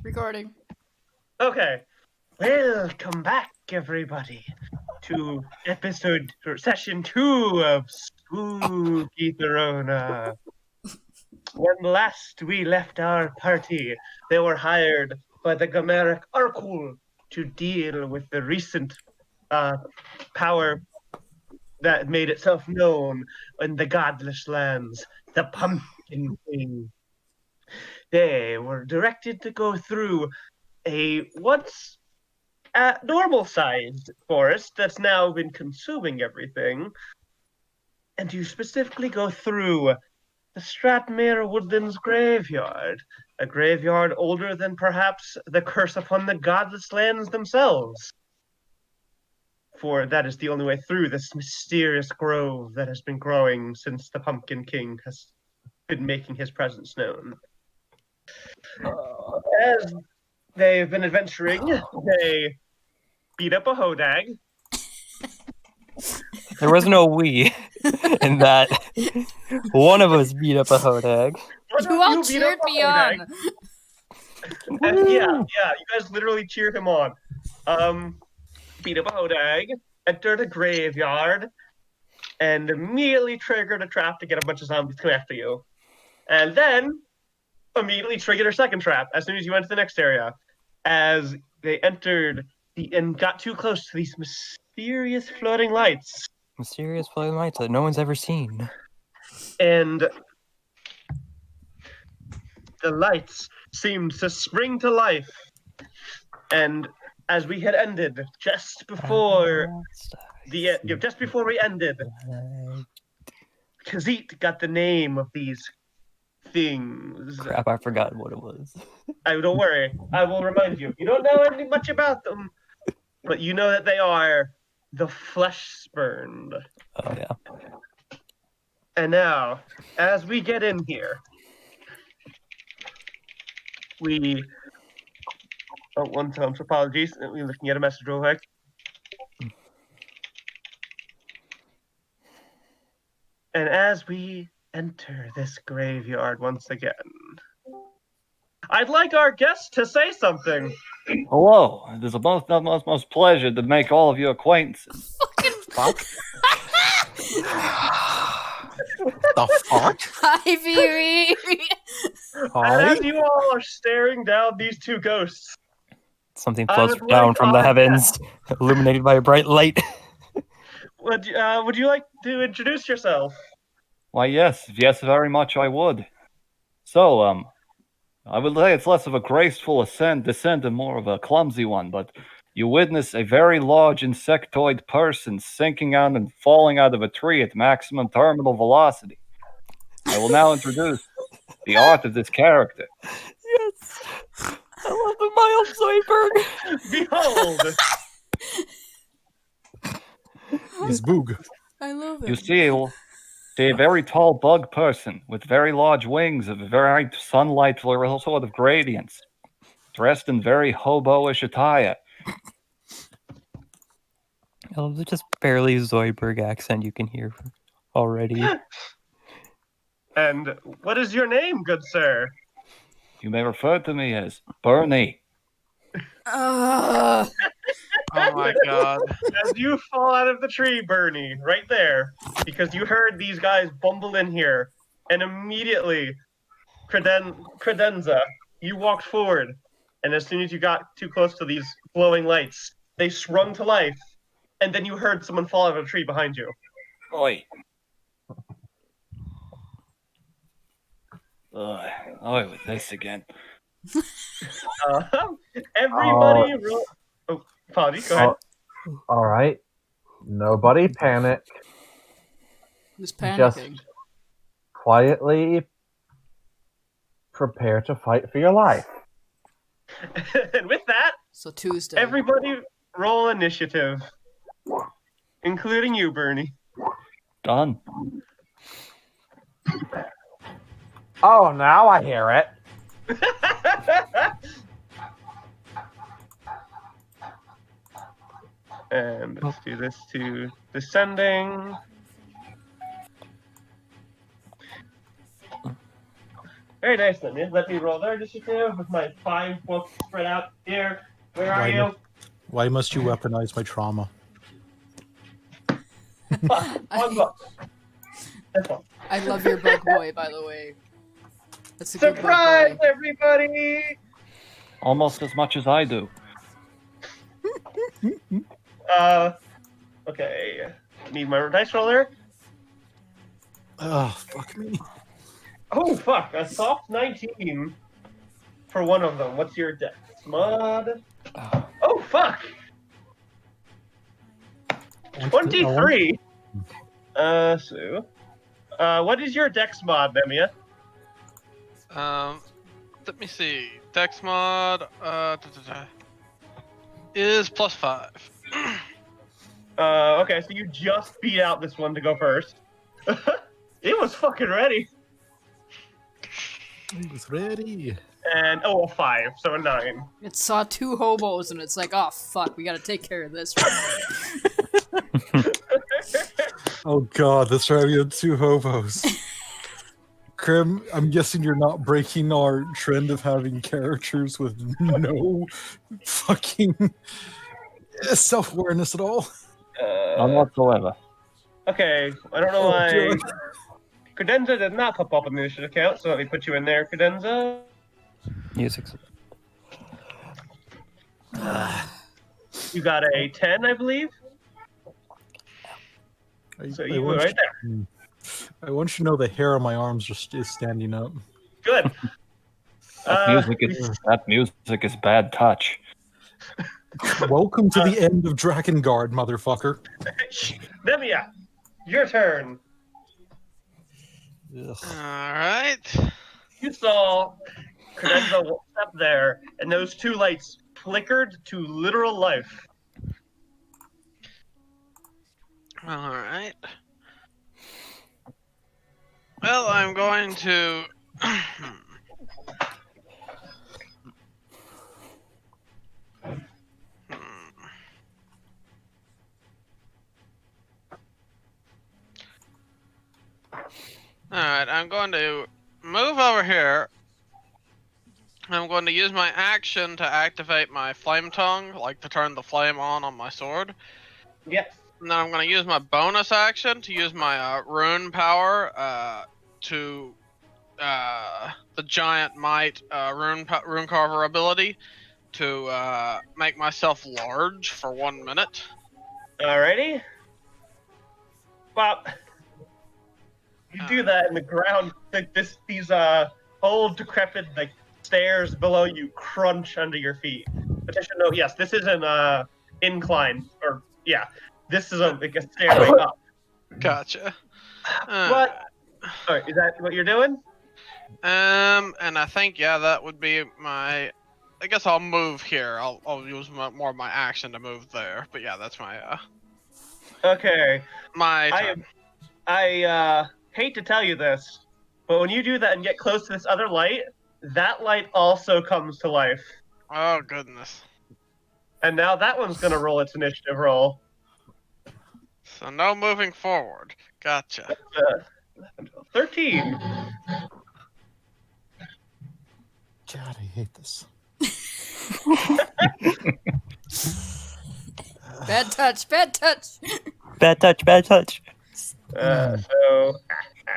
Recording. Okay. Welcome back, everybody, to session 2 of Spooky Throna. When last we left our party, they were hired by the Gameric Arkul to deal with the recent power that made itself known in the Godless lands, the Pumpkin King. They were directed to go through a once normal-sized forest that's now been consuming everything, and to specifically go through the Stratmere Woodlands graveyard, a graveyard older than perhaps the curse upon the godless lands themselves. For that is the only way through this mysterious grove that has been growing since the Pumpkin King has been making his presence known. As they've been adventuring, they beat up a hodag. There was no we in that. One of us beat up a hodag. You all cheered me on. Yeah, you guys literally cheered him on. Beat up a hodag, entered a graveyard, and immediately triggered a trap to get a bunch of zombies to come after you. And then immediately triggered a second trap as soon as you went to the next area. As they entered and got too close to these mysterious floating lights. Mysterious floating lights that no one's ever seen. And the lights seemed to spring to life. And as we had ended, just before we ended, Khaziit got the name of these things. Crap, I forgot what it was. Don't worry, I will remind you. You don't know anything much about them, but you know that they are the flesh spurned. Oh, yeah. And now, as we get in here, one time, so apologies. We're looking at a message real quick. And as we enter this graveyard once again, I'd like our guest to say something. Hello, it is a most pleasure to make all of your acquaintances. Fuck. The fuck? Hi, Vivi. And as you all are staring down these two ghosts, Something I floats would down like from the our heavens, illuminated by a bright light. would you like to introduce yourself? Why, yes, very much I would. So, I would say it's less of a graceful descent and more of a clumsy one, but you witness a very large insectoid person sinking out and falling out of a tree at maximum terminal velocity. I will now introduce the art of this character. Yes! I love the Miles Zoidberg! Behold! He's Boog. I love it. You see a very tall bug person with very large wings of very sunlight sort of gradients, dressed in very hobo-ish attire. I love the just barely Zoidberg accent you can hear already. And what is your name, good sir? You may refer to me as Bernie. Uh, Oh my god. As you fall out of the tree, Bernie, right there, because you heard these guys bumble in here, and immediately, Credenza, you walked forward, and as soon as you got too close to these glowing lights, they sprung to life, and then you heard someone fall out of a tree behind you. Oi. Oi, with this again. Everybody, apologies, go ahead. All right. Nobody panic. who's panicking? Quietly prepare to fight for your life. And with that, So Tuesday. everybody roll initiative, including you, Bernie. Done. Oh, now I hear it. And let's do this to descending. Very nice, then. Let me roll their initiative with my 5 books spread out here. Where are you? Why must you weaponize my trauma? One book. That's all. I love your bug boy, by the way. That's a good bug Surprise, boy. everybody! Almost as much as I do. Okay. Need my dice roller. Oh, fuck me. Oh, fuck. A soft 19 for one of them. What's your dex mod? Oh, fuck. 23. What is your dex mod, Nemia? Let me see. Dex mod is +5. Okay, so you just beat out this one to go first. It was fucking ready. He was ready. And, a 5, so a 9. It saw 2 hobos and it's like, oh fuck, we gotta take care of this. Oh god, that's right, we have 2 hobos. Krim, I'm guessing you're not breaking our trend of having characters with no fucking self-awareness at all. None whatsoever. Okay, I don't know why. Credenza did not pop up in the initiative account, so let me put you in there, Credenza. Use it. You got a 10, I believe. So you were right there. I want you to know the hair on my arms is standing up. Good. That music is bad touch. Welcome to the end of Drakengard, motherfucker. Nemia, your turn. Ugh. Alright. You saw Credenza step there, and those 2 lights flickered to literal life. Alright. Well, I'm going to... Alright, I'm going to move over here. I'm going to use my action to activate my flame tongue, like to turn the flame on my sword. Yes. And then I'm going to use my bonus action to use my rune power to the giant might rune carver ability to make myself large for 1 minute. Alrighty. Bop. You do that, and the ground, these old decrepit stairs below you crunch under your feet. But I should note, yes, this is an incline, or yeah, this is a stairway up. Gotcha. What? Alright, is that what you're doing? And I think that would be my. I guess I'll move here. I'll use more of my action to move there. But yeah, that's my Okay. my turn. I hate to tell you this, but when you do that and get close to this other light, that light also comes to life. Oh goodness. And now that one's gonna roll its initiative roll. So no moving forward. Gotcha. 13. God, I hate this. Bad touch, bad touch. Bad touch, bad touch. So,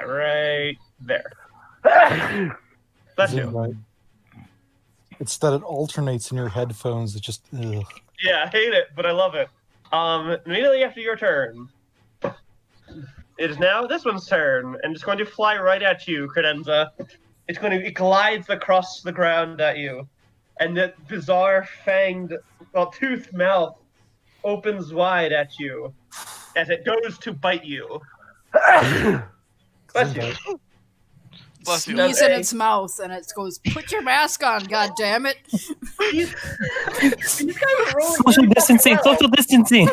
right there. Bless you. Right. It's that it alternates in your headphones. It just, ugh. Yeah, I hate it, but I love it. Immediately after your turn, it is now this one's turn, and it's going to fly right at you, Credenza. It glides across the ground at you, and that bizarre fanged, toothed mouth opens wide at you as it goes to bite you. Bless you. Bless you. Sneeze in its mouth and it goes, put your mask on, god damn it. These guys are rolling Social really distancing, fucking well. social distancing.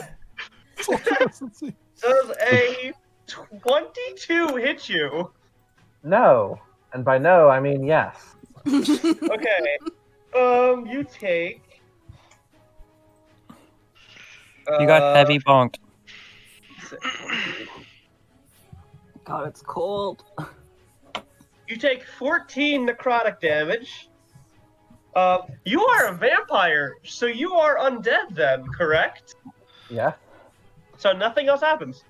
Does a 22 hit you? No. And by no, I mean yes. Okay. You take. You got heavy bonked. God, it's cold. You take 14 necrotic damage. You are a vampire, so you are undead then, correct? Yeah. So nothing else happens.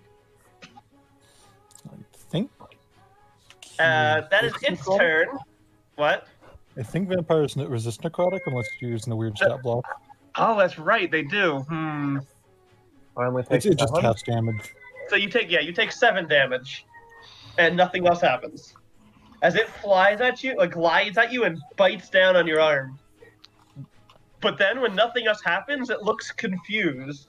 I think. That is its turn. What? I think vampires resist necrotic unless you're using a weird stat block. Oh, that's right, they do. I only take It just 7. casts damage. So you take 7 damage, and nothing else happens. As it flies at you, glides at you, and bites down on your arm. But then, when nothing else happens, it looks confused.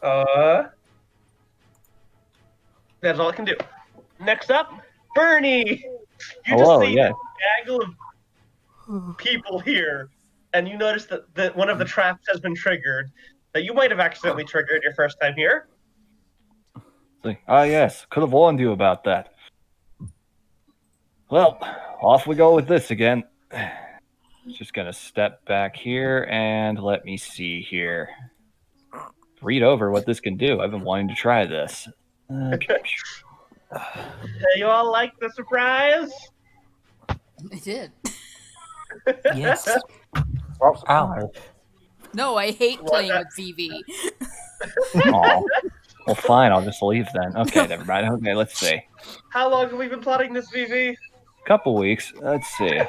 That's all it can do. Next up, Bernie. You Hello, just see yes. a gaggle of people here, and you notice that one of the traps has been triggered. That you might have accidentally triggered your first time here. Ah, yes. Could have warned you about that. Well, off we go with this again. Just gonna step back here and let me see here. Read over what this can do. I've been wanting to try this. You all like the surprise? I did. Yes. Oh, Ow. No, I hate playing with VV. Aw. Well, fine. I'll just leave then. Okay, never mind. Okay, let's see. How long have we been plotting this, VV? Couple weeks. Let's see.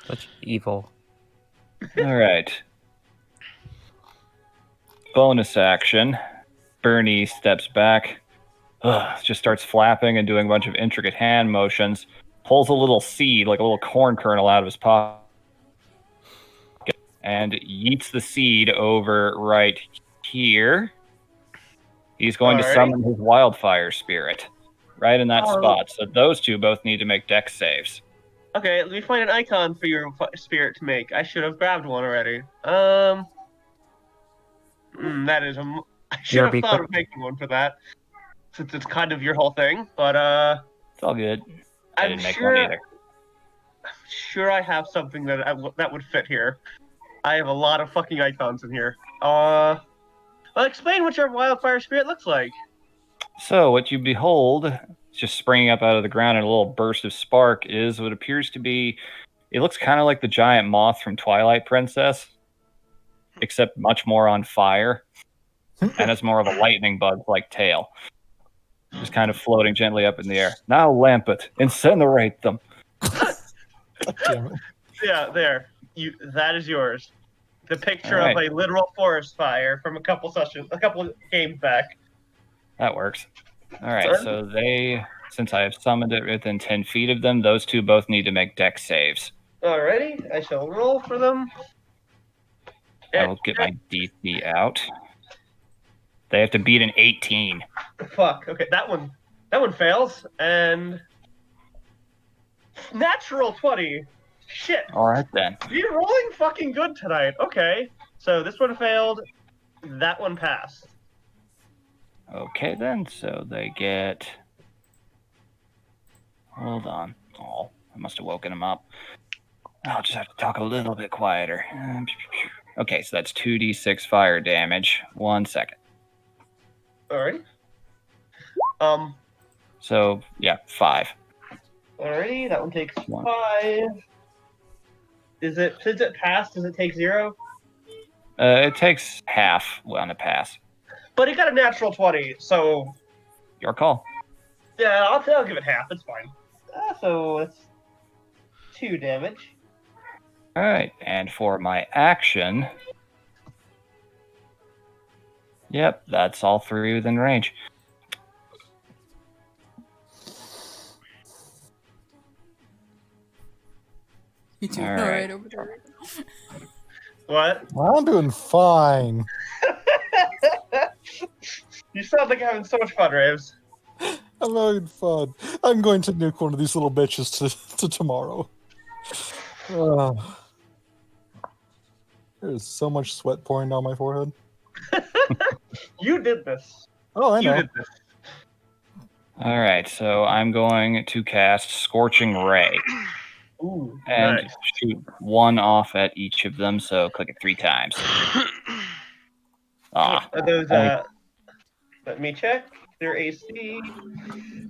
Such evil. All right. Bonus action. Bernie steps back. Just starts flapping and doing a bunch of intricate hand motions. Pulls a little seed, like a little corn kernel, out of his pocket. And yeets the seed over right here. He's going to Alright. summon his wildfire spirit. Right in that Oh. spot. So those two both need to make dex saves. Okay, let me find an icon for your spirit to make. I should have grabbed one already. That is I should have BRB thought quick. of making one for that, since it's kind of your whole thing. But It's all good. I I'm didn't make sure. one either. I'm sure I have something that would fit here. I have a lot of fucking icons in here. Well, explain what your wildfire spirit looks like. So what you behold, just springing up out of the ground in a little burst of spark, is what appears to be. It looks kind of like the giant moth from Twilight Princess, except much more on fire, and has more of a lightning bug-like tail, just kind of floating gently up in the air. Now lamp it, incinerate them. Damn it. Yeah, there. That is yours. The picture Alright. of a literal forest fire from a couple games back. That works. All right, so they, since I have summoned it within 10 feet of them, those two both need to make dex saves. Alrighty, I shall roll for them. I will get my DC out. They have to beat an 18. Fuck. Okay, that one fails, and natural 20. Shit, All right then. you're rolling fucking good tonight. Okay, so this one failed, that one passed. Okay then, so they get. Hold on. Oh, I must have woken them up. I'll just have to talk a little bit quieter. Okay, so that's 2d6 fire damage. 1 second. Alrighty. So yeah, 5. Alrighty, that one takes One. 5. Since it passed, does it take 0? It takes half on a pass. But it got a natural 20, so Your call. yeah, I'll give it half. It's fine. So it's 2 damage. All right, and for my action, yep, that's all 3 within range. You doing All all right. right over there? What? I'm doing fine. You sound like you're having so much fun, Raves. I'm having fun. I'm going to nuke one of these little bitches to tomorrow. There's so much sweat pouring down my forehead. You did this. Oh, I You know. did this. All right, so I'm going to cast Scorching Ray Ooh, and nice. shoot 1 off at each of them. So click it 3 times. Ah, Are those, only- let me check. Their AC.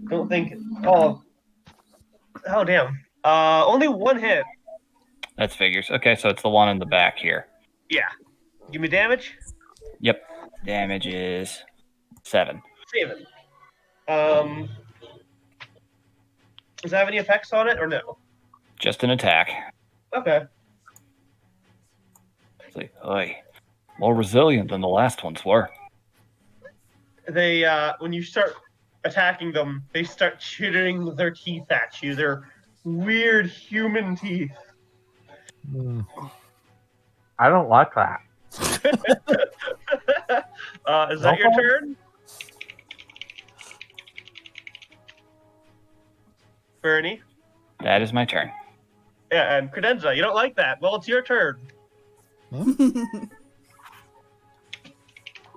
Don't think. Oh damn. Only one hit. That's figures. Okay, so it's the one in the back here. Yeah. Give me damage. Yep. Damage is 7. 7. Does that have any effects on it or no? Just an attack. Okay. It's like, oy, more resilient than the last ones were. They when you start attacking them, they start chittering their teeth at you. They're weird human teeth. Hmm. I don't like that. Is that your turn? Bernie? That is my turn. Yeah, and Credenza, you don't like that. Well, it's your turn.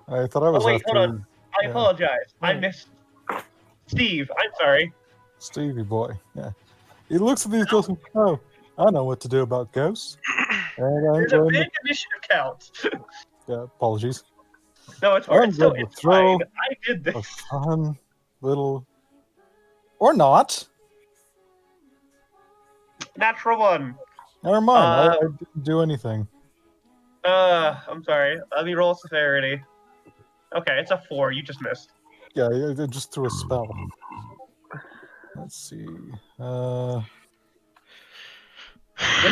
I thought I was Oh, wait, after hold on. I apologize. I missed Steve. I'm sorry. Stevie boy. Yeah. He looks at these ghosts and oh, I know what to do about ghosts. And I'm There's a going big initiative count. yeah, apologies. No, it's I'm fine. going to throw Fine. I did a this. fun little or not. Natural one. Never mind. I didn't do anything. I'm sorry. Let me roll severity. Okay, it's a 4. You just missed. Yeah, I just threw a spell. Let's see. Which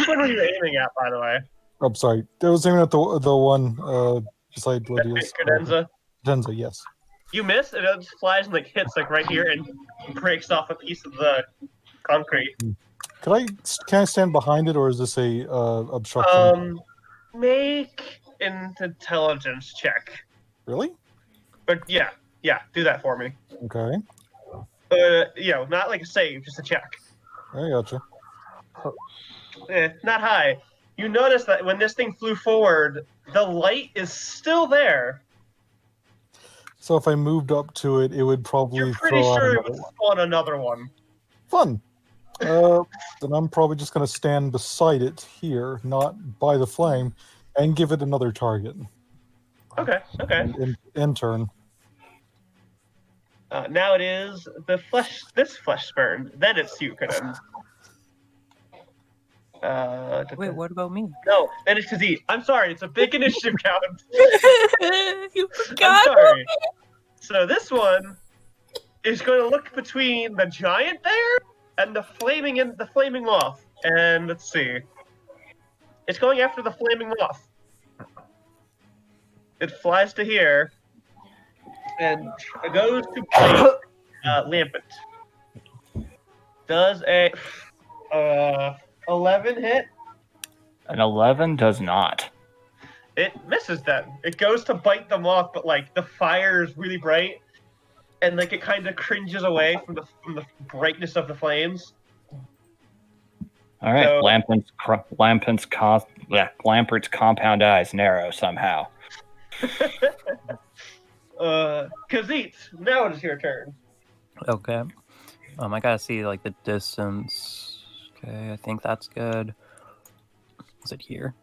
one were you aiming at, by the way? I'm sorry. I was aiming at the one beside Lydia's. Credenza. Cadenza, yes. You miss, and it just flies and hits right here and breaks off a piece of the concrete. Can I stand behind it, or is this a obstruction? Make an intelligence check. Really? But yeah, do that for me. Okay. Not like a save, just a check. I gotcha. Not high. You notice that when this thing flew forward, the light is still there. So if I moved up to it, it would probably You're pretty throw out sure it another would one. spawn another one. Fun. Then I'm probably just going to stand beside it here, not by the flame, and give it another target. Okay. In turn. Now it is this flesh burn. Then it's you, Kaden. Wait, what about me? No, then it's Kazee. I'm sorry, it's a big initiative count. You I'm forgot. sorry. So this one is going to look between the giant there and the flaming moth. And let's see. It's going after the flaming moth. It flies to here and it goes to bite Lampent. Does a 11 hit? An 11 does not. It misses then. It goes to bite the moth, but the fire is really bright, and it kind of cringes away from the brightness of the flames. All right, So- Lampert's compound eyes narrow somehow. Kazit, now it is your turn. Okay. I gotta see the distance. Okay, I think that's good. Is it here?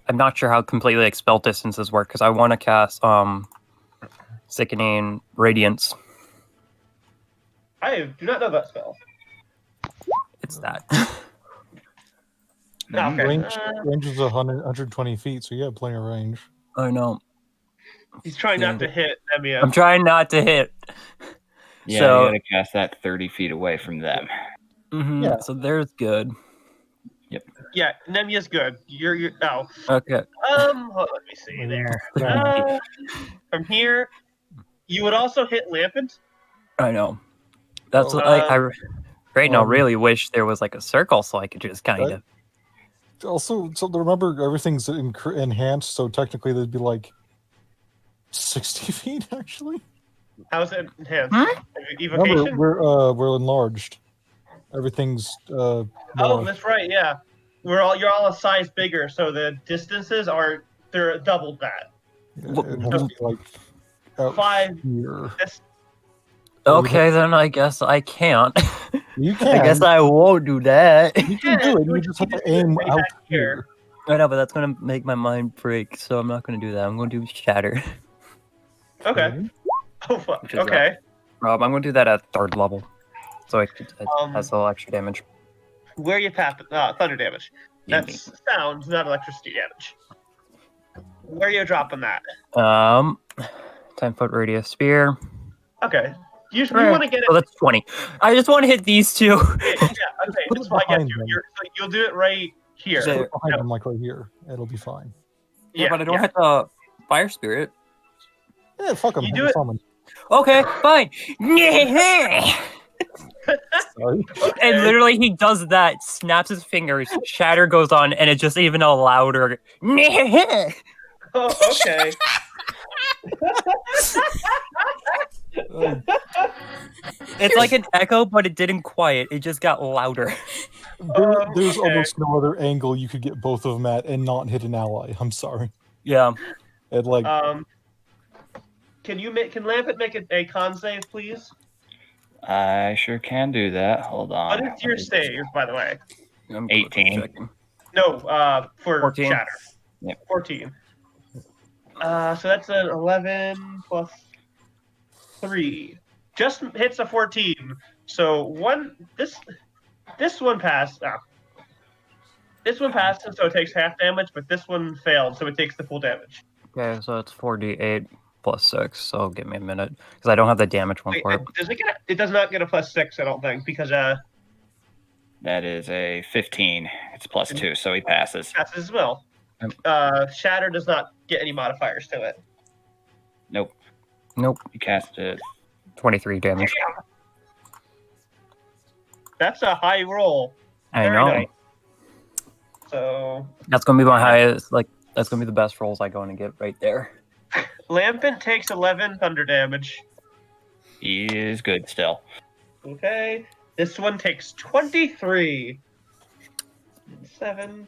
I'm not sure how completely spell distances work because I want to cast Sickening Radiance. I do not know that spell. It's that. Okay. Range is 120 feet, so you have plenty of range. I know. He's trying not to hit Nemia. I'm trying not to hit. Yeah, So- you gotta cast that 30 feet away from them. Mm-hmm. Yeah. So there's good. Yeah, Nemia's good. You're oh. Okay. Let me see there. From here, you would also hit Lampent. I know. That's what I right now really wish there was a circle so I could just kind of. Also, so remember everything's enhanced, so technically they'd be 60 feet actually. How's it enhanced? Huh? Evocation? Remember, we're enlarged. Everything's Oh, more- that's right. Yeah, you're all a size bigger, so the distances they're doubled that. it has to be out 5. here. Okay, then I guess I can't. You I can. guess I won't do that. You can do it. You just have to aim way out back here. I know, but that's gonna make my mind break, so I'm not gonna do that. I'm gonna do Shatter. Okay. Oh fuck. Which is Okay. I'm going to do that at 3rd level. So it Um, has a little extra damage. Where you tap thunder damage. Yeah, That's sound, not electricity damage. Where are you dropping that? 10-foot radius spear. Okay. You want to get it. Oh, that's 20. I just want to hit these two. Yeah, okay, Put that's it why I get behind you. them. So you'll do it right here. There. Put it behind them, like right here. It'll be fine. Yeah, but I don't have the fire spirit. Yeah, fuck them. You do it. Okay, fine. Sorry. And literally, he does that, snaps his fingers, shatter goes on, and it's just even a louder. Oh, okay. It's like an echo, but it didn't quiet. It just got louder. There's Okay. almost no other angle you could get both of them at and not hit an ally. I'm sorry. Yeah. And like, Can Lampet make a con save, please? I sure can do that. Hold on. What is your save, by the way? I'm 18. checking. No, for 14. shatter. Yep. 14. So that's an 11 plus 3. Just hits a 14. So this one passed. This one passed, so it takes half damage, but this one failed, so it takes the full damage. Okay, so it's 4d8 plus 6, so give me a minute. Because I don't have the damage one Wait, for it. it does not get a plus 6, I don't think, because That is a 15. It's plus 2, so he passes. passes as well. Shatter does not get any modifiers to it. Nope. Nope. He cast it. 23 damage. That's a high roll. I Very know. nice. So That's going to be my highest, that's going to be the best rolls I'm going to get right there. Lampent takes 11 thunder damage. He is good still. Okay. This one takes 23. 7.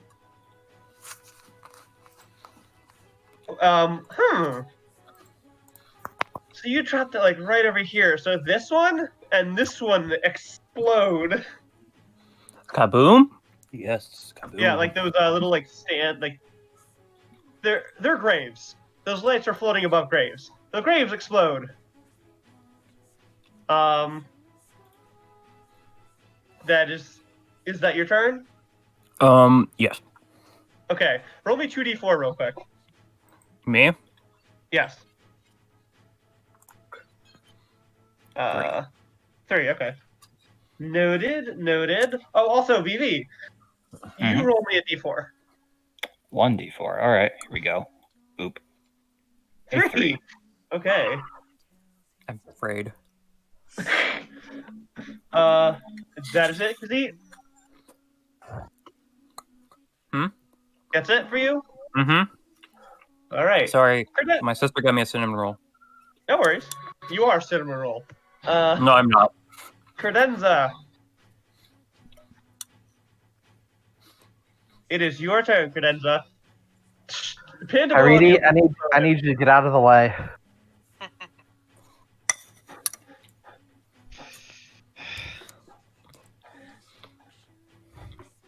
So you dropped it like right over here. So this one and this one explode. Kaboom? Yes, kaboom. Yeah, like those little like stand like they're graves. Those lights are floating above graves. The graves explode. That is that your turn? Yes. Okay. Roll me 2d4 real quick. Me? Yes. 3, okay. Noted. Oh, also, VV, you roll me a d4. 1d4. All right, here we go. Boop. A 3. Okay. I'm afraid. That is it, Kazee? That's it for you? Mm-hmm. All right. Sorry, Creden- my sister got me a cinnamon roll. No worries. You are cinnamon roll. No, I'm not. Credenza. It is your turn, Credenza. Irene, I need you to get out of the way.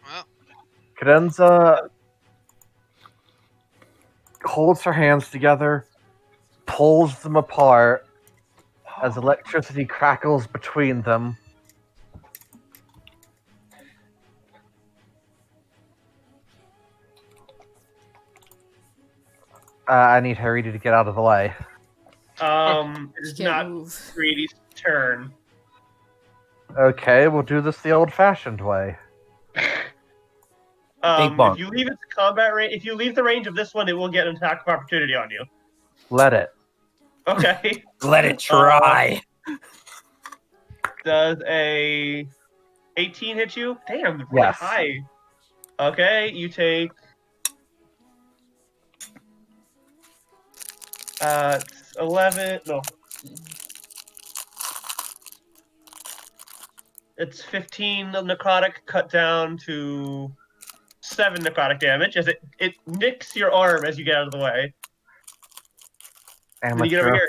Well, Cadenza holds her hands together, pulls them apart as electricity crackles between them. I need Harry to get out of the way. It's Can't not move. Greedy's turn. Okay, we'll do this the old-fashioned way. If you leave its combat range, if you leave the range of this one, it will get an attack of opportunity on you. Let it. Okay. Let it try. Does a 18 hit you? Damn, really Yes. high. Okay, you take. It's 11. No. It's 15 of necrotic, cut down to 7 necrotic damage as it nicks your arm as you get out of the way. Then you get over Amateur.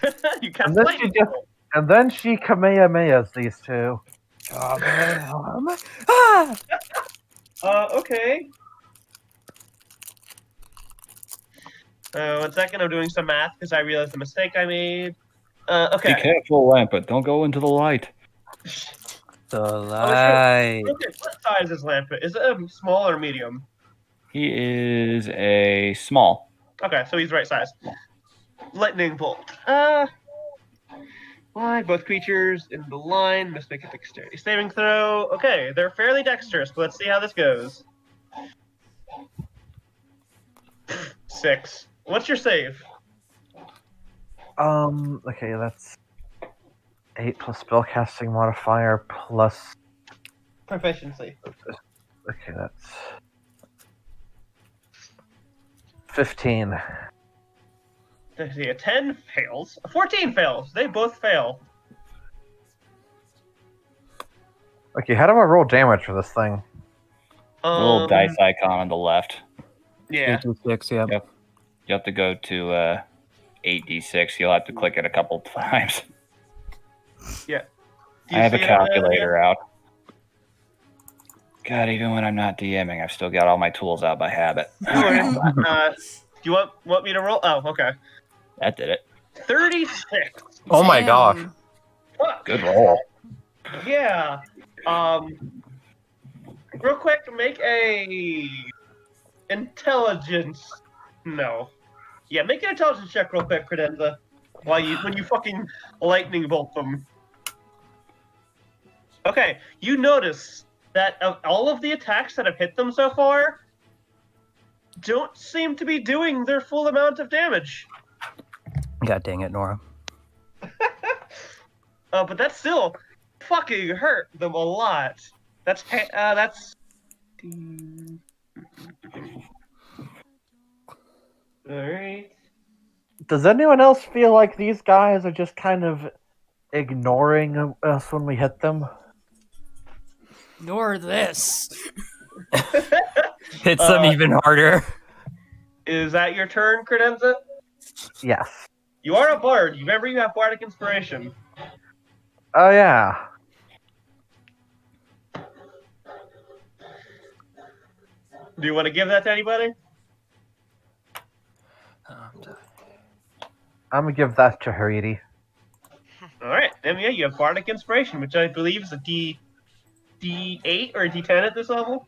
here. You cast And then lightning. she And then she Kamehamehas these two. Okay. 1 second, I'm doing some math because I realized the mistake I made. Be Okay. careful, Lampert. Don't go into the light. The Oh, shit. light. Okay, what size is Lampert? Is it small or medium? He is a small. Okay, so he's the right size. Lightning bolt. Why? Both creatures in the line must make a dexterity saving throw. Okay, they're fairly dexterous, but let's see how this goes. 6. What's your save? Okay, that's 8 plus spellcasting modifier plus. Proficiency. Okay, that's 15. Let's see, a 10 fails. A 14 fails. They both fail. Okay, how do I roll damage for this thing? Little dice icon on the left. Yeah. 6, yeah. Yep. You have to go to 8d6. You'll have to click it a couple times. Yeah. I have a calculator out. God, even when I'm not DMing, I've still got all my tools out by habit. Do you want me to roll? Oh, okay. That did it. 36. Oh my gosh. Damn. Fuck. Good roll. Yeah. Real quick, make a intelligence. No. Yeah, make an intelligence check real quick, Credenza. When you fucking lightning bolt them. Okay, you notice that of all of the attacks that have hit them so far, don't seem to be doing their full amount of damage. God dang it, Nora. But that's still fucking hurt them a lot. That's. Alright. Does anyone else feel like these guys are just kind of ignoring us when we hit them? Ignore this. Hits them even harder. Is that your turn, Credenza? Yes. You are a bard. Remember, you have bardic inspiration. Oh, yeah. Do you want to give that to anybody? I'm gonna give that to Haridi. All right, then yeah, you have bardic inspiration, which I believe is a D8 or a D10 at this level.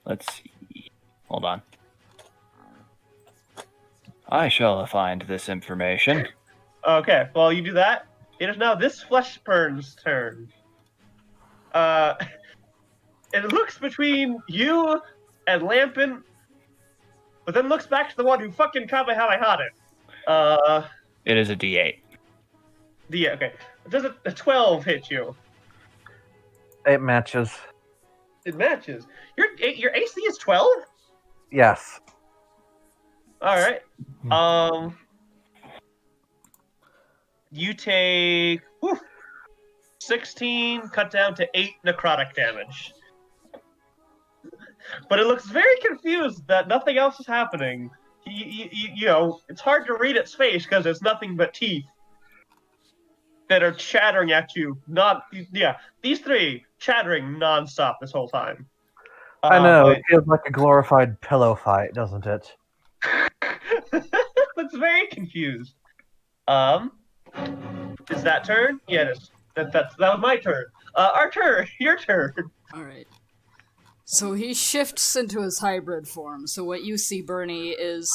Let's see. Hold on. I shall find this information. Okay, well, you do that. It is now this flesh burn's turn. It looks between you and Lampin, but then looks back to the one who fucking caught me how I had it. It is a D8. Yeah, okay. Does a 12 hit you? It matches. It matches. Your AC is 12? Yes. All right. You take 16, cut down to 8 necrotic damage. But it looks very confused that nothing else is happening. You know, it's hard to read its face because it's nothing but teeth that are chattering at you. These three chattering nonstop this whole time. I know, it feels like a glorified pillow fight, doesn't it? It's very confused. Is that turn? Yeah, it is. That was my turn. Our turn. Your turn. All right. So he shifts into his hybrid form. So what you see, Bernie, is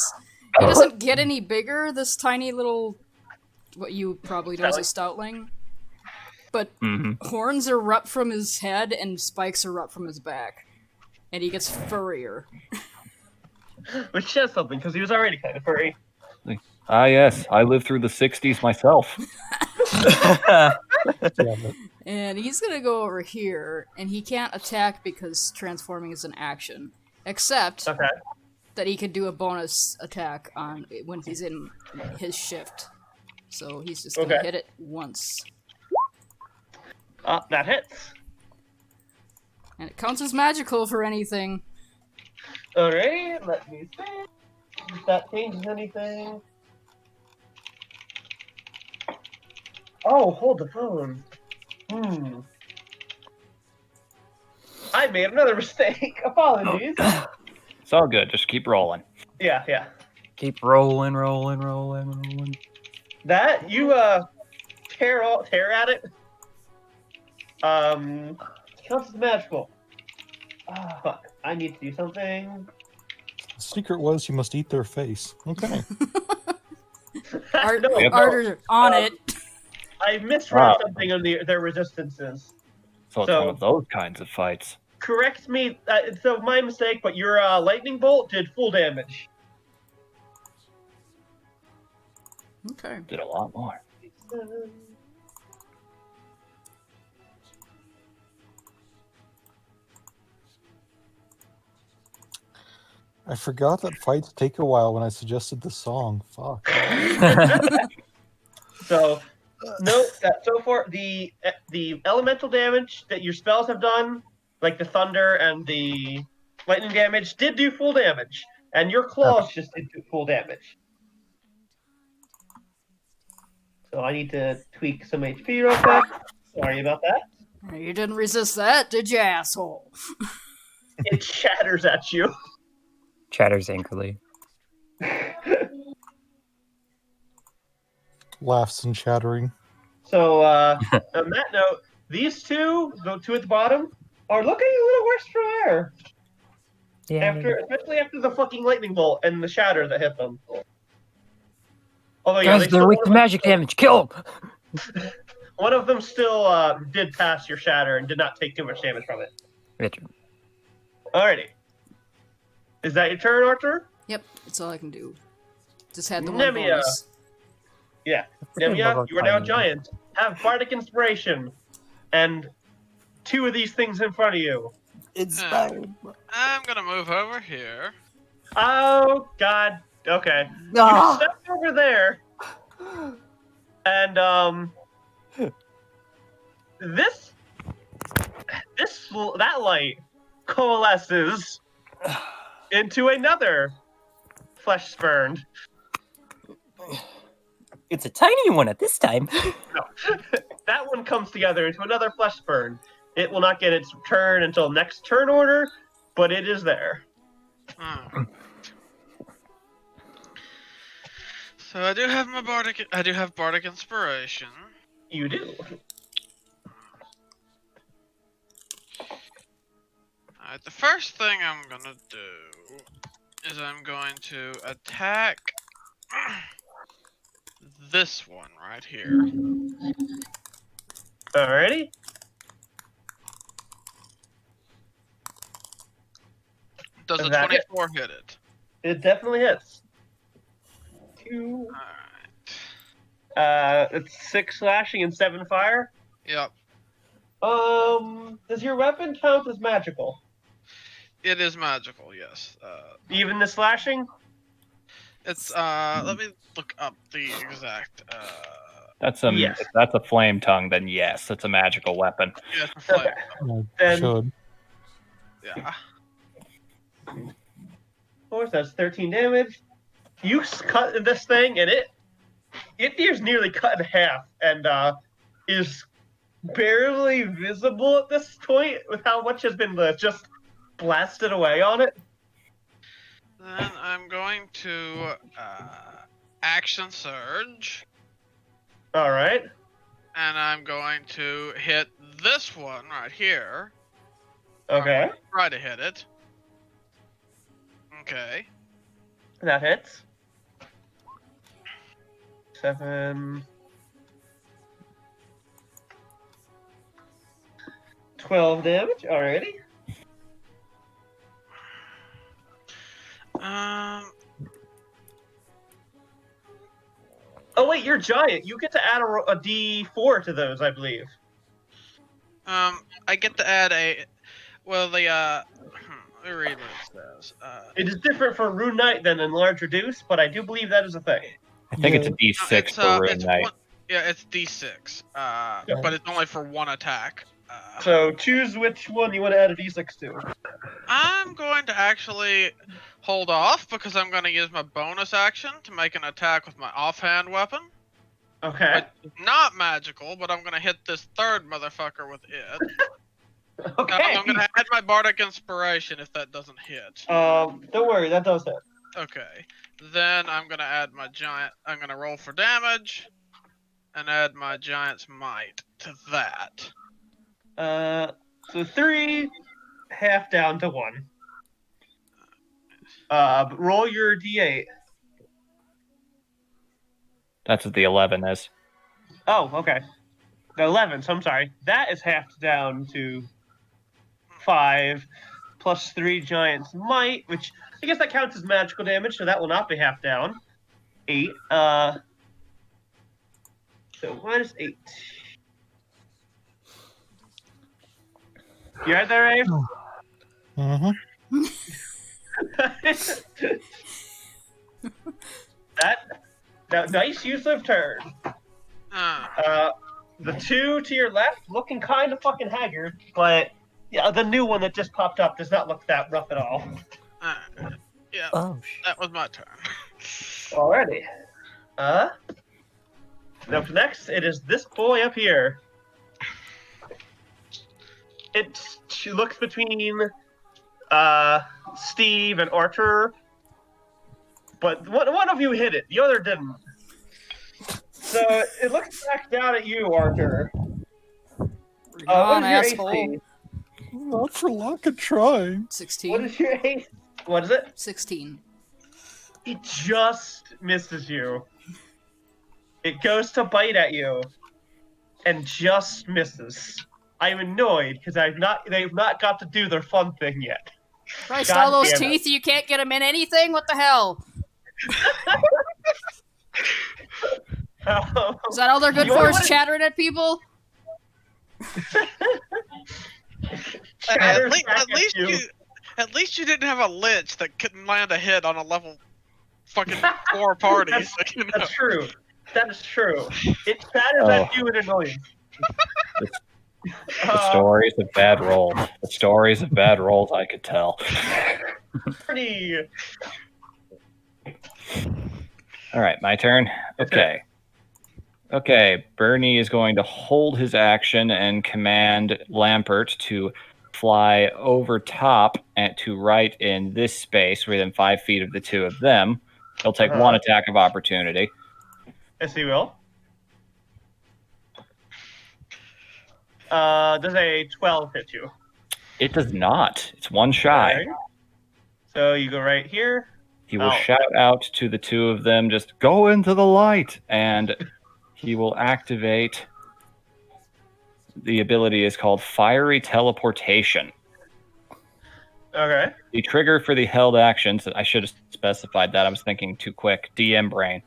he doesn't get any bigger. This tiny little, what you probably know as a stoutling, but horns erupt from his head and spikes erupt from his back, and he gets furrier. Which says something because he was already kind of furry. Ah, yes, I lived through the 60s myself. And he's gonna go over here, and he can't attack because transforming is an action. Except that he could do a bonus attack on when he's in his shift. So he's just gonna hit it once. That hits. And it counts as magical for anything. Alright, let me see if that changes anything. Oh, hold the phone. I made another mistake. Apologies. It's all good. Just keep rolling. Yeah. Keep rolling. That you tear at it. Counts as magical. Ah, fuck. I need to do something. The secret was you must eat their face. Okay. Art, No, Arter on it. I misread something on their resistances. So it's one of those kinds of fights. Correct me. So my mistake, but your lightning bolt did full damage. Okay. Did a lot more. I forgot that fights take a while when I suggested the song. Fuck. So, note that so far the elemental damage that your spells have done, like the thunder and the lightning damage, did do full damage, and your claws just did do full damage. So I need to tweak some HP real quick. Sorry about that. You didn't resist that, did you, asshole? It shatters at you. Chatters angrily. Laughs and chattering. So on that note, these two, the two at the bottom, are looking a little worse for wear. Yeah. Especially after the fucking lightning bolt and the shatter that hit them. Although, Guys, they're weak to magic damage. Kill them! One of them still did pass your shatter and did not take too much damage from it. Richard. Alrighty. Is that your turn, Arthur? Yep, that's all I can do. Just had the one Nemia. bonus. Yeah. Nemia, you are now a giant. Have bardic inspiration. And two of these things in front of you. Inspired. I'm gonna move over here. Oh, God. Okay. Ah. You stepped over there. And, that light coalesces into another flesh spurned. It's a tiny one at this time. No. That one comes together into another flesh burn. It will not get its turn until next turn order, but it is there. So I do have bardic inspiration. You do. Alright, the first thing I'm gonna do is I'm going to attack this one right here. Alrighty. Does a That 24 hit it? It definitely hits. 2. Alright. It's 6 slashing and 7 fire. Yep. Does your weapon count as magical? It is magical, yes. Even the slashing? It's let me look up the exact That's a Yes. if that's a flame tongue, then yes, it's a magical weapon. yeah, it's a flame. Okay. Well, Then- should. Yeah. Of course, that's 13 damage. You cut this thing, and it is nearly cut in half, and is barely visible at this point with how much has been just blasted away on it. Then I'm going to action surge, All right. and I'm going to hit this one right here. Okay. Try to hit it. Okay. That hits. 7. 12 damage. Alrighty. Oh wait, you're giant. You get to add a D4 to those, I believe. I get to add a. Well, the let me read what it says. It is different for Rune Knight than Enlarge Reduce, but I do believe that is a thing. I think it's a Yeah. D6 It's, for Rune it's Knight. one, yeah, it's D6. But it's only for one attack. So choose which one you want to add a D6 to. I'm going to actually hold off because I'm going to use my bonus action to make an attack with my offhand weapon. Okay. It's not magical, but I'm going to hit this third motherfucker with it. Okay. I'm going to add my bardic inspiration if that doesn't hit. Don't worry, that does hit. Okay. Then I'm gonna add my giant. I'm gonna roll for damage, and add my giant's might to that. So 3, half down to 1. Roll your d8. That's what the 11 is. Oh, okay. The 11. So I'm sorry. That is half down to 5, plus 3 giant's might, which I guess that counts as magical damage, so that will not be half down. 8. So minus 8. You right there, Abe? Mm-hmm. that nice use of turn. The 2 to your left looking kind of fucking haggard, but yeah, the new one that just popped up does not look that rough at all. Yeah, Oh, that was my turn. Alrighty. Up next, it is this boy up here. She looks between Steve and Archer, but one of you hit it, the other didn't. So it looks back down at you, Archer. Bring it on, what is asshole. your AC? Not for lack of trying. 16. What is your AC? What is it? 16. It just misses you. It goes to bite at you, and just misses. I'm annoyed because they've not got to do their fun thing yet. Christ, God all those damn it. teeth, you can't get them in anything? What the hell? Is that all they're good You for, know is what? chattering at people? Chatters back At least you didn't have a lich that couldn't land a hit on a level fucking 4 party. That's true. That is true. It chatters at you and annoys. The stories of bad rolls. The stories of bad rolls I could tell. Pretty. All right, my turn. Okay. Okay, Bernie is going to hold his action and command Lampert to fly over top and to right in this space within 5 feet of the two of them. He'll take one attack of opportunity. Yes, he will. Does a 12 hit you? It does not. It's one shy. Okay. So you go right here. He will shout out to the two of them, just go into the light, and he will activate. The ability is called Fiery Teleportation. Okay. The trigger for the held actions, I should have specified that, I was thinking too quick, DM brain,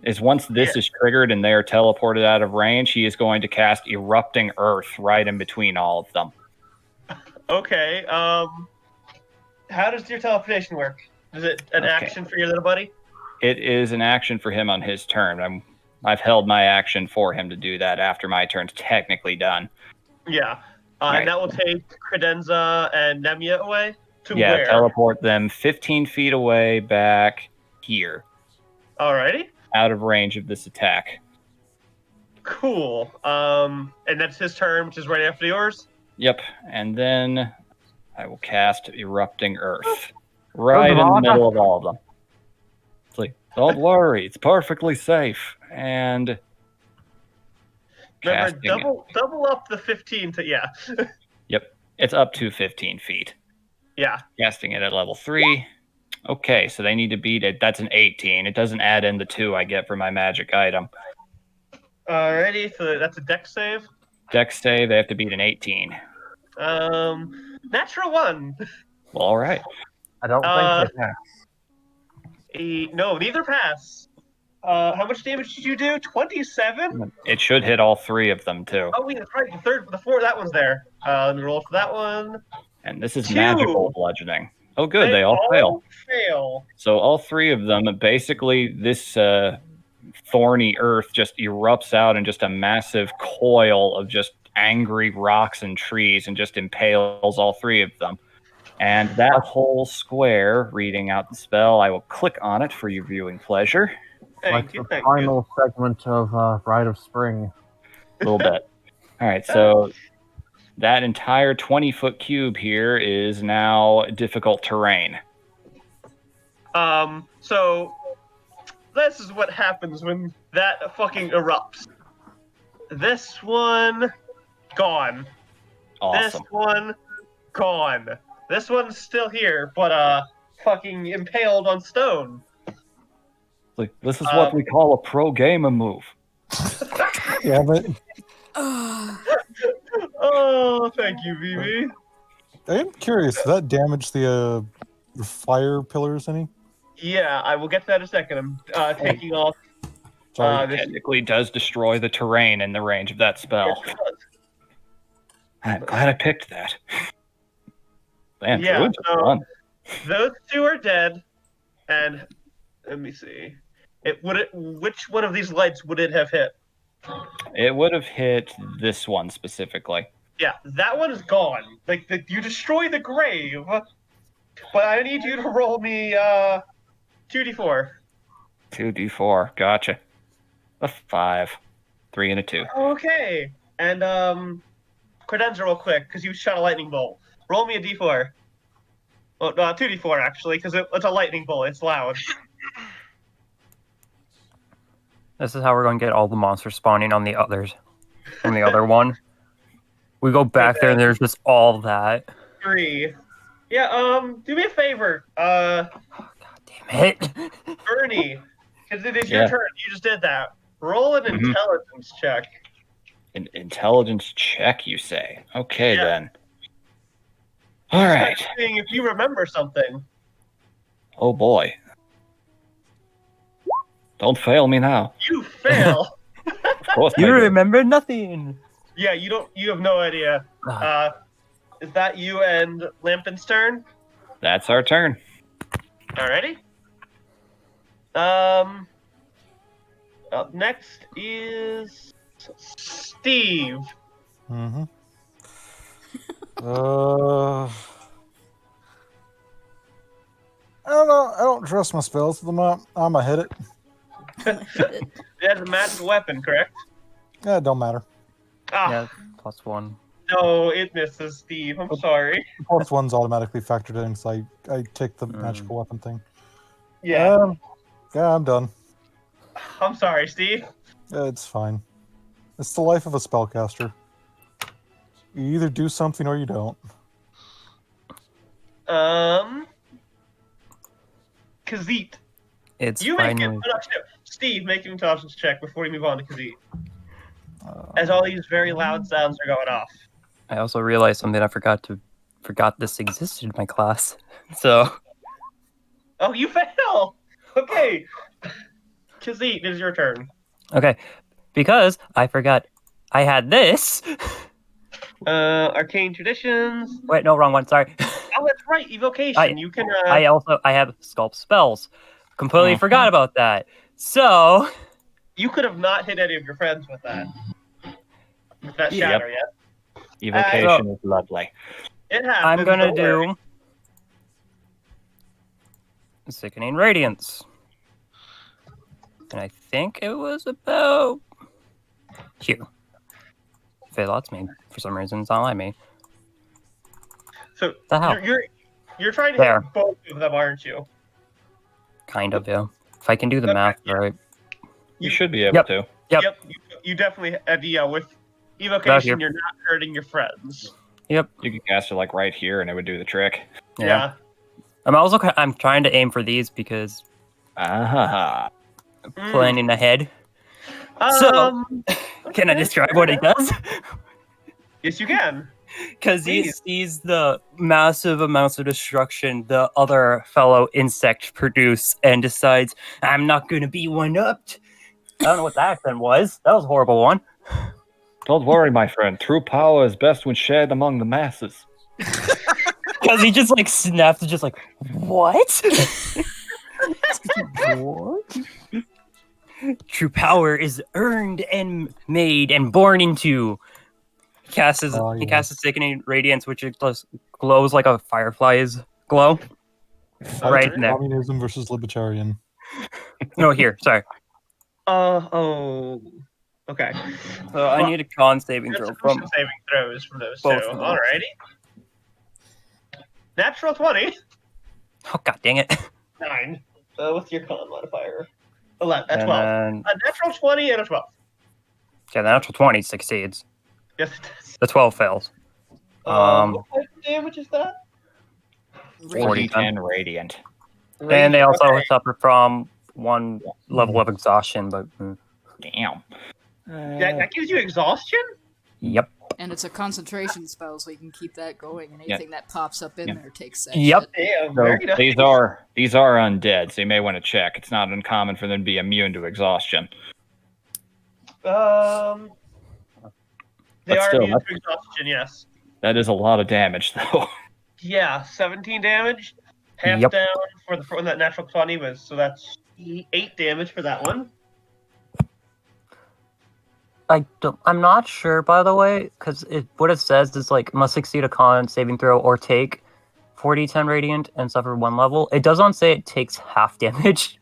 is once this is triggered and they are teleported out of range, he is going to cast Erupting Earth right in between all of them. Okay, how does your teleportation work? Is it an action for your little buddy? It is an action for him on his turn. I've held my action for him to do that after my turn's technically done. Yeah. Right. And that will take Credenza and Nemia away? To Yeah, where? teleport them 15 feet away back here. Alrighty. Out of range of this attack. Cool. And that's his turn, which is right after yours? Yep, and then I will cast Erupting Earth. Right in the middle of all of them. It's like, don't worry, it's perfectly safe. And Remember, double up the 15 to, yeah. Yep, it's up to 15 feet. Yeah. Casting it at level 3. Okay, so they need to beat it. That's an 18. It doesn't add in the 2 I get for my magic item. Alrighty, so that's a dex save? Dex save, they have to beat an 18. Natural 1. Well, all right. I don't think they pass. No, neither pass. How much damage did you do? 27? It should hit all 3 of them, too. Oh, wait, that's right. The 4, that one's there. Let me roll for that one. And this is 2. magical bludgeoning. Oh, good, they all fail. So all 3 of them, basically, this thorny earth just erupts out in just a massive coil of just angry rocks and trees and just impales all 3 of them. And that whole square, reading out the spell, I will click on it for your viewing pleasure. Thank you. Final segment of Rite of Spring. A little bit. All right, so that entire 20-foot cube here is now difficult terrain. So this is what happens when that fucking erupts. This one gone. Awesome. This one gone. This one's still here, but fucking impaled on stone. Like, this is what we call a pro gamer move. Yeah, but Oh, thank you, Vivi. I am curious. Does that damage the fire pillars any? Yeah, I will get to that in a second. I'm taking off. Sorry. This Technically does destroy the terrain in the range of that spell. I'm glad I picked that. Man, Yeah, druids are fun. Those two are dead, and let me see. Which one of these lights would it have hit? It would have hit this one specifically. Yeah, that one is gone. Like you destroy the grave, but I need you to roll me 2d4. 2d4, gotcha. A 5. 3 and a 2. Okay, and credenza real quick because you shot a lightning bolt. Roll me a d4. Well, 2d4 actually, because it's a lightning bolt. It's loud. This is how we're going to get all the monsters spawning on the others. On the other one. We go back there and there's just all that. 3. Yeah, do me a favor. God damn it. Bernie, because it is your turn. You just did that. Roll an intelligence check. An intelligence check, you say? Okay, Yeah. then. All right. Seeing if you remember something. Oh boy. Don't fail me now. You fail. Of course You I do. remember nothing. Yeah, you have no idea. Is that you and Lampin's turn? That's our turn. Alrighty. Up next is Steve. Mm-hmm. I don't know. I don't trust my spells. I'm gonna hit it. It has a magical weapon, correct? Yeah, it don't matter. Ah, Yeah, +1. no, it misses, Steve. I'm sorry. Plus one's automatically factored in, so I take the magical weapon thing. Yeah, Yeah, I'm done. I'm sorry, Steve. It's fine. It's the life of a spellcaster. You either do something or you don't. Khazeet. It's You make it. finally... No, Steve, make an intelligence check before you move on to Khazeet. As all these very loud sounds are going off. I also realized something I forgot this existed in my class. So, Oh, you fail! Okay. Khazeet, it is your turn. okay. Because I forgot I had this. Arcane Traditions. Wait, no, wrong one. Sorry. Oh, that's right. Evocation. You can. I have Sculpt Spells. Completely forgot about that. So, You could have not hit any of your friends with that. With that shatter yet. Evocation is lovely. It happens. I'm gonna don't worry. do Sickening Radiance. And I think it was about here. Philot's me. For some reason, it's not like me. So The hell? you're trying to There. hit both of them, aren't you? Kind of, yeah. If I can do the Okay, math yeah. right. You should be able Yep. to. Yep. You definitely with evocation. here. You're not hurting your friends. Yep. You could cast it like right here and it would do the trick. Yeah. I'm trying to aim for these because Ah, planning ahead. So, can I describe what it does? Yes, you can. Because he sees the massive amounts of destruction the other fellow insect produce and decides, I'm not going to be one-upped. I don't know what that accent was. That was a horrible one. don't worry, my friend. True power is best when shared among the masses. Because he just like snapped and just like, what? What? True power is earned and made and born into. He casts a Sickening Radiance, which it just glows like a firefly's glow. Right in there. Communism versus libertarian. No, here. Sorry. Okay. So I need a con saving throw from Constitution saving throws from those both two. of them. Alrighty. Natural 20. Oh, god dang it. 9. What's your con modifier? 11. And 12. then, A natural 20 and a 12. yeah, the natural 20 succeeds. Yes, it does. The 12 fails. What type of damage is that? 40 10 radiant. And they also Okay. suffer from 1 level of exhaustion, but Damn. That gives you exhaustion? yep. And it's a concentration spell, so you can keep that going, and anything that pops up in Yeah. there takes that Yep. shit. Damn, So very nice. these are undead, so you may want to check. It's not uncommon for them to be immune to exhaustion. They But are still, immune to exhaustion, yes. That is a lot of damage, though. Yeah, 17 damage. Half Yep. down for that natural 20 was, so that's 8 damage for that one. I'm not sure, by the way, because what it says is like must succeed a con saving throw or take 40-10 radiant and suffer 1 level. It doesn't say it takes half damage.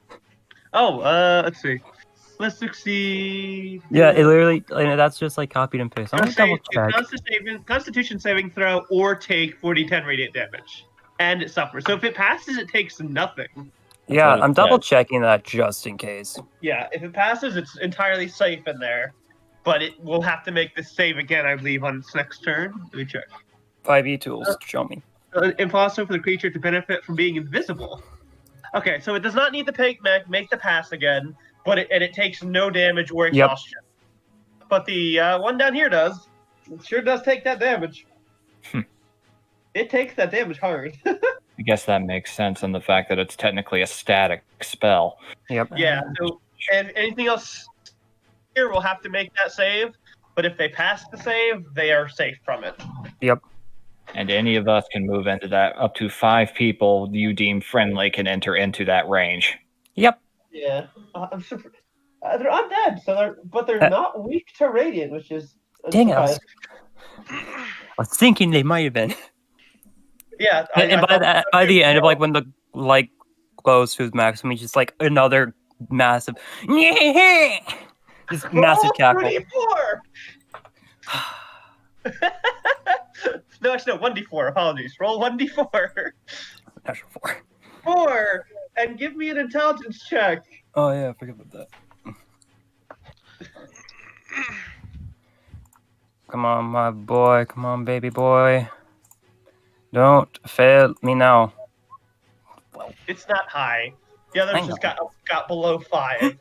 Oh, let's see. Let's succeed. Yeah, it literally that's just like copied and pasted. I'm gonna double check. Constitution saving throw or take 40-10 radiant damage. And it suffers. So if it passes, it takes nothing. Yeah, what it I'm double says. checking that just in case. Yeah, if it passes, it's entirely safe in there. But it will have to make this save again, I believe, on its next turn. Let me check. 5e tools, show me. Impossible for the creature to benefit from being invisible. Okay, so it does not need to make the pass again, but it takes no damage or exhaustion. But the one down here does. It sure does take that damage. It takes that damage hard. I guess that makes sense in the fact that it's technically a static spell. Yep. Yeah, so and anything else here will have to make that save, but if they pass the save, they are safe from it. Yep. And any of us can move into that. Up to 5 people you deem friendly can enter into that range. Yep. Yeah, I'm surprised. They're undead, but they're not weak to radiant, which is Dang it. I was thinking they might have been. Yeah, And by the end of like when the light glows to its maximum, he's just like another massive just massive cackle. 24! No, actually, no, 1d4. Apologies. Roll 1d4. Natural 4. 4! And give me an intelligence check. Oh yeah, I forgot about that. Come on, my boy. Come on, baby boy. Don't fail me now. It's not high. The others Hang just on. got below 5.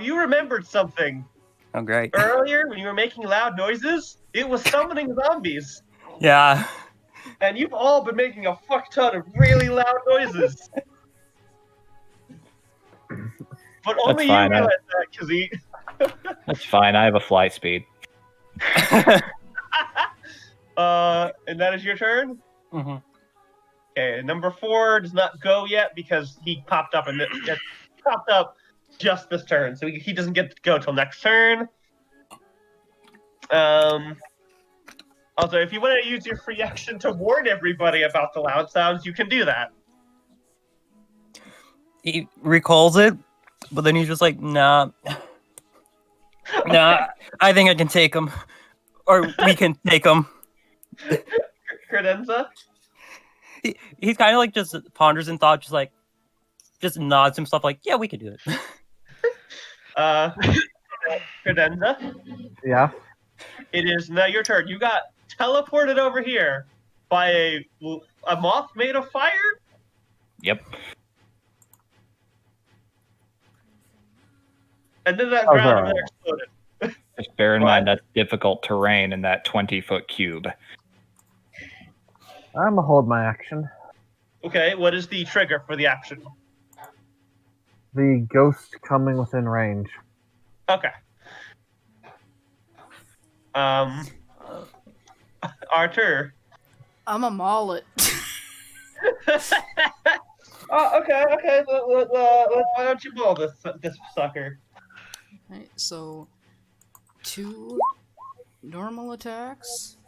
You remembered something. Oh, great. Earlier, when you were making loud noises, it was summoning zombies. Yeah. And you've all been making a fuck ton of really loud noises. But only you fine, realize that, because he... That's fine. I have a flight speed. And that is your turn? Mm-hmm. Okay, number 4 does not go yet because he popped up and it popped up just this turn, so he doesn't get to go till next turn. Also, if you want to use your free action to warn everybody about the loud sounds, you can do that. He recalls it, but then he's just like, nah. Nah, I think I can take him. Or we can take him. Credenza? He's kind of like just ponders in thought, just nods himself like, yeah, we could do it. Credenza? Yeah. It is now your turn. You got teleported over here by a moth made of fire? Yep. And then that Oh, ground over right. there exploded. Just bear in mind that's difficult terrain in that 20-foot cube. I'm gonna hold my action. Okay, what is the trigger for the action? The ghost coming within range. Okay. Arthur. I'm a mullet. Oh, okay. Why don't you blow this sucker? Right, so 2 normal attacks.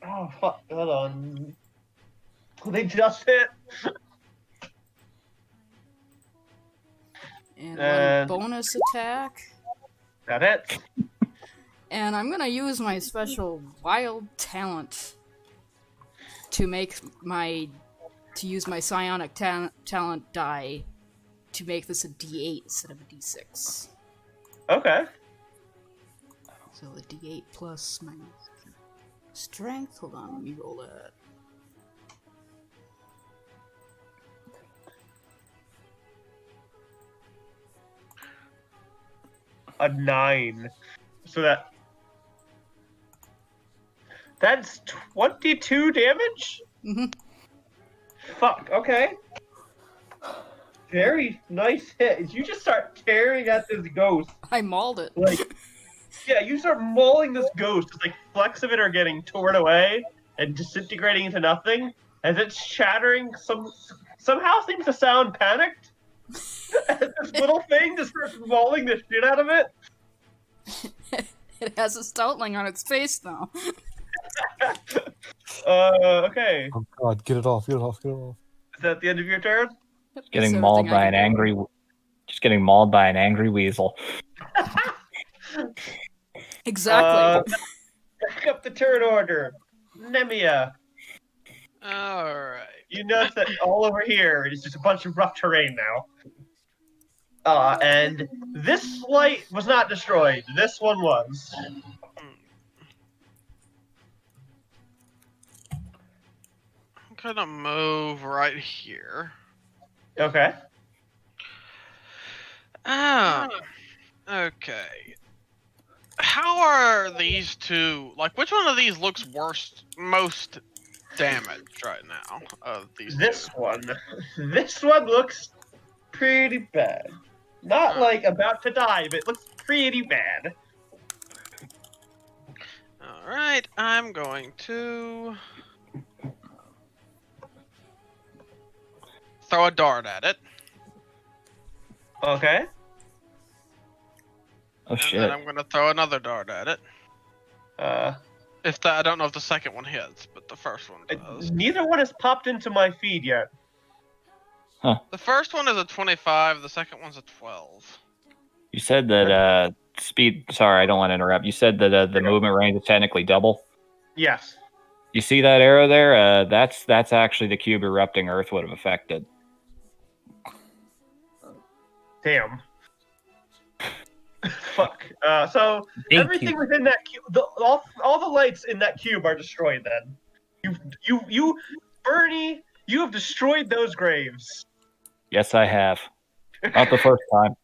Oh, fuck. Hold on. They just hit. And 1 bonus attack. That hits. And I'm gonna use my special wild talent to make my to use my psionic talent die to make this a D8 instead of a D6. Okay. So a D8 plus my strength. Hold on, let me roll that. A 9. So that's 22 damage? Mm-hmm. Fuck, okay. Very nice hit. You just start tearing at this ghost. I mauled it. Like, yeah, you start mauling this ghost. It's like flecks of it are getting torn away and disintegrating into nothing. As it's shattering, somehow seems to sound panicked. As this little thing just starts mauling the shit out of it. It has a stoutling on its face now. Okay. Oh god, get it off, get it off, get it off. Is that the end of your turn? Getting That's mauled everything by I an can do. angry, just getting mauled by an angry weasel. Exactly. Back up the turn order. Nemia, Alright. you notice that all over here is just a bunch of rough terrain now. And this light was not destroyed. This one was. I'm gonna move right here. Okay. Okay. How are these two? Like, which one of these looks worst, most damaged right now? Of these This two? one. This one looks pretty bad. Not like about to die, but it looks pretty bad. All right, I'm going to throw a dart at it, Okay. Oh and shit! then I'm going to throw another dart at it. I don't know if the second one hits, but the first one does. Neither one has popped into my feed yet. The first one is a 25. The second one's a 12. You said that speed. Sorry, I don't want to interrupt. You said that the movement range is technically double. Yes. You see that arrow there? That's actually the cube erupting Earth would have affected. Damn. Fuck. So Thank everything you. within that cube, all the lights in that cube are destroyed. Then, you, Bernie, you have destroyed those graves. Yes, I have. Not the first time.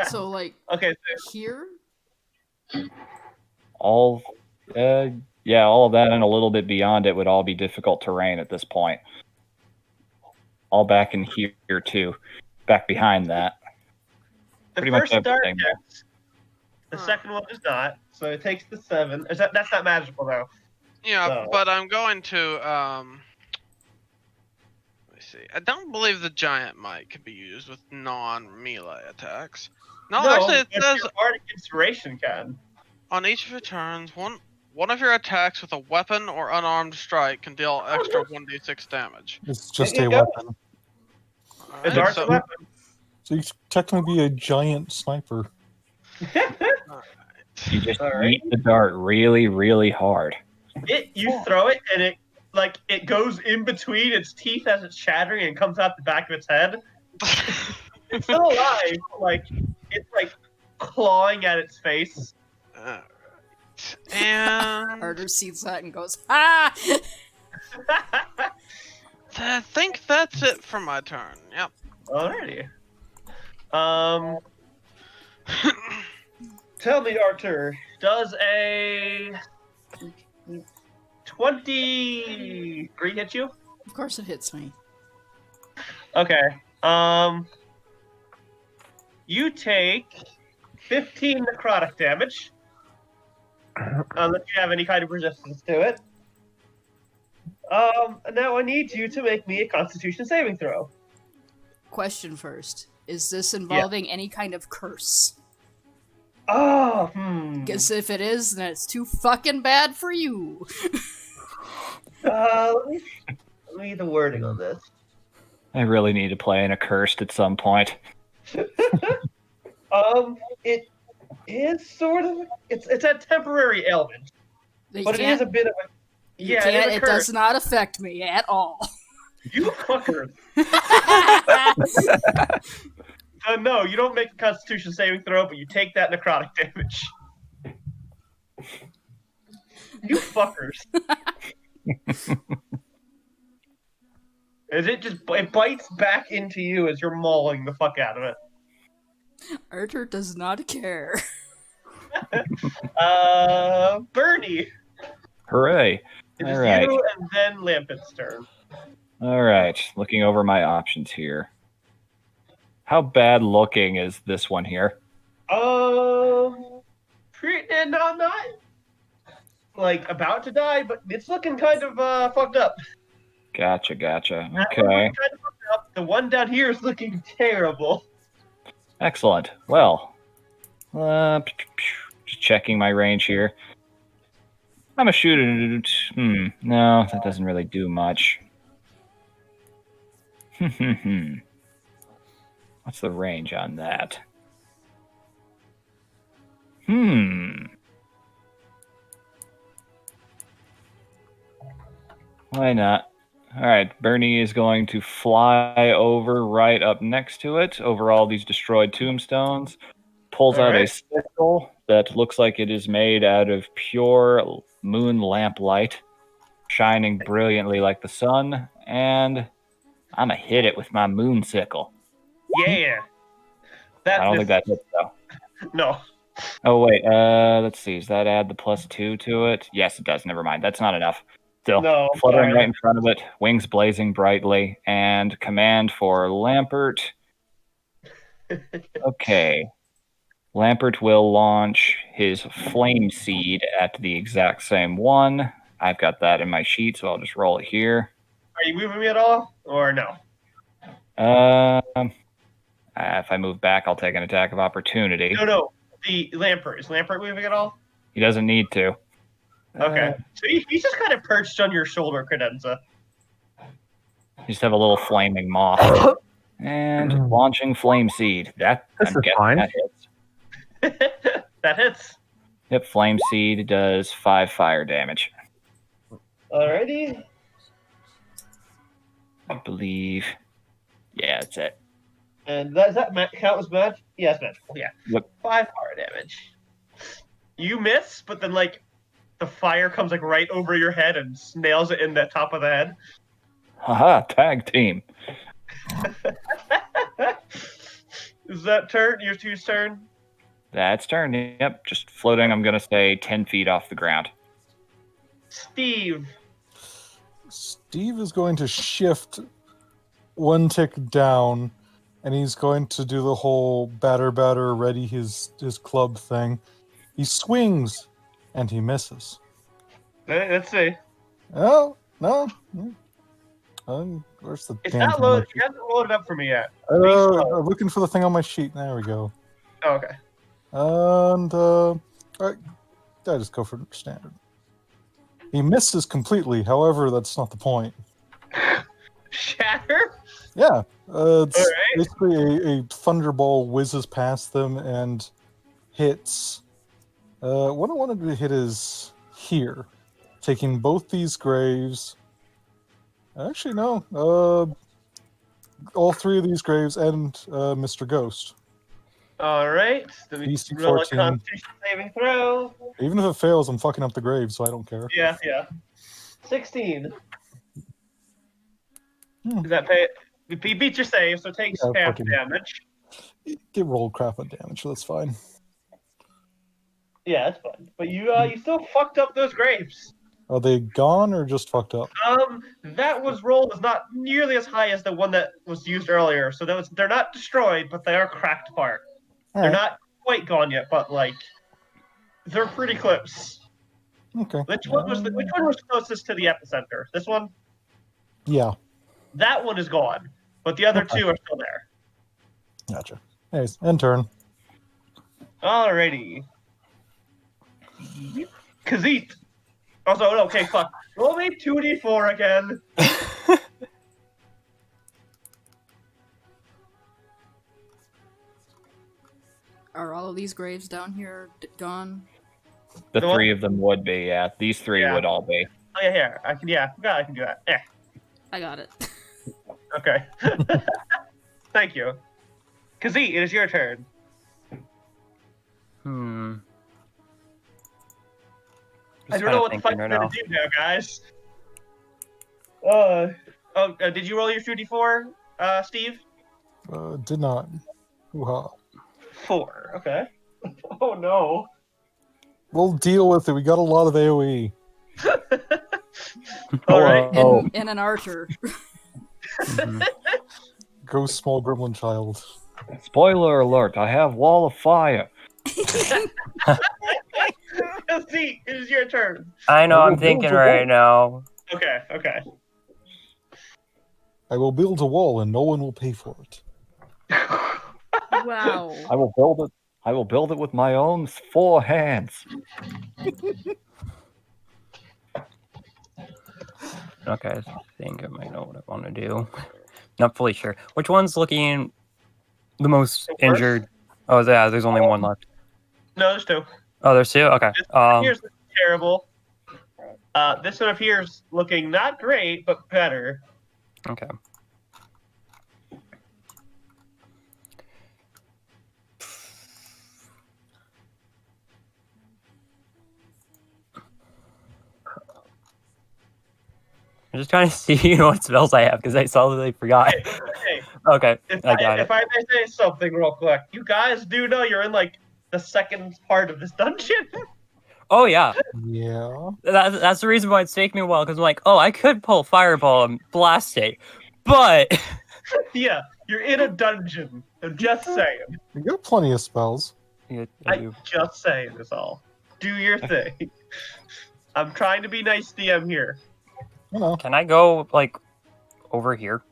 So, like, Okay. here? All of that and a little bit beyond it would all be difficult terrain at this point. All back in here too, back behind that. The Pretty much first dart everything. hits. The second one does not, so it takes the 7. That's not magical though. Yeah, So- but I'm going to let me see. I don't believe the giant might can be used with non-melee attacks. No, actually, it but says your bardic inspiration can. on each of your turns, one of your attacks with a weapon or unarmed strike can deal extra 1d6 damage. It's just There a you go. weapon. A Alright, dart's so- a weapon. So you technically be a giant sniper. You just Alright. eat the dart really, really hard. You throw it and it goes in between its teeth as it's shattering and comes out the back of its head. It's still alive, but, like it's like clawing at its face. Alright. And Carter sees that and goes, ah! I think that's it for my turn. Yep. Alrighty. Tell me, Arthur, does a 23 hit you? Of course it hits me. Okay. You take 15 necrotic damage. Unless you have any kind of resistance to it. Now I need you to make me a Constitution saving throw. Question first. Is this involving any kind of curse? Oh, Guess if it is, then it's too fucking bad for you. Let me read the wording on this. I really need to play in a cursed at some point. It is sort of it's a temporary ailment, You but it is a bit of a you yeah. can't, It is a it curse. does not affect me at all. You fuckers. No, you don't make a Constitution saving throw, but you take that necrotic damage. You fuckers. As it bites back into you as you're mauling the fuck out of it. Arthur does not care. Bernie. Hooray! It All is right, you and then Lampet's turn. all right. Looking over my options here. How bad looking is this one here? Pretty not like about to die, but it's looking kind of fucked up. Gotcha. That one's Okay, looking kind of fucked up. The one down here is looking terrible. excellent. Well, just checking my range here. I'm a shooter. No, that doesn't really do much. What's the range on that? Why not? All right, Bernie is going to fly over right up next to it, over all these destroyed tombstones. Pulls All out a right. sickle that looks like it is made out of pure moon lamp light, shining brilliantly like the sun, and I'm gonna hit it with my moon sickle. Yeah. I don't think that hits though. No. Oh wait, let's see. Does that add the +2 to it? Yes, it does. Never mind. That's not enough. Still, No, fluttering sorry. right in front of it, wings blazing brightly, and command for Lampert. Okay. Lampert will launch his flame seed at the exact same one. I've got that in my sheet, so I'll just roll it here. Are you moving me at all, or no? If I move back, I'll take an attack of opportunity. No. The Lampert. Is Lampert moving at all? He doesn't need to. Okay. So he's just kind of perched on your shoulder, Credenza. You just have a little flaming moth. And launching flame seed. This is fine. That hits. That hits. Yep, flame seed does 5 fire damage. Alrighty. I believe. Yeah, that's it. And does that count as magic? Yeah, it's magical. Yeah. Yep. 5 fire damage. You miss, but then like the fire comes like right over your head and nails it in the top of the head. Haha, tag team. Is that turn? Your two's turn? That's turn. Yep, just floating. I'm going to stay 10 feet off the ground. Steve. Steve is going to shift one tick down, and he's going to do the whole batter, ready his club thing. He swings, and he misses. Let's see. Oh, no. Where's the It's damn not thing on my loaded. You haven't loaded up for me yet. sheet? I'm looking for the thing on my sheet. There we go. Oh, okay. And, all right. I just go for standard. He misses completely. However, that's not the point. Shatter? Yeah. It's All right. basically a thunderball whizzes past them and hits. What I wanted to hit is here, taking both these graves. Actually, no. All 3 of these graves and Mr. Ghost. All right. Let me DC roll a 14. Constitution saving throw. Even if it fails, I'm fucking up the grave, so I don't care. Yeah. 16. Hmm. Does that pay? You beat your save, so it takes Yeah, half fucking- damage. Get rolled crap on damage, so that's fine. Yeah, that's fine. But you still fucked up those graves. Are they gone or just fucked up? That roll was not nearly as high as the one that was used earlier. So they're not destroyed, but they are cracked apart. All They're right. not quite gone yet, but like they're pretty close. Okay. Which one was closest to the epicenter? This one? Yeah. That one is gone, but the other Okay. 2 are still there. Gotcha. Anyways, end turn. Alrighty. Khazeet. Also, no, okay, fuck. Roll me 2d4 again. Are all of these graves down here gone? The The what? 3 of them would be, yeah. These 3 Yeah. would all be. Oh yeah, here. I can do that. Yeah. I got it. Okay. Thank you. Kazee, it is your turn. Hmm. I Just don't know kinda what the fuck thinking you're right gonna now. do now, guys. Did you roll your 2d4, Steve? Did not. Hoo-ha. 4. Okay. Oh no. We'll deal with it. We got a lot of AoE. All right. Oh, In an archer. Mhm. Go small gremlin child. spoiler alert! I have Wall of Fire. Kazee, it is your turn. I know, I I'm will build thinking a right wall. now. Okay. I will build a wall and no one will pay for it. Wow. I will build it. I will build it with my own 4 hands. Okay, I think I might know what I want to do. Not fully sure. Which one's looking the most The worst? injured? Oh, yeah, there's only one left. No, there's 2. Oh, there's 2? Okay. This one appears looking terrible. This one appears looking not great, but better. Okay. I'm just trying to see what spells I have because I solidly forgot. Hey, Okay, if I got it. if I may say something real quick, you guys do know you're in like the second part of this dungeon. Oh yeah, Yeah. that's the reason why it's taking me a while because I'm like, oh, I could pull fireball and blast it, but Yeah, you're in a dungeon. I'm just saying. We got plenty of spells. yeah, I do. I'm just saying this all. Do your thing. I'm trying to be nice DM here. You know. Can I go like over here?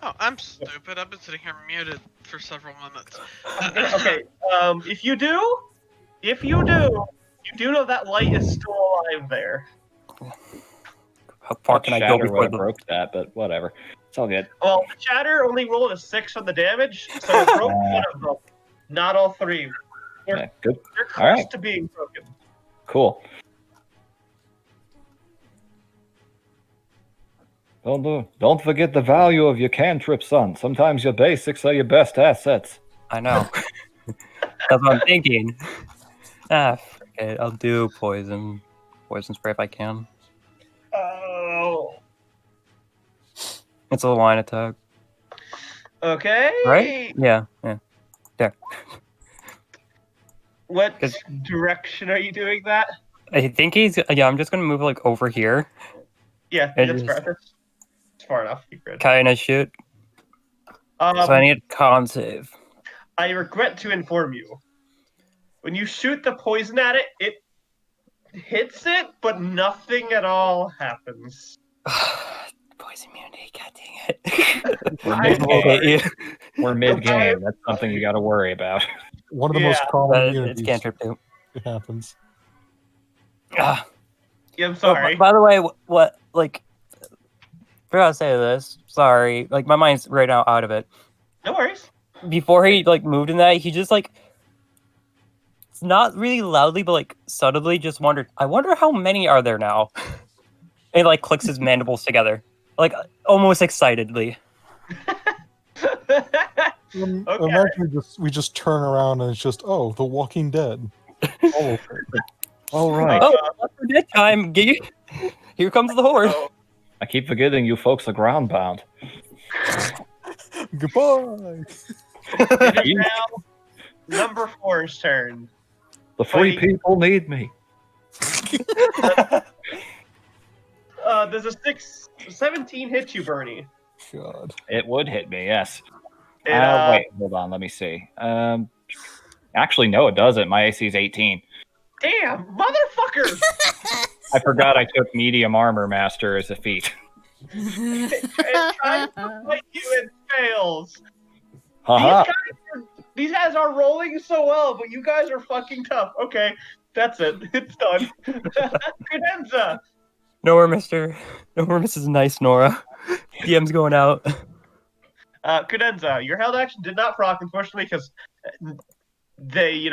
Oh, I'm stupid. I've been sitting here muted for several minutes. Okay. If you do, you do know that light is still alive there. How far That can I go shatter before would have the? broke that, but whatever. It's all good. Well, the shatter only rolled a 6 on the damage, so it broke one of them. Not all 3. Yeah, good. They're close All right. to being broken. Cool. Don't forget the value of your cantrip, son. Sometimes your basics are your best assets. I know. That's what I'm thinking. Ah, okay. I'll do poison spray if I can. Oh. It's a line attack, Okay. right? Yeah. There. What 'Cause- direction are you doing that? I think he's. Yeah, I'm just gonna move like over here. Yeah, It that's is- fair. That's far enough. You're good. Kind of shoot. So I need a con save. I regret to inform you. When you shoot the poison at it, it hits it, but nothing at all happens. Poison immunity. God dang it. We're I'm mid-game. sorry. We're mid-game. That's something you got to worry about. One of the most Yeah. common It's immunities. cantrip too. It happens. Ah. Yeah, I'm Oh, sorry. by the way, what like? Forgot to say this. Sorry. Like my mind's right now out of it. No worries. Before he like moved in that, he just like. It's not really loudly, but like subtly, just wondered. I wonder how many are there now. And he, like clicks his mandibles together, like almost excitedly. Imagine Okay. we just turn around and it's just, oh, The Walking Dead. All over it. All right. Oh, after dead time. Here comes the horde. Oh, I keep forgetting you folks are groundbound. Goodbye. it is now number 4's turn. The free Wait. people need me. Does a 17 hit you, Bernie? God. It would hit me, yes. It, Wait, hold on. Let me see. Actually, no, it doesn't. My AC is 18. Damn, motherfucker! I forgot I took medium armor master as a feat. It tries to fight you and fails. Haha. These guys are rolling so well, but you guys are fucking tough. Okay, that's it. It's done. Cadenza. No more Mrs. Nice Nora. DM's going out. Cadenza, your held action did not proc, unfortunately, because they,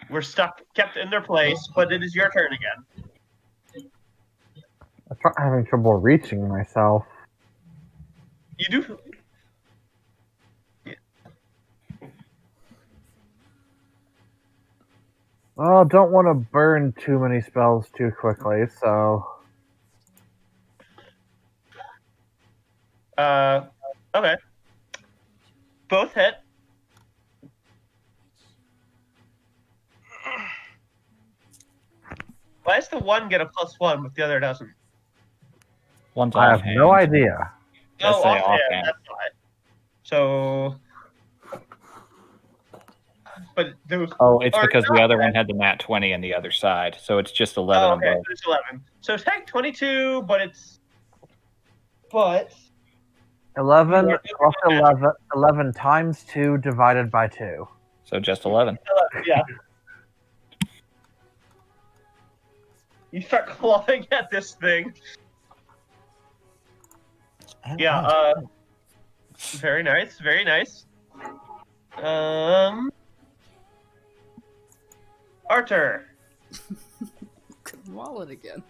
were kept in their place, but it is your turn again. I'm having trouble reaching myself. You do. Well, don't want to burn too many spells too quickly, so Okay. Both hit. Why does the one get a +1 but the other doesn't? One's I have offhand. no idea. Let's say offhand. offhand. That's why. So, but those. Oh, it's or because the not other bad. one had the nat 20 on the other side, so it's just 11 Oh, okay, above. so it's 11. So take 22, but it's. But 11 You are plus doing 11, 11 times 2 divided by 2. So just 11. 11, yeah. You start clawing at this thing. Yeah. Very nice. Very nice. Arthur. Wallet again.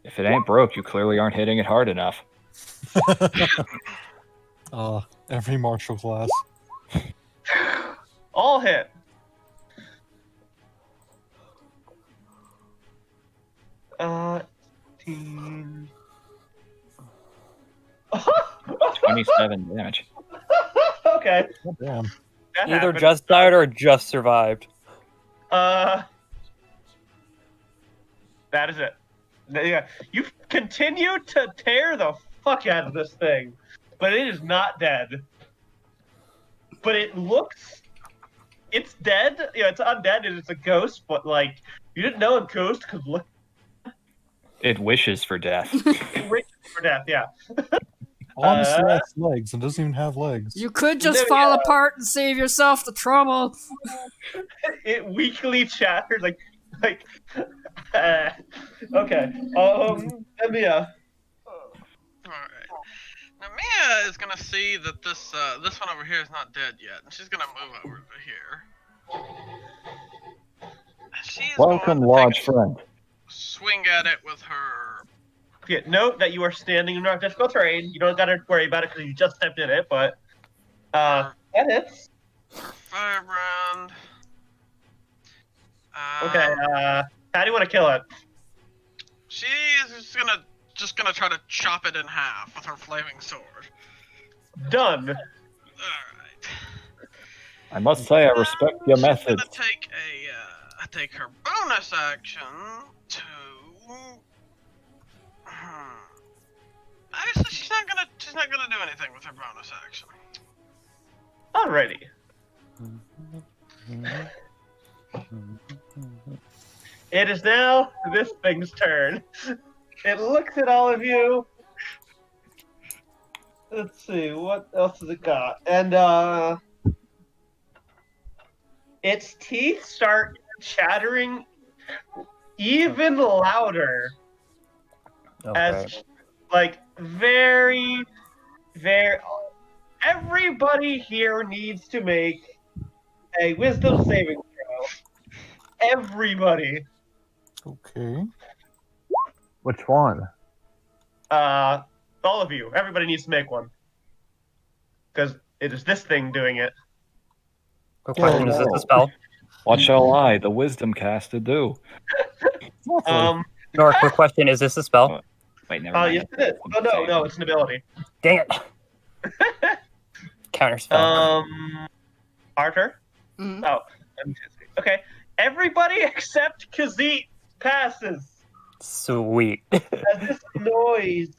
If it ain't broke, you clearly aren't hitting it hard enough. Every martial class. All hit. Teen. 27 damage. Okay. Oh, damn. That Either happened. just died or just survived. That is it. Yeah, you continue to tear the fuck out of this thing, but it is not dead. But it looks, it's dead. Yeah, it's undead and it's a ghost. But like, you didn't know a ghost could look It wishes for death. rich for death. Yeah. Honestly, that's legs. It doesn't even have legs. You could just No, fall yeah. apart and save yourself the trouble. It weakly chatters like. Okay. Mia. Alright. Now Mia is gonna see that this one over here is not dead yet, and she's gonna move over to here. She's Welcome, going to large take friend. a swing at it with her. Yeah, note that you are standing in difficult terrain. You don't gotta worry about it because you just stepped in it, but that hits. Firebrand. Okay, how do you want to kill it? She's just gonna try to chop it in half with her flaming sword. Done. Alright. I must say, I respect your She's methods. gonna take her bonus action to. Actually, she's not gonna do anything with her bonus action. Alrighty. It is now this thing's turn. It looks at all of you. Let's see, what else has it got? And its teeth start chattering even louder as like very everybody here needs to make a wisdom saving throw. Everybody. Okay. Which one? All of you. Everybody needs to make one. Because it is this thing doing it. Quick question, is this a spell? What shall I, the wisdom caster, do? Nor, quick question, is this a spell? Wait, never mind. Yes it is. Oh no, it's an ability. Dang it. Counter spell. Arthur? Mhm. Oh, let me just see. Okay. Everybody except Khaziit passes. Sweet. As this noise.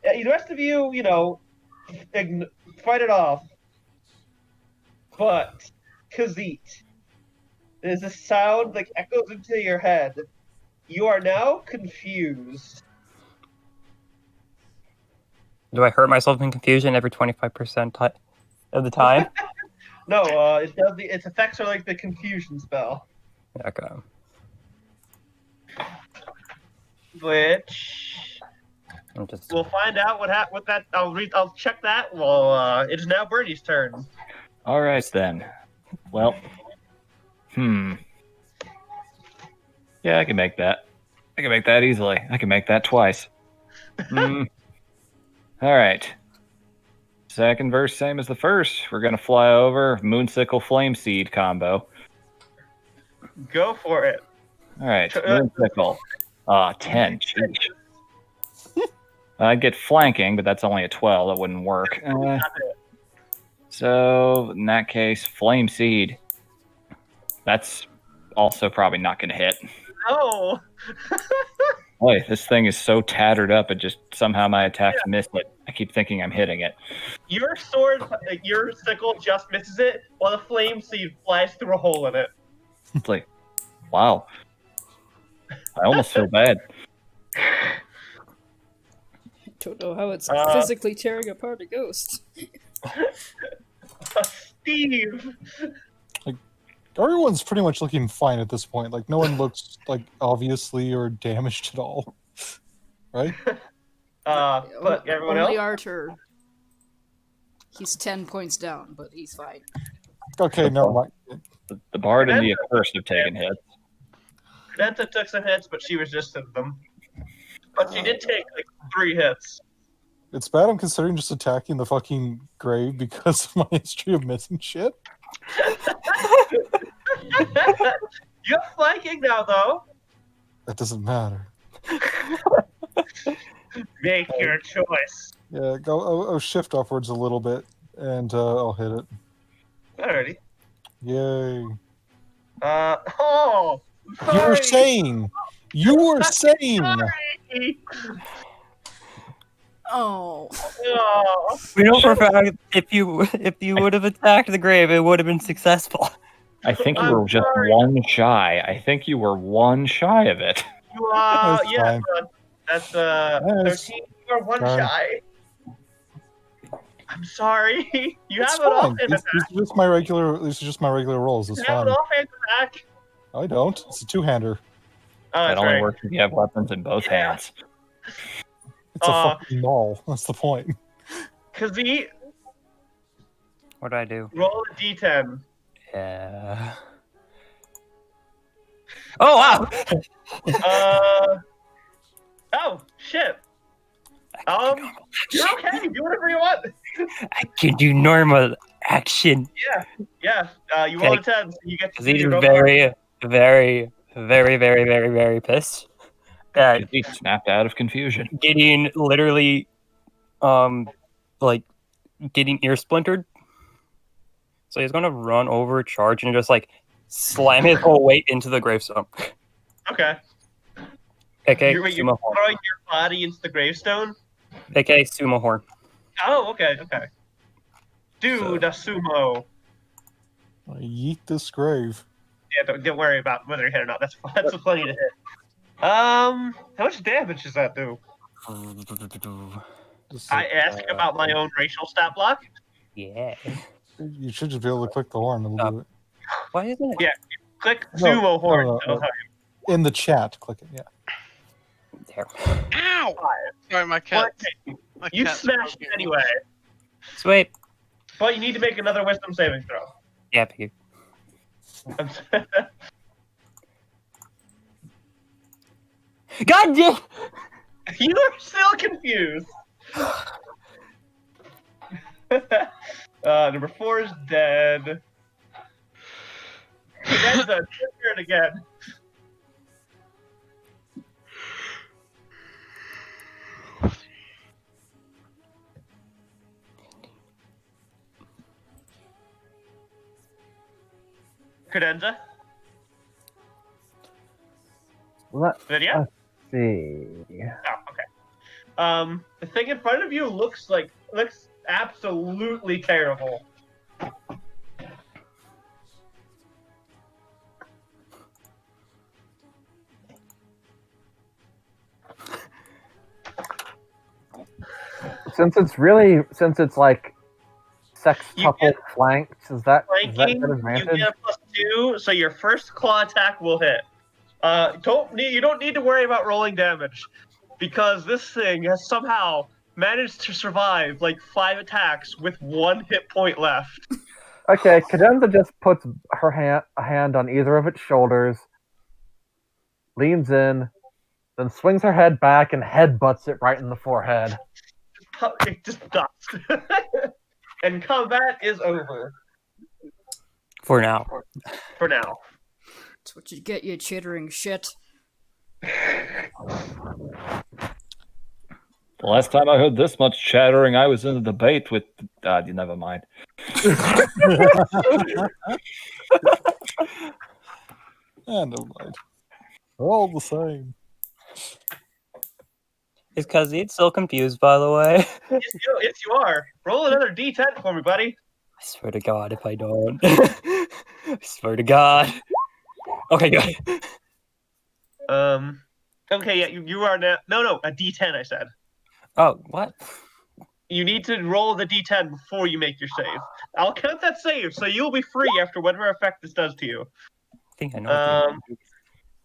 The rest of you, fight it off. But Khaziit, there's a sound that echoes into your head. You are now confused. Do I hurt myself in confusion every 25% of the time? No, it does. Its effects are like the confusion spell, Okay. which I'm just... we'll find out what that. I'll check that. Well, it is now Bernie's turn. All right, then. Well, Yeah, I can make that. I can make that easily. I can make that twice. Mm. All right. Second verse, same as the first. We're gonna fly over Moonsickle Flame Seed combo. Go for it. All right, Tr- Moonsickle. 10. Jeez. I'd get flanking, but that's only a 12. That wouldn't work. So in that case, Flame Seed. That's also probably not going to hit. No. Boy, this thing is so tattered up. It just somehow my attacks miss it. I keep thinking I'm hitting it. Your sword, your sickle just misses it, while the flame seed flies through a hole in it. It's like, wow. I almost feel bad. Don't know how it's Uh, physically tearing apart a ghost. Steve. Everyone's pretty much looking fine at this point. Like no one looks like obviously or damaged at all, right? But everyone Only else. Arthur. He's 10 points down, but he's fine. Okay, never mind. The Bard and the Accursed have taken hits. Cadenta took some hits, but she resisted them. But she did take like 3 hits. It's bad I'm considering just attacking the fucking grave because of my history of missing shit. You're flanking now, though. That doesn't matter. Make your choice. Yeah, I'll shift upwards a little bit and I'll hit it. Alrighty. Yay. Oh. You were Sorry. sane! You were sane! Sorry. Oh. Oh. We know for a fact if you would have attacked the grave, it would have been successful. I think you I'm were just sorry. one shy. I think you were one shy of it. You That's yeah, fine. that's Yes. 13. You are one Fine. shy. I'm sorry. You It's have an fine. offhand This attack. is just my regular. This is just my regular rolls. It's You have fine. an offhand attack. I don't. It's a two-hander. Oh, That that's only right. works if you have weapons in both hands. It's a Uh, fucking maul. That's the point. Khazi, What do I do? roll a d10. Yeah. Oh wow! Oh shit. You're okay. Do whatever you want. I can do normal action. Yeah. You roll a 10, so you get to Because do he's your very pissed. He snapped out of confusion. Getting literally, like, getting ear splintered. So he's gonna run over, charge, and just like slam his whole weight into the gravestone. Okay. Okay, You're sumo horn. throwing your body into the gravestone? Okay, sumo horn. Oh, okay. Dude, a sumo. I yeet this grave. Yeah, don't worry about whether you hit or not. That's plenty to hit. How much damage does that do? Just I like, ask about my own racial stat block. Yeah. You should just be able to click the horn. It'll do it. Why isn't it? Yeah. Click No, sumo horn. no. It'll tell In the chat, click it. Yeah. There. Ow! Sorry, my you. cat. But My you cat smashed it anyway. Sweet. But you need to make another wisdom saving throw. Yeah, piggy. God damn! You are still confused. Number 4 is dead. Cadenza, your turn again. Cadenza? Let's Lydia? see. Oh, okay. The thing in front of you looks absolutely terrible. Since it's like You sextuple get flanked, is that Flanking, good you advantage? get a +2, so your first claw attack will hit. You don't need to worry about rolling damage, because this thing has somehow managed to survive like 5 attacks with 1 hit point left. Okay, Cadenza just puts a hand on either of its shoulders, leans in, then swings her head back and headbutts it right in the forehead. It just stops. And combat is over For now. for now. That's what you get, you chittering shit. The last time I heard this much chattering, I was in a debate with. Never mind. Never mind. They're all the same. Is Kazid still confused, by the way? Yes, you are. Roll another d10 for me, buddy. I swear to God if I don't. I swear to God. Okay, good. Okay, yeah, you are now. No, a d10. I said. Oh, what? You need to roll the d10 before you make your save. I'll count that save, so you'll be free after whatever effect this does to you. I think I know what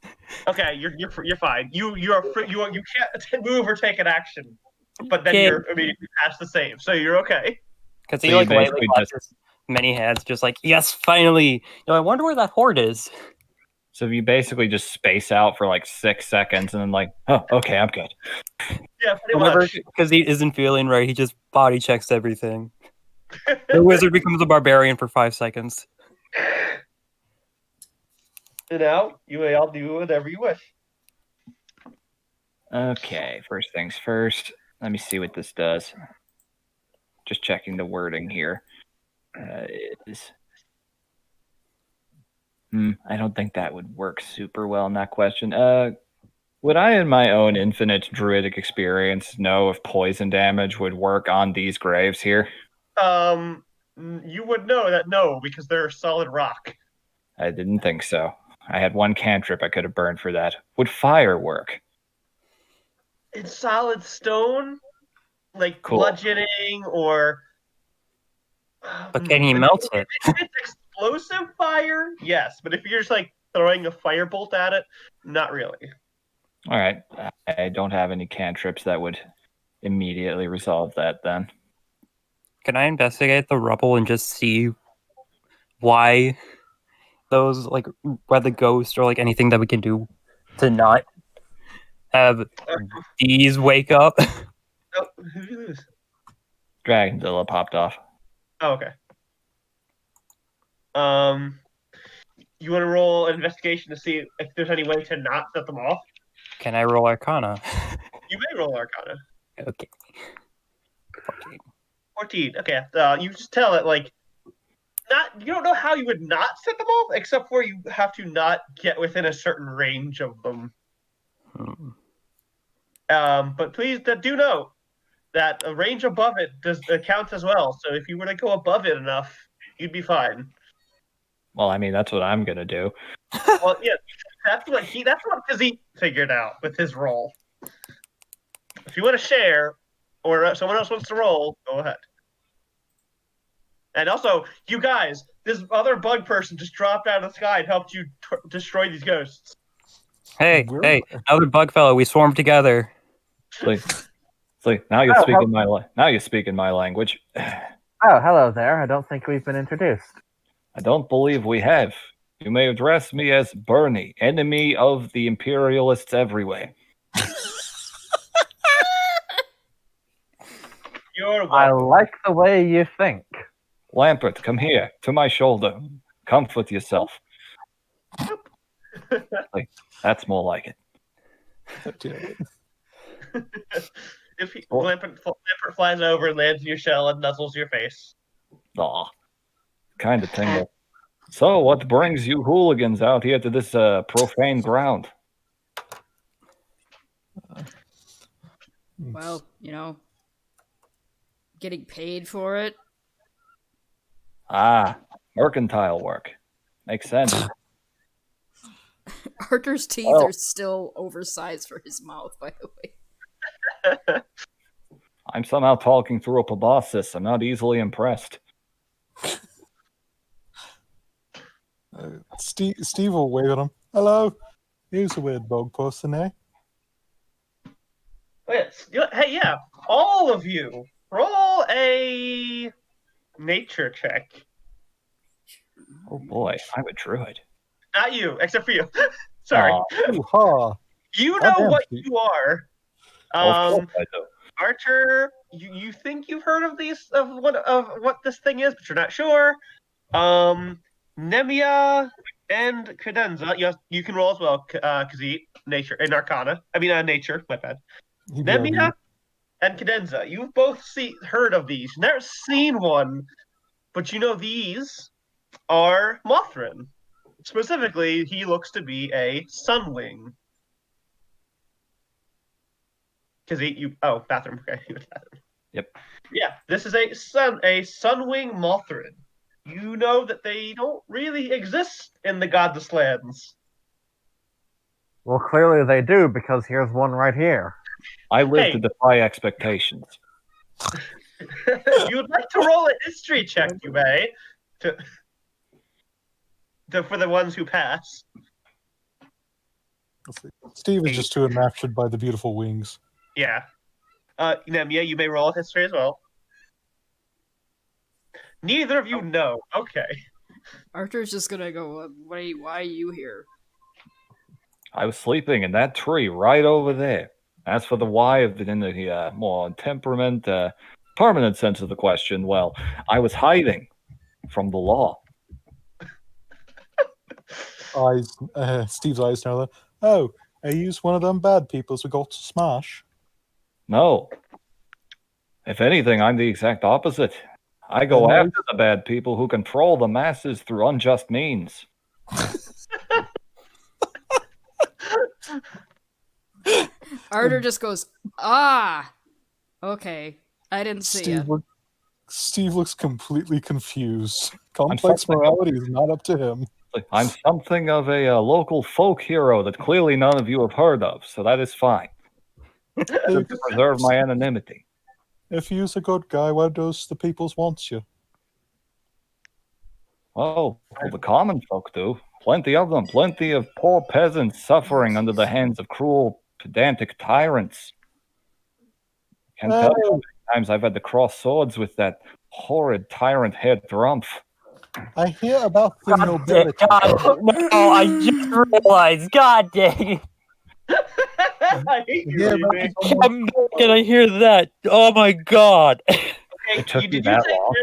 the Okay, you're fine. You can't move or take an action, but then Okay. you're immediately past the save, so you're okay. Because So he you like lightly basically claps his many hands, just like, yes, finally. No, I wonder where that horde is. So you basically just space out for like 6 seconds, and then like, oh, okay, I'm good. Yeah, pretty Whenever much. because he isn't feeling right, he just body checks everything. The wizard becomes a barbarian for 5 seconds. And now you may all do whatever you wish. Okay, first things first. Let me see what this does. Just checking the wording here. I don't think that would work super well in that question. Would I, in my own infinite druidic experience, know if poison damage would work on these graves here? You would know that no, because they're solid rock. I didn't think so. I had one cantrip I could have burned for that. Would fire work? It's solid stone, like Cool. bludgeoning or. But can he melt it? If it's explosive fire, yes. But if you're just like throwing a firebolt at it, not really. All right. I don't have any cantrips that would immediately resolve that then. Can I investigate the rubble and just see why those, like, why the ghost or like anything that we can do to not have these wake up? Oh, who did you lose? Dragonzilla popped off. Oh, okay. You want to roll an investigation to see if there's any way to not set them off? Can I roll Arcana? You may roll Arcana. Okay. 14. 14. Okay. You just tell it like you don't know how you would not set them off, except for you have to not get within a certain range of them. But please do know that a range above it counts as well. So if you were to go above it enough, you'd be fine. Well, I mean, that's what I'm gonna do. Well, yeah, that's what Kazit figured out with his roll. If you want to share, or someone else wants to roll, go ahead. And also, you guys, this other bug person just dropped out of the sky and helped you destroy these ghosts. Hey, another bug fellow. We swarmed together. Now you're speaking my language. Oh, hello there. I don't think we've been introduced. I don't believe we have. You may address me as Bernie, enemy of the imperialists everywhere. You're welcome. I like the way you think. Lampert, come here, to my shoulder. Comfort yourself. That's more like it. Lampert flies over and lands in your shell and nuzzles your face. Aw, kind of tingle. So, what brings you hooligans out here to this profane ground? Well, getting paid for it. Ah, mercantile work. Makes sense. Arthur's teeth are still oversized for his mouth, by the way. I'm somehow talking through a proboscis. I'm not easily impressed. Steve will wave at him. Hello. Here's a weird bug person, eh? Hey, yeah, all of you, roll a nature check. Oh boy, I'm a druid. Not you, except for you. Sorry. Ooh-ha. You know Goddamn, what Steve. you are. Of course I do. Archer, you think you've heard of what this thing is, but you're not sure. Nemia and Cadenza, you can roll as well, Khaziit, nature and Arcana. I mean, nature. My bad. BRB. Nemia and Cadenza, you've both heard of these. Never seen one, but you know these are Mothrin. Specifically, he looks to be a Sunwing. Bathroom. Okay, bathroom. Yep. Yeah, this is a Sunwing Mothrin. You know that they don't really exist in the Godless Lands. Well, clearly they do, because here's one right here. I live Hey. to defy expectations. If you'd like to roll a history check, you may. For the ones who pass. Steve is just too enraptured by the beautiful wings. Yeah. Nemia, you may roll a history as well. Neither of you know. Okay. Archer's just gonna go, why are you here? I was sleeping in that tree right over there. As for the why in the more permanent sense of the question, well, I was hiding from the law. Steve's eyes now. Oh, I used one of them bad peoples we got to smash. No. If anything, I'm the exact opposite. I go after the bad people who control the masses through unjust means. Archer just goes, okay. I didn't see it. Steve looks completely confused. Complex morality is not up to him. I'm something of a local folk hero that clearly none of you have heard of, so that is fine. To preserve my anonymity. If you's a good guy, why does the peoples want you? Well, the common folk do. Plenty of them. Plenty of poor peasants suffering under the hands of cruel, pedantic tyrants. Can't tell you how many times I've had to cross swords with that horrid tyrant Herr Drumpf. I hear about the nobility. No, I just realized. God dang it. I hate you, Yeah, Remy. I'm not gonna hear that. Oh my god. Okay, It took you did that long.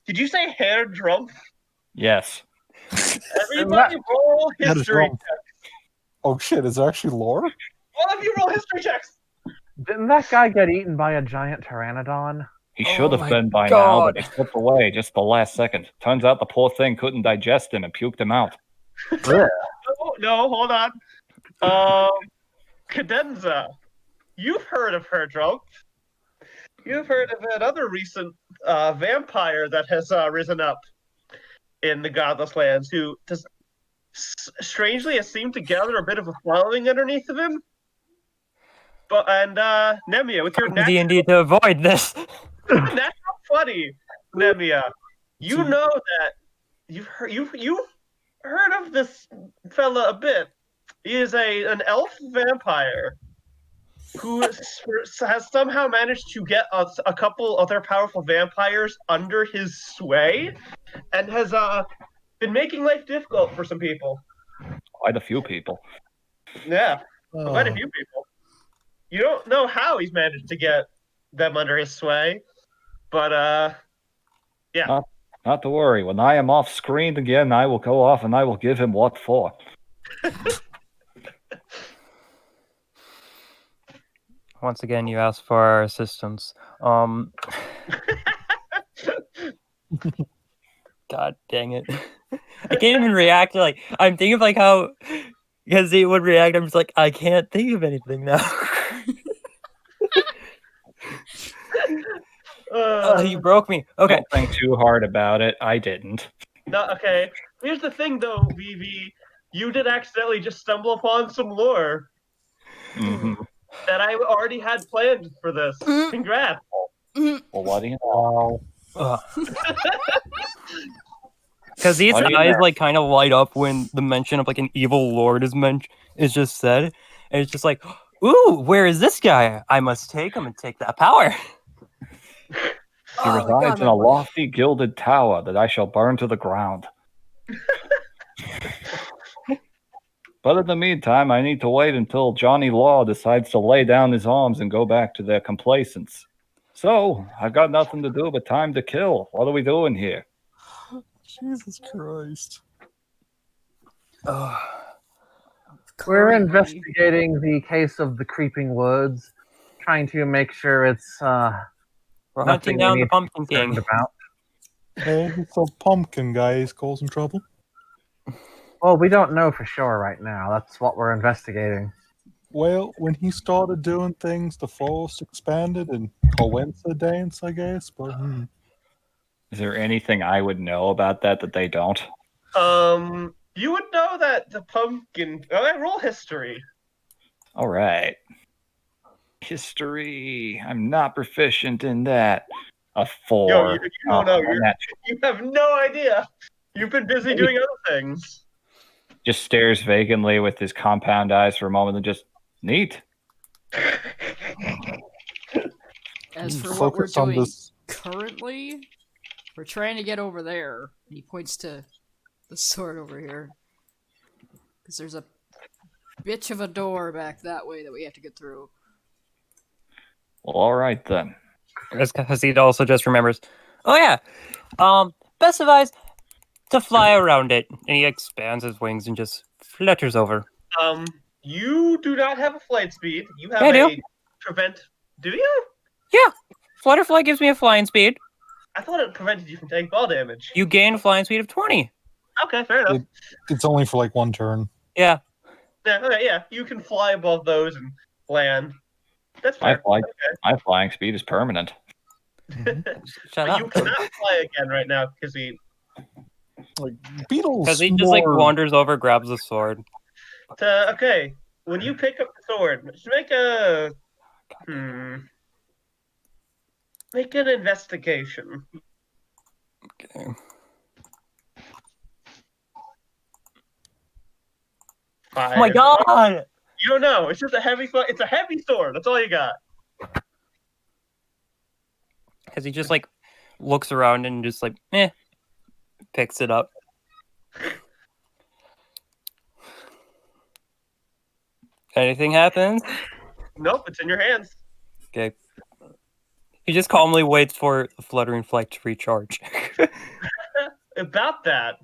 did you say Herr Drumpf? Yes. Everybody roll That is history wrong. checks. Oh shit, is there actually lore? All of you roll history checks. Didn't that guy get eaten by a giant pteranodon? He Oh should have my been by now, God. but he slipped away just the last second. Turns out the poor thing couldn't digest him and puked him out. No, hold on. Cadenza, you've heard of Herr Drumpf. You've heard of another recent vampire that has risen up in the Godless Lands, who strangely has seemed to gather a bit of a following underneath of him. Nemia, with your D&D to avoid this. natural funny, Nemia, you know that you've heard of this fella a bit. He is an elf vampire who has somehow managed to get a couple other powerful vampires under his sway, and has been making life difficult for some people. Quite a few people. Yeah, quite a few people. You don't know how he's managed to get them under his sway, but yeah. Not to worry. When I am off screen again, I will go off and I will give him what for. Once again, you asked for our assistance. God dang it. I can't even react. I'm thinking of how he would react. I'm just like, I can't think of anything now. You broke me. Okay. Don't think too hard about it. I didn't. No, okay. Here's the thing, though, VV. You did accidentally just stumble upon some lore that I already had planned for this. Congrats. Well, what do you know? Because these Why do you eyes know? kind of light up when the mention of an evil lord is just said, and it's just like, ooh, where is this guy? I must take him and take that power. He resides in a lofty gilded tower that I shall burn to the ground. But in the meantime, I need to wait until Johnny Law decides to lay down his arms and go back to their complacence. So, I've got nothing to do but time to kill. What are we doing here? Jesus Christ. We're Currently- investigating the case of the Creeping Woods, trying to make sure it's We're nothing hunting we down need the to be Pumpkin concerned King. about. Hey, this old pumpkin guy is causing trouble. Well, we don't know for sure right now. That's what we're investigating. Well, when he started doing things, the forest expanded and coincidence, I guess. But Is there anything I would know about that they don't? You would know that the pumpkin. Oh, roll history. All right. History. I'm not proficient in that. A 4. Yo, you don't know. I'm not- You have no idea. You've been busy doing other things. just stares vacantly with his compound eyes for a moment and just, neat. As for what we're focus on doing this. currently, we're trying to get over there. And he points to the sword over here. Because there's a bitch of a door back that way that we have to get through. Well, all right then. As Hasid also just remembers, oh yeah, best advice to fly around it. And he expands his wings and just flutters over. You do not have a flight speed. You have Yeah, I do. a prevent. Do you? Flutterfly gives me a flying speed. I thought it prevented you from taking ball damage. You gain a flying speed of 20. Okay, fair enough. It's only for like one turn. Yeah. Yeah, okay, yeah. You can fly above those and land. That's My, fair. fly, my flying speed is permanent. Okay. Shut But you up. cannot fly again right now because he. Like beetles. Because he just like wanders over, grabs the sword. Okay, when you pick up the sword, just make a. Make an investigation. Okay. Five. Oh my god! You don't know. It's just a heavy. It's a heavy sword. That's all you got. Because he just like looks around and just like, picks it up. Anything happens? Nope, it's in your hands. Okay. He just calmly waits for the fluttering flight to recharge. About that,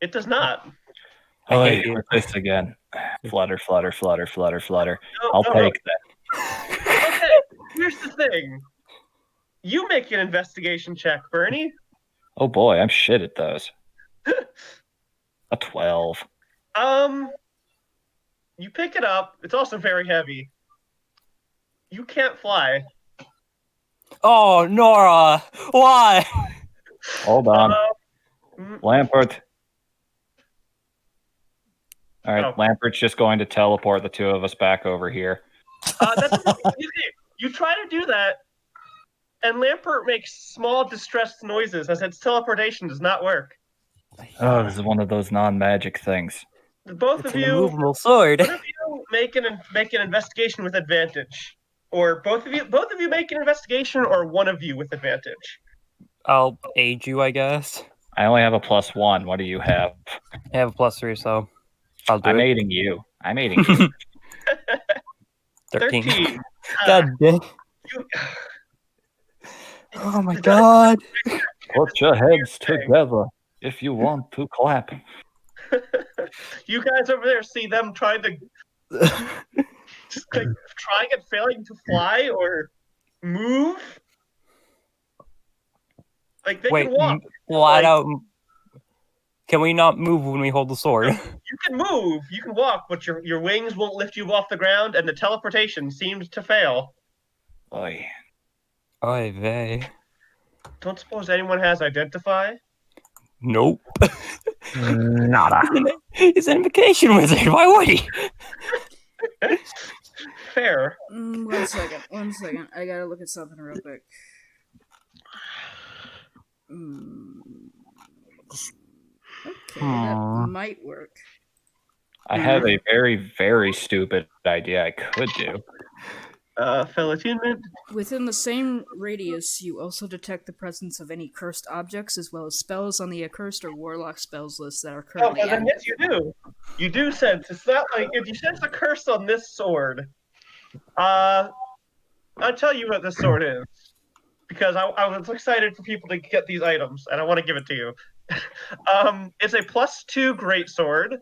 it does not. I hate Hey, you. with this again. Flutter, flutter, flutter, flutter, flutter. No, I'll no, take that. no. Okay, here's the thing. You make an investigation check, Bernie. Oh boy, I'm shit at those. A 12. You pick it up. It's also very heavy. You can't fly. Oh, Nora! Why? Hold on. Mm, Lampert. All right, Oh. Lampert's just going to teleport the two of us back over here. that's you try to do that, and Lampert makes small distressed noises as its teleportation does not work. Oh, this is one of those non-magic things. Both It's of an you, immovable sword. both of you make an investigation with advantage, or both of you make an investigation, or one of you with advantage. I'll aid you, I guess. I only have a +1. What do you have? I have a +3, so I'll do I'm it. aiding you. I'm aiding you. 13. 13. God damn. You, Oh my god. Put your heads together if you want to clap. You guys over there see them trying to just like trying and failing to fly or move. Like they Wait, can walk. flat like- out. Can we not move when we hold the sword? You can move, you can walk, but your wings won't lift you off the ground, and the teleportation seems to fail. Oy. Oy vey. Don't suppose anyone has identify? Nope. Nada. He's an invocation wizard. Why would he? Fair. 1 second. 1 second. I gotta look at something real quick. Okay, that might work. I have a very, very stupid idea I could do. Fellow attunement. Within the same radius, you also detect the presence of any cursed objects, as well as spells on the accursed or warlock spells list that are Oh, currently then active. yes, you do. You do sense it's not like if you sense a curse on this sword. I'll tell you what this sword is because I was excited for people to get these items and I want to give it to you. It's a +2 great sword,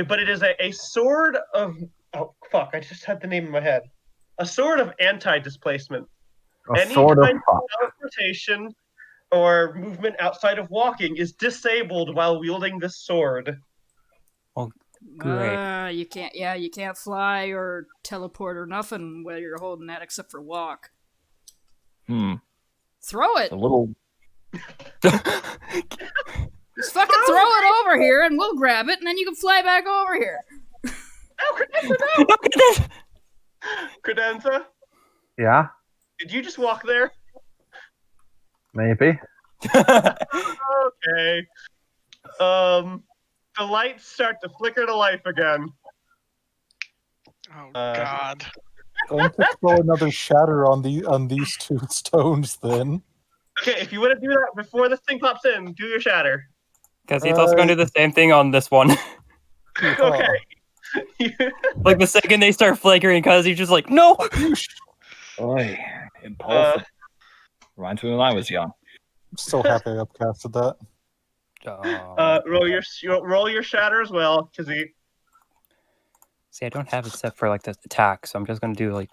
but it is a sword of fuck! I just had the name in my head. A sword of anti-displacement. A Any sword of kind fuck. teleportation or movement outside of walking is disabled while wielding this sword. Great. You can't. Yeah, you can't fly or teleport or nothing while you're holding that except for walk. Throw it. A little. Just fucking throw it over here, and we'll grab it, and then you can fly back over here. Oh, Credenza, no! Credenza, Yeah, did you just walk there? maybe. Okay. The lights start to flicker to life again. Oh God. Going to throw another shatter on these two stones then. Okay, if you want to do that before this thing pops in, do your shatter. Because he's also going to do the same thing on this one. Okay. Like the second they start flickering, because he's just like, no! Oy, impulsive. Reminds me when I was young. I'm so happy I upcasted that. Roll your shatter as well, Kizzy. See, I don't have it set for like the attack, so I'm just going to do like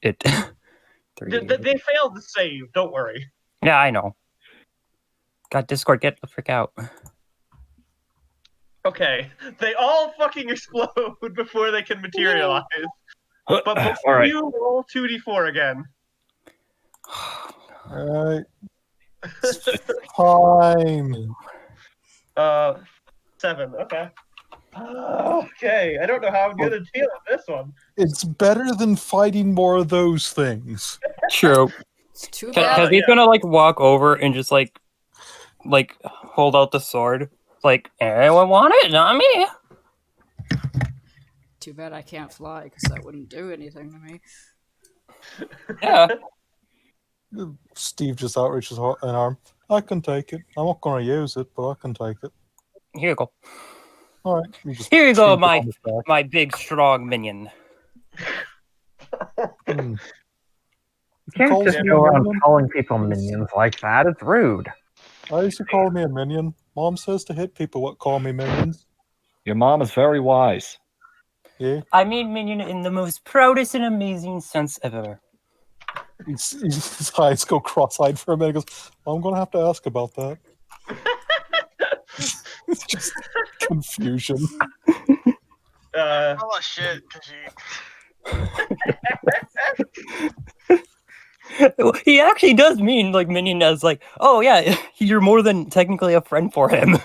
it. 3. They failed to save, don't worry. Yeah, I know. God, Discord, get the frick out. Okay, they all fucking explode before they can materialize. But before All right. you roll 2d4 again. Alright. Fine. 7, okay. Okay, I don't know how I'm going to deal with this one. It's better than fighting more of those things. True. It's too Because bad. he's going to like walk over and just like hold out the sword. Like, anyone want it? Not me. Too bad I can't fly, because that wouldn't do anything to me. Yeah. Steve just outreaches an arm. I can take it. I'm not going to use it, but I can take it. Here you go. All right. You just Here you go, treat it on his back. my big strong minion. Hmm. You can't Calls just me go a around minion? calling people minions like that. It's rude. Why used to call me a minion? Mom says to hit people what call me minions. Your mom is very wise. Yeah. I mean minion in the most proudest and amazing sense ever. His eyes go cross-eyed for a minute. He goes, I'm going to have to ask about that. It's just confusion. Oh shit, He actually does mean like minion as like, oh yeah, you're more than technically a friend for him.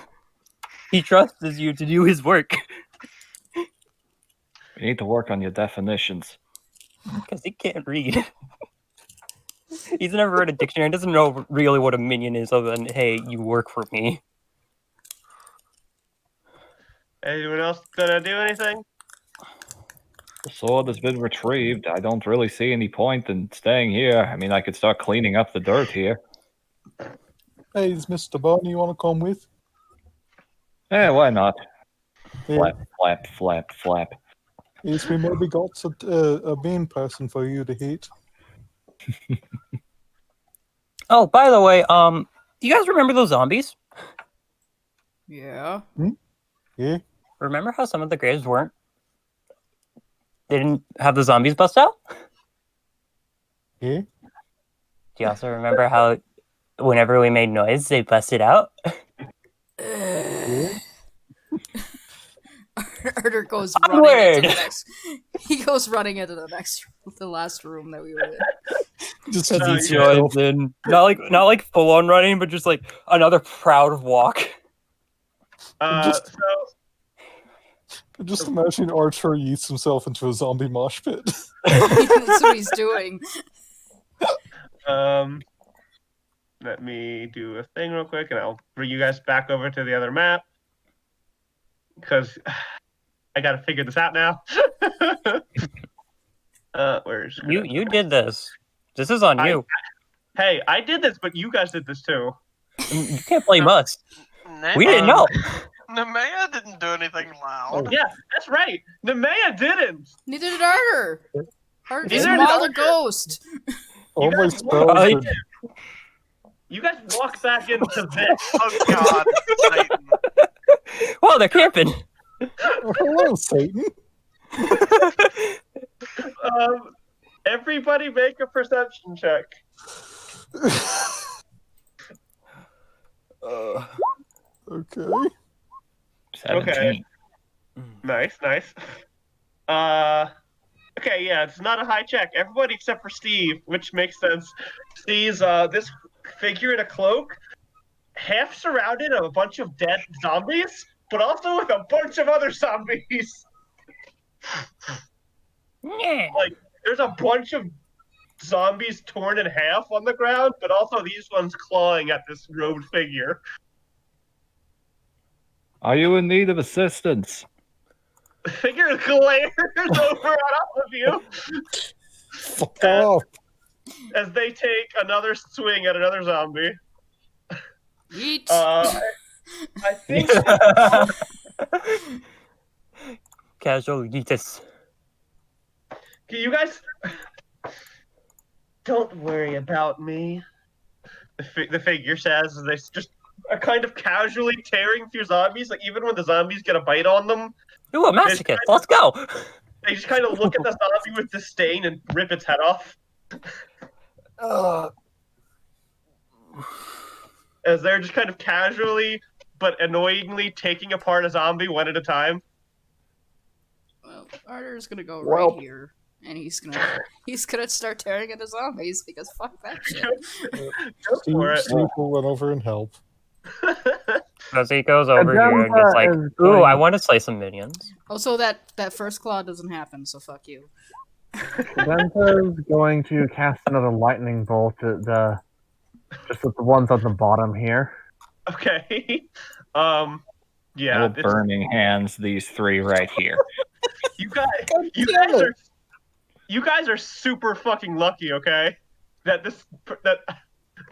He trusts you to do his work. You need to work on your definitions. Because he can't read. He's never read a dictionary. He doesn't know really what a minion is other than, hey, you work for me. Anyone else gonna do anything? The sword has been retrieved. I don't really see any point in staying here. I mean, I could start cleaning up the dirt here. Hey, is Mr. Barney you want to come with? Eh, why not? Yeah. Flap, flap, flap, flap. Yes, we maybe got a mean person for you to hit. Oh, by the way, do you guys remember those zombies? Yeah. Yeah. Remember how some of the graves weren't? They didn't have the zombies bust out? Yeah. Do you also remember how whenever we made noise, they busted out? Yeah. Arthur goes Onward! running into the next. He goes running into the last room that we were in. Just No, as you you Joins in. Not like full on running, but just like another proud walk. Just- So Just imagine Archer yeets himself into a zombie mosh pit. That's what he's doing. let me do a thing real quick, and I'll bring you guys back over to the other map because I gotta figure this out now. Where's You did this. This is on you. Hey, I did this, but you guys did this too. You can't blame us. Name We didn't know. Nemea didn't do anything loud. Yeah, that's right. Nemea didn't. Neither did Arter. Arter just Neither did mauled a Arter. ghost. All my guys spells walk- are... You guys walk back into this. Oh God, Satan. Whoa, they're camping. Oh, hello, Satan. Everybody make a perception check. Okay. 17. Nice. Okay, yeah, it's not a high check. Everybody except for Steve, which makes sense, sees this figure in a cloak, half surrounded of a bunch of dead zombies, but also with a bunch of other zombies. Yeah. Like, there's a bunch of zombies torn in half on the ground, but also these ones clawing at this robed figure. Are you in need of assistance? The figure glares over at all of you Fuck off. as they take another swing at another zombie. Yeet. I think Casual yeetus. you guys don't worry about me. The figure says as they just are kind of casually tearing through zombies. Like even when the zombies get a bite on them, Ooh, a masochist. Let's go. they just kind of look at the zombie with disdain and rip its head off. As they're just kind of casually but annoyingly taking apart a zombie one at a time. Well, Arter's gonna go Well- right here, and he's gonna start tearing into zombies because fuck that shit. Go for it. Steve will run over and help. So he goes over here and gets like, is ooh, going- I want to slay some minions. Also, that first claw doesn't happen, so fuck you. Denta's going to cast another lightning bolt at just at the ones on the bottom here. Okay. I Yeah. will burning hands these three right here. You guys are super fucking lucky, okay? That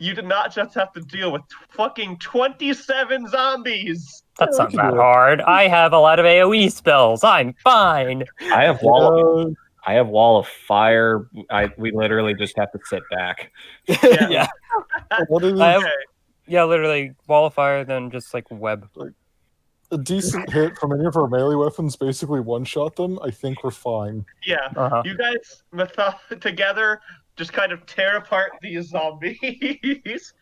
you did not just have to deal with fucking 27 zombies. That's not we can that do it. hard. I have a lot of AoE spells. I'm fine. I have wall of fire. We literally just have to sit back. Yeah. What is I have- Okay. Yeah, literally wall of fire, then just like web. a decent hit from any of our melee weapons? Basically, one-shot them. I think we're fine. Yeah. Uh-huh. You guys together just kind of tear apart these zombies.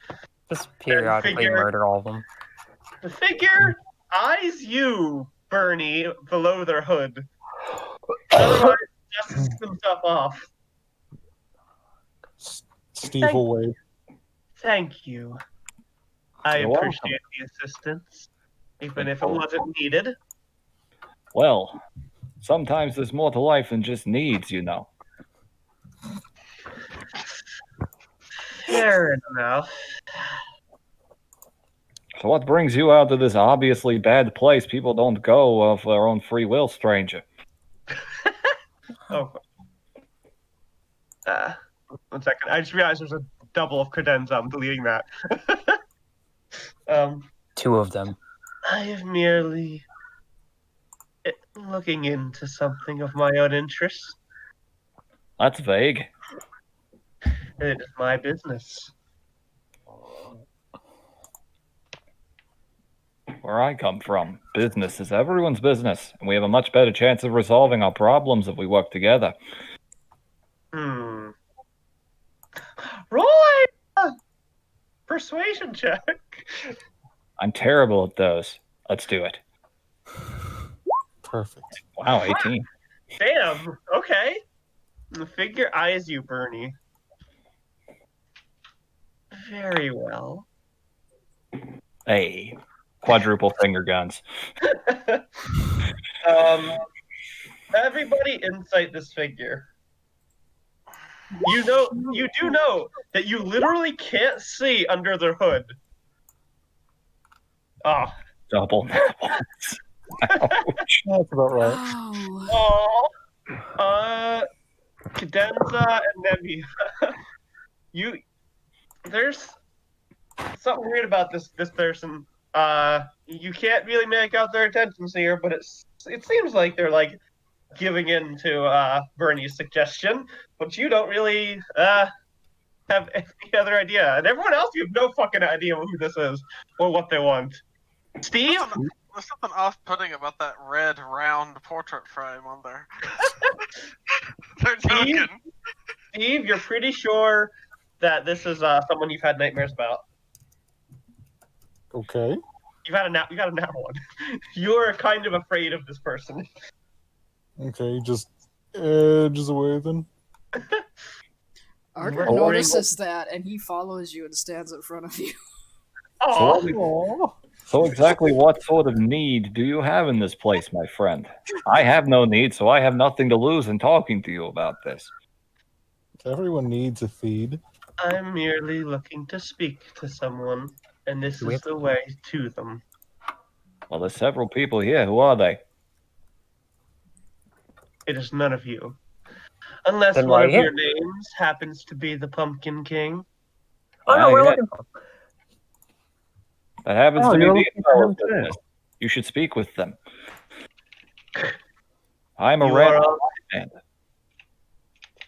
Just periodically figure- murder all of them. The figure eyes you, Bernie, below their hood. Otherwise, dusts himself off. Steve will wait. Thank you. I You're welcome. appreciate the assistance, even if it wasn't needed. Well, sometimes there's more to life than just needs, you know. Fair enough. So what brings you out to this obviously bad place people don't go of their own free will, stranger? Oh. 1 second. I just realized there's a double of credenza. I'm deleting that. Two of them. I am merely looking into something of my own interest. That's vague. It is my business. Where I come from, business is everyone's business, and we have a much better chance of resolving our problems if we work together. Roll a persuasion check. I'm terrible at those. Let's do it. Perfect. Wow, 18. Damn. Okay. The figure eyes you, Bernie. Very well. Hey, quadruple finger guns. Everybody insight this figure. You do know that you literally can't see under their hood. Ah. Double. Ouch. That's about right. Oh. Cadenza and Nemi. There's something weird about this person. You can't really make out their intentions here, but it seems like they're like giving in to Bernie's suggestion, but you don't really have any other idea. And everyone else, you have no fucking idea who this is or what they want. Steve? There's something off-putting about that red round portrait frame on there. They're Steve? joking. Steve, you're pretty sure that this is someone you've had nightmares about. Okay. You got a now one. You're kind of afraid of this person. Okay, just edges away then. Arthur Oh. notices that, and he follows you and stands in front of you. Oh, So exactly what sort of need do you have in this place, my friend? I have no need, so I have nothing to lose in talking to you about this. Everyone needs a feed. I'm merely looking to speak to someone, and this is the way to them. Well, there's several people here. Who are they? It is none of you. Unless Then one why of your him? names happens to be the Pumpkin King. Oh no, Ah, we're yeah. looking for. That happens Oh, to be you're the looking for him info too. business. You should speak with them. I'm a You random are- bystander.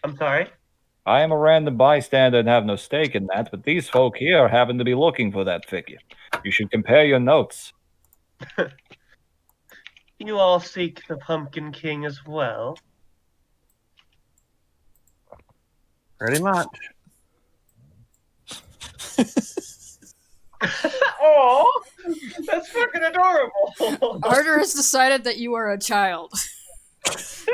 I'm sorry? I am a random bystander and have no stake in that, but these folk here happen to be looking for that figure. You should compare your notes. You all seek the Pumpkin King as well. Pretty much. Oh, that's fucking adorable. Arthur has decided that you are a child.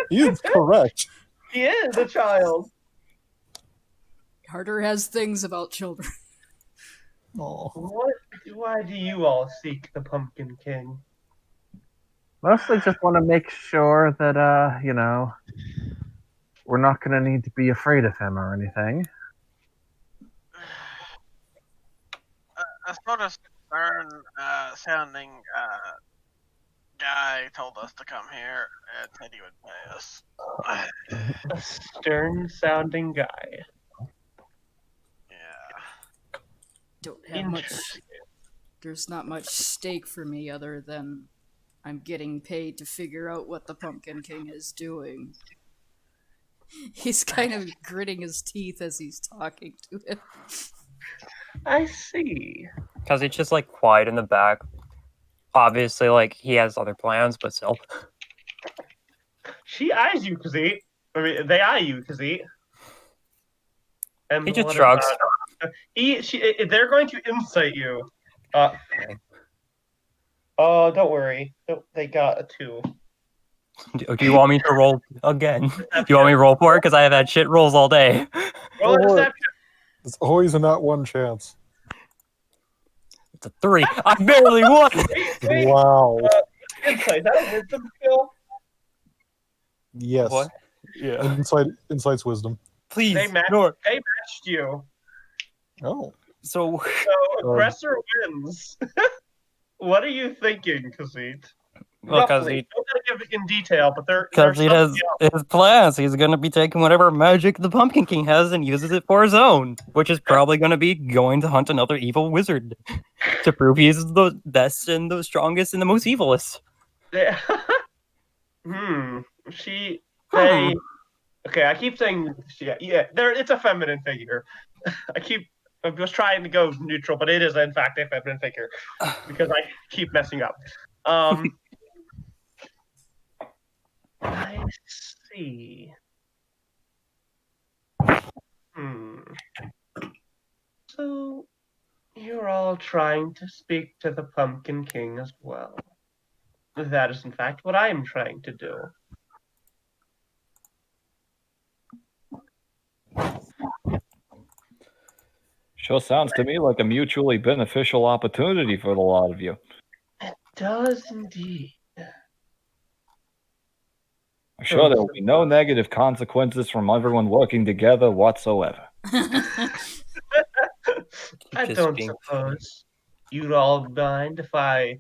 He is correct. He is a child. Arthur has things about children. Oh. Why do you all seek the Pumpkin King? Mostly just want to make sure that we're not going to need to be afraid of him or anything. A sort of stern sounding guy told us to come here and said he would pay us. A stern-sounding guy. Yeah. Don't have much. Interesting. There's not much stake for me other than I'm getting paid to figure out what the Pumpkin King is doing. He's kind of gritting his teeth as he's talking to him. I see. Because he's just like quiet in the back. Obviously, like he has other plans, but still. She eyes you, Kazit. I mean, they eye you, Kazit. And He just what shrugs. about- they're going to insight you. Don't worry. They got a 2. Do you want me to roll again? Do you want me to roll for it? Because I have had shit rolls all day. Roll a Oh, deception. It's always a not one chance. It's a 3. I barely won. Wait, Wow. insight. Is that a wisdom skill? Yes. What? Yeah. Insight's wisdom. Please. They matched- Nor. They matched you. Oh. So, So aggressor wins. What are you thinking, Kazit? well, because Roughly. he, Don't gotta give it in detail, but they're cause he has his plans. He's going to be taking whatever magic the Pumpkin King has and uses it for his own, which is probably going to be going to hunt another evil wizard to prove he's the best and the strongest and the most evilest. They, they. Okay, I keep saying yeah. It's a feminine figure. I was trying to go neutral, but it is in fact a feminine figure because I keep messing up. I see. So you're all trying to speak to the Pumpkin King as well. That is in fact what I am trying to do. Sure sounds to me like a mutually beneficial opportunity for the lot of you. Does indeed. I'm sure there will be no negative consequences from everyone working together whatsoever. I Just don't being- suppose you'd all mind if I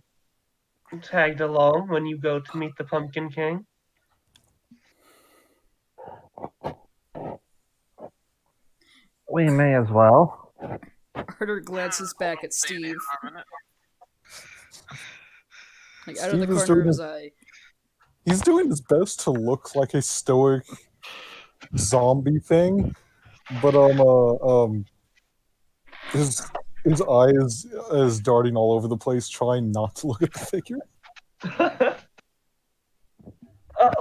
tagged along when you go to meet the Pumpkin King. We may as well. Arthur glances back at Steve. Like out of the Steve is corner of doing his his- eye. He's doing his best to look like a stoic zombie thing, but his eye is darting all over the place, trying not to look at the figure.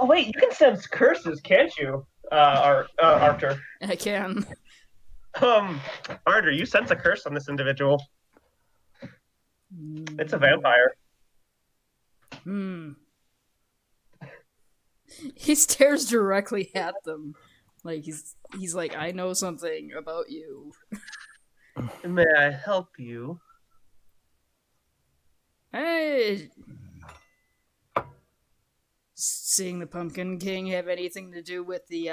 Wait, you can sense curses, can't you, Arthur? I can. Arthur, you sense a curse on this individual. It's a vampire. Hmm. He stares directly at them. Like he's like, I know something about you. May I help you? Hey, seeing the Pumpkin King have anything to do with the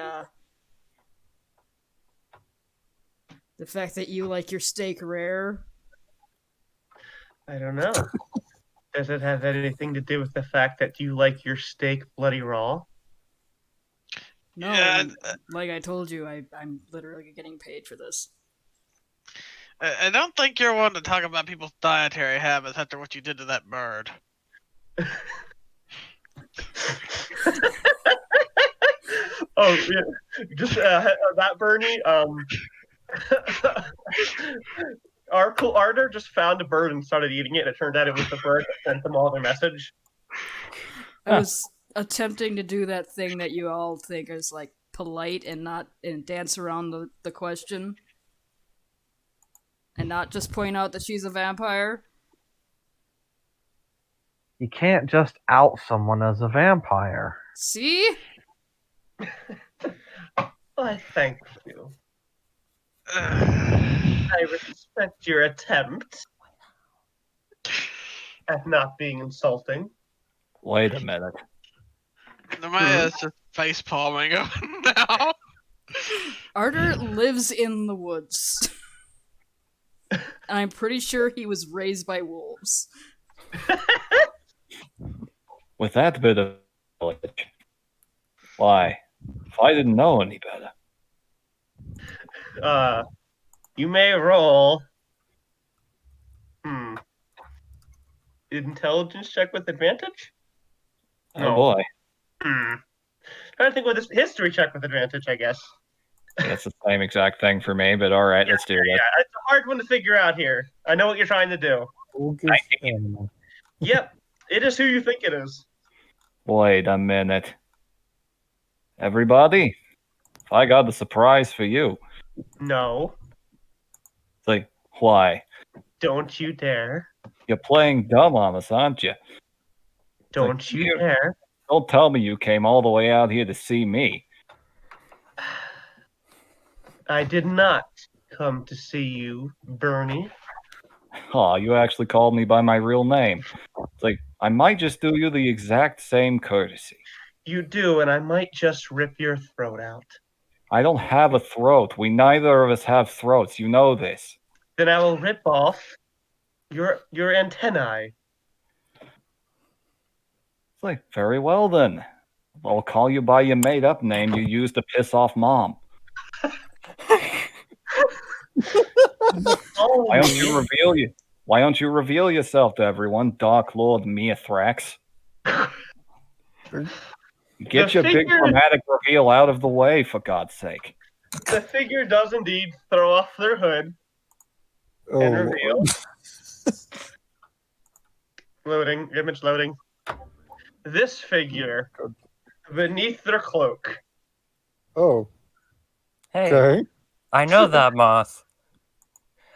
fact that you like your steak rare? I don't know. Does it have anything to do with the fact that you like your steak bloody raw? No, Yeah, like I told you, I'm literally getting paid for this. I don't think you're one to talk about people's dietary habits after what you did to that bird. Oh, yeah. Just that, Bernie. Arthur just found a bird and started eating it. It turned out it was the bird that sent them all their message. I was attempting to do that thing that you all think is like polite and dance around the question. And not just point out that she's a vampire. You can't just out someone as a vampire. See? I thank you. I respect your attempt at not being insulting. Wait a minute. Namaya's just face palming now. Arthur lives in the woods. And I'm pretty sure he was raised by wolves. With that bit of knowledge, why, if I didn't know any better, You may roll. Intelligence check with advantage? oh No. boy, Trying to think with this history check with advantage, I guess. that's the same exact thing for me. But all right, let's do this. Yeah, it's a hard one to figure out here. I know what you're trying to do. We'll give animal. Yep, it is who you think it is. Wait a minute, everybody. I got the surprise for you. No, It's like, why? don't you dare. You're playing dumb on us, aren't you? Don't you dare. Don't tell me you came all the way out here to see me. I did not come to see you, Bernie. Oh, you actually called me by my real name. It's like, I might just do you the exact same courtesy. You do, and I might just rip your throat out. I don't have a throat. We neither of us have throats. You know this. Then I will rip off your antennae. It's like, very well then. I'll call you by your made-up name you used to piss off Mom. Oh, Why don't you reveal yourself to everyone, Dark Lord Meathrax? Get your big dramatic reveal out of the way, for God's sake. the figure does indeed throw off their hood and Oh, reveal. Loading, image loading. This figure beneath their cloak. oh, Hey, okay. I know that moth.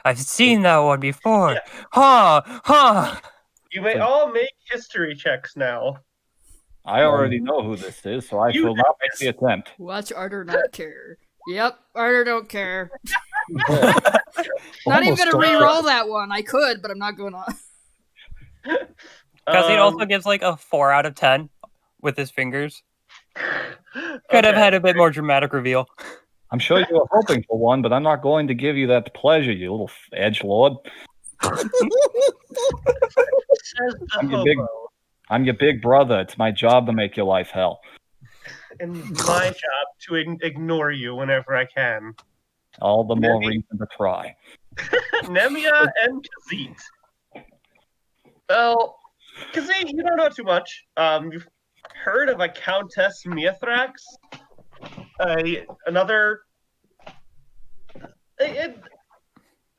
I've seen that one before. Yeah. Ha! Ha! You may all make history checks now. I already know who this is, so I You shall not make the attempt. Watch Arthur not care. Yep, Arthur don't care. Yeah. Not even Almost gonna don't re-roll that one. I could, but I'm not going to. Because he also gives like a 4 out of 10 with his fingers. Could have had a bit more dramatic reveal. I'm sure you were hoping for one, but I'm not going to give you that pleasure, you little edgelord. Says the I'm your big brother. It's my job to make your life hell. and my job to ignore you whenever I can. All the more Maybe. reason to try. Nemia and Kazit. Well, Because you don't know too much. You've heard of a Countess Mithrax? Another... a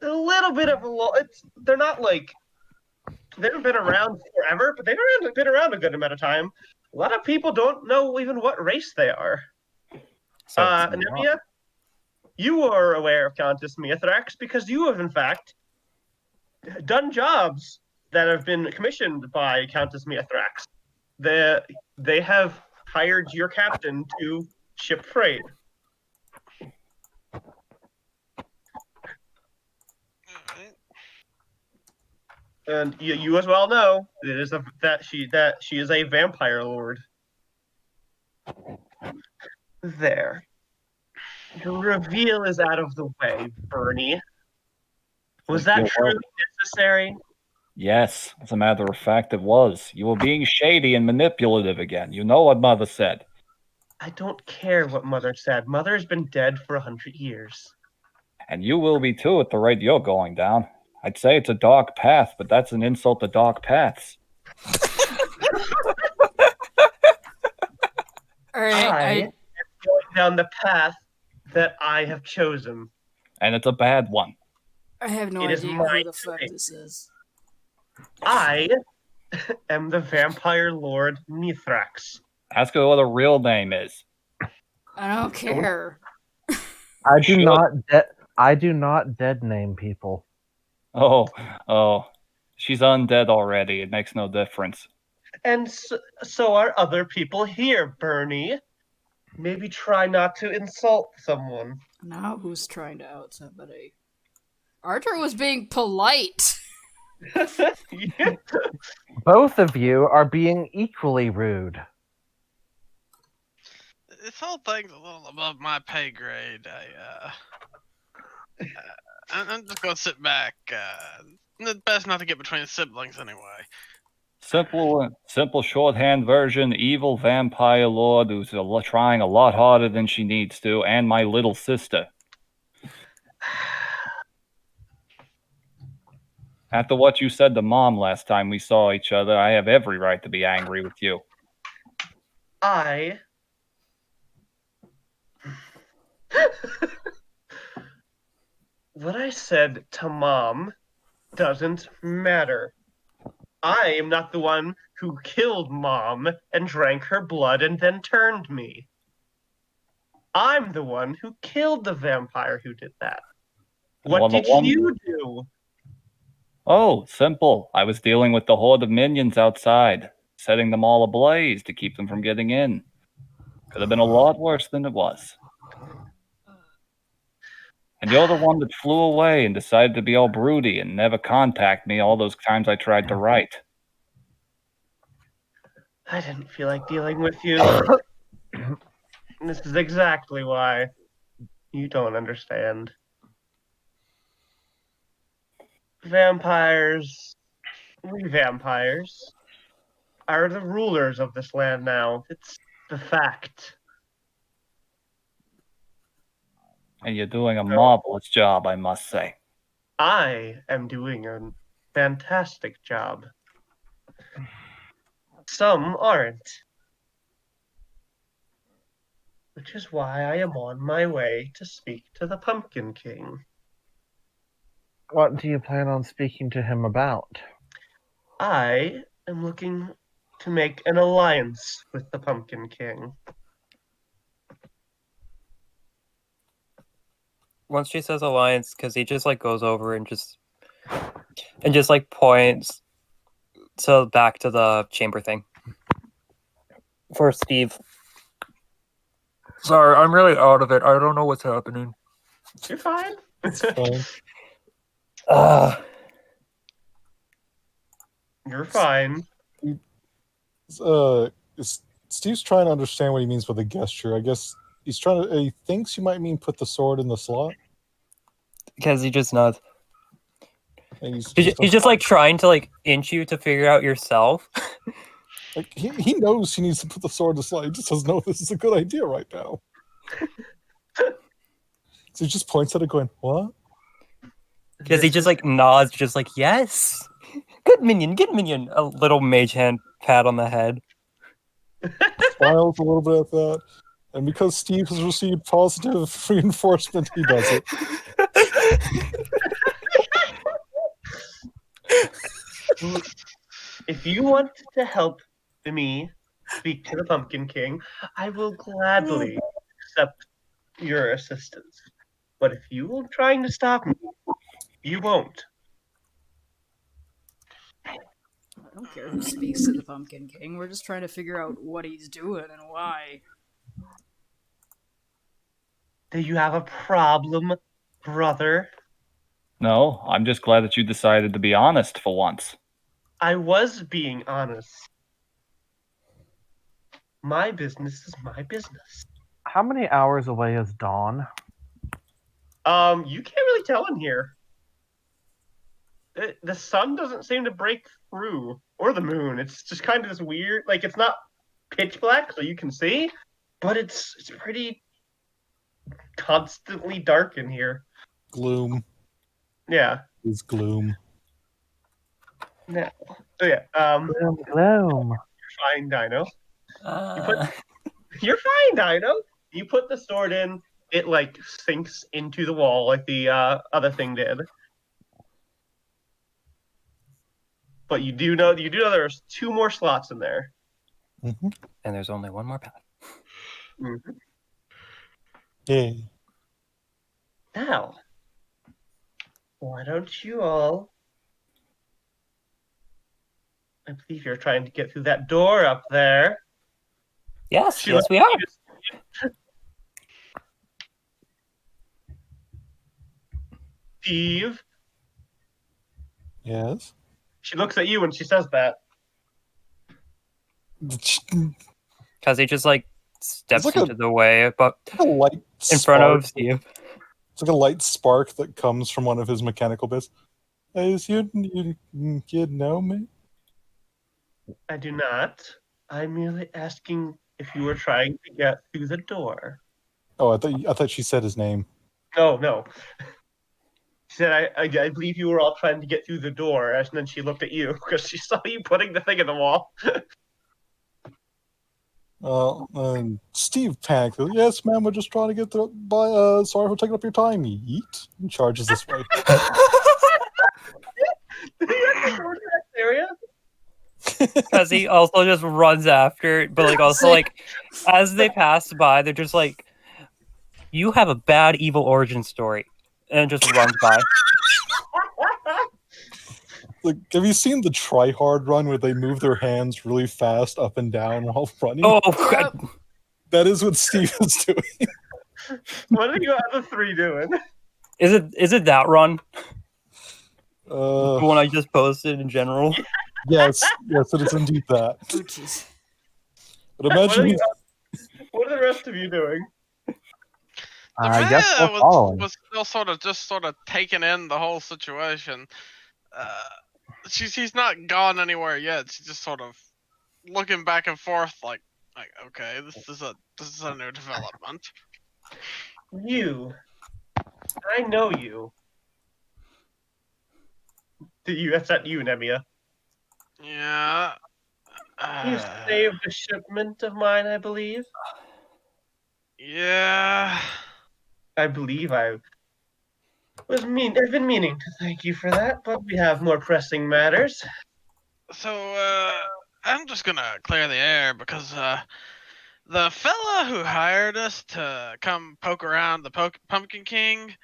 little bit of a... They're not like... They haven't been around forever, but they've been around a good amount of time. A lot of people don't know even what race they are. So Anemia, you are aware of Countess Mithrax because you have, in fact, done jobs that have been commissioned by Countess Mithrax. They have hired your captain to ship freight. And you as well know that she is a vampire lord. There. The reveal is out of the way, Bernie. Was that truly necessary? Yes, as a matter of fact, it was. You were being shady and manipulative again. You know what Mother said. I don't care what Mother said. Mother's been dead for 100 years. And you will be too at the rate you're going down. I'd say it's a dark path, but that's an insult to dark paths. All right, I am going down the path that I have chosen. And it's a bad one. I have no It is idea my who the fuck choice. this is. I am the vampire lord Mithrax. Ask her what her real name is. I don't care. I do Should. I do not dead name people. Oh. She's undead already. It makes no difference. And so are other people here, Bernie. Maybe try not to insult someone. Now who's trying to out somebody? Arthur was being polite. Yeah. Both of you are being equally rude. This whole thing's a little above my pay grade. I'm just gonna sit back. It's best not to get between siblings anyway. Simple shorthand version, evil vampire lord who's trying a lot harder than she needs to, and my little sister. After what you said to Mom last time we saw each other, I have every right to be angry with you. What I said to Mom doesn't matter. I am not the one who killed Mom and drank her blood and then turned me. I'm the one who killed the vampire who did that. What did you do? Oh, simple. I was dealing with the horde of minions outside, setting them all ablaze to keep them from getting in. Could have been a lot worse than it was. And you're the one that flew away and decided to be all broody and never contact me all those times I tried to write. I didn't feel like dealing with you. This is exactly why you don't understand. We vampires are the rulers of this land now. It's the fact. And you're doing a marvelous job, I must say. I am doing a fantastic job. Some aren't. Which is why I am on my way to speak to the Pumpkin King. What do you plan on speaking to him about? I am looking to make an alliance with the Pumpkin King. Once she says alliance, because he just like goes over and just like points to back to the chamber thing for Steve. Sorry, I'm really out of it. I don't know what's happening. You're fine. It's fine. You're fine. Steve's trying to understand what he means by the gesture. I guess he's trying to. He thinks you might mean put the sword in the slot. Because he just nods. And he's just like trying to like inch you to figure out yourself. like he knows he needs to put the sword in the slot. He just doesn't know if this is a good idea right now. So he just points at it, going, "What?" Because he just like nods, just like yes. Good minion, good minion. A little mage hand pat on the head. Smiles a little bit at that. And because Steve has received positive reinforcement, he does it. If you want to help me speak to the Pumpkin King, I will gladly accept your assistance. But if you are trying to stop me, you won't. I don't care who speaks to the Pumpkin King. We're just trying to figure out what he's doing and why. Do you have a problem, brother? No, I'm just glad that you decided to be honest for once. I was being honest. My business is my business. How many hours away is dawn? You can't really tell in here. The sun doesn't seem to break through, or the moon. It's just kind of this weird, like it's not pitch black, so you can see, but it's pretty constantly dark in here. Gloom Yeah. is gloom. Now, so yeah. Gloom. You're fine, Dino. Uh, You're fine, Dino. You put the sword in, it like sinks into the wall like the other thing did. But you do know there's 2 more slots in there. Mm-hmm. and there's only one more path. Mm-hmm. Yay. Now, why don't you all? I believe you're trying to get through that door up there. Yes, yes, we are. Steve. Yes. She looks at you when she says that. Because he just like steps It's like into the way, but a light in front of spark. Steve. It's like a light spark that comes from one of his mechanical bits. Is you know me? I do not. I'm merely asking if you were trying to get through the door. Oh, I thought she said his name. No. She said, I believe you were all trying to get through the door, and then she looked at you because she saw you putting the thing in the wall. And Steve panicked. Yes, ma'am, we're just trying to get by. Sorry for taking up your time. Yeet. And charges this way. Did you actually go to that area? Because he also just runs after it, but like also like as they pass by, they're just like, "You have a bad evil origin story," and just runs by. Like, have you seen the Try Hard run where they move their hands really fast up and down while running? Oh, God. That is what Steve is doing. What are you other 3 doing? Is it that run? The Uh, one I just posted in general. yes, it is indeed that. Oh, jeez. But imagine What are the rest of you doing? I guess we're was, following. was still sort of taking in the whole situation. She's not gone anywhere yet. She's just sort of looking back and forth, like okay, this is a new development. You. I know you. That's not you, Nemia. Yeah. You saved a shipment of mine, I believe. Yeah. I believe I've been meaning to thank you for that, but we have more pressing matters. So, I'm just gonna clear the air because, the fella who hired us to come poke around the Pumpkin King,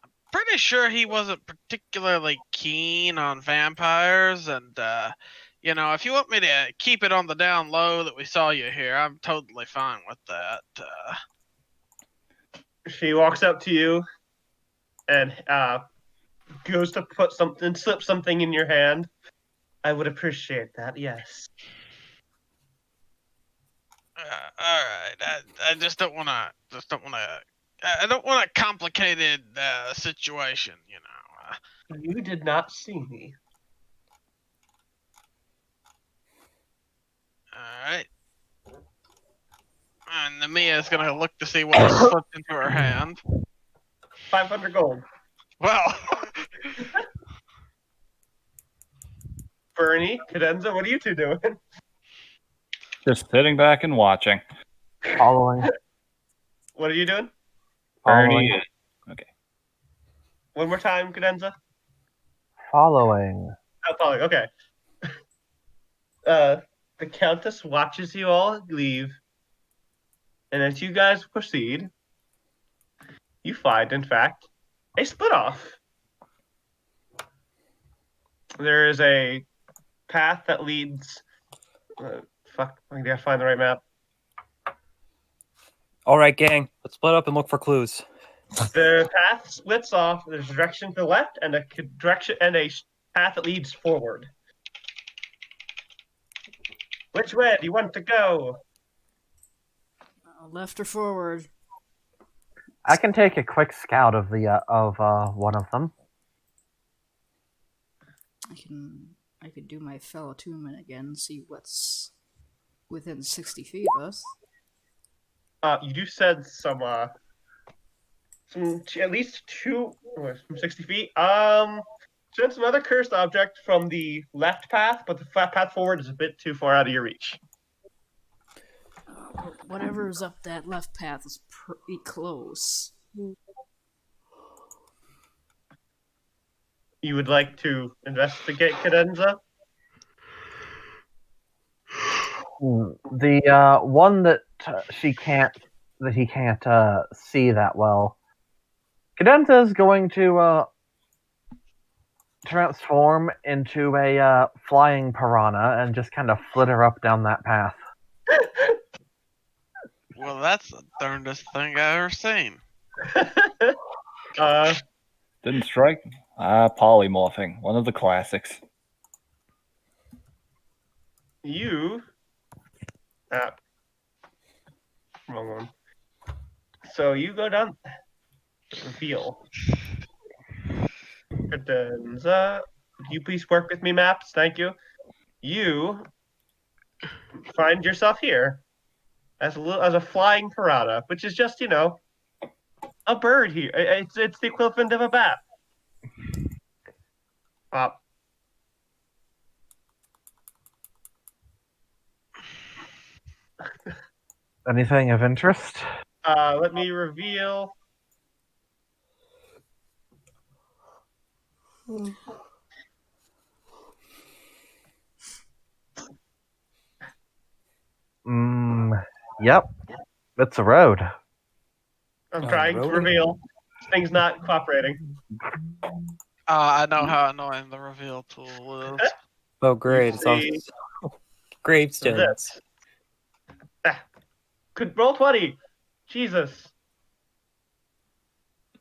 I'm pretty sure he wasn't particularly keen on vampires, and, if you want me to keep it on the down low that we saw you here, I'm totally fine with that. She walks up to you and goes to slip something in your hand. I would appreciate that, yes. All right. I just don't want to. I don't want a complicated situation, You did not see me. All right. And Namia's gonna look to see what slipped into her hand. 500 gold. Well, Bernie, Cadenza, what are you two doing? Just sitting back and watching. Following. What are you doing? Bernie. Okay. One more time, Cadenza. Following. Oh, following. Okay. The Countess watches you all leave, and as you guys proceed, you find, in fact, a split off. There is a path that leads. Fuck, I gotta find the right map. All right, gang, let's split up and look for clues. The path splits off. There's a direction to the left and a direction and a path that leads forward. Which way do you want to go? Left or forward? I can take a quick scout of the one of them. I could do my fellow attunement again, see what's within 60 feet of us. You do said some at least two from 60 feet. Sense another cursed object from the left path, but the path forward is a bit too far out of your reach. Whatever's up that left path is pretty close. You would like to investigate Cadenza? The one that he can't see that well. Cadenza is going to transform into a flying piranha and just kind of flitter up down that path. Well, that's the darndest thing I've ever seen. Didn't strike? Polymorphing. One of the classics. You. Wrong one. So you go down. Reveal. Cadenza. Could you please work with me, maps? Thank you. You find yourself here as a flying piranha, which is just, a bird here. It's the equivalent of a bat. Pop. Anything of interest? Let me reveal. Yep. It's a road. I'm trying to reveal. This thing's not cooperating. I know how annoying the reveal tool is. Oh, great! It's see- all gravestones. Could roll 20. Jesus.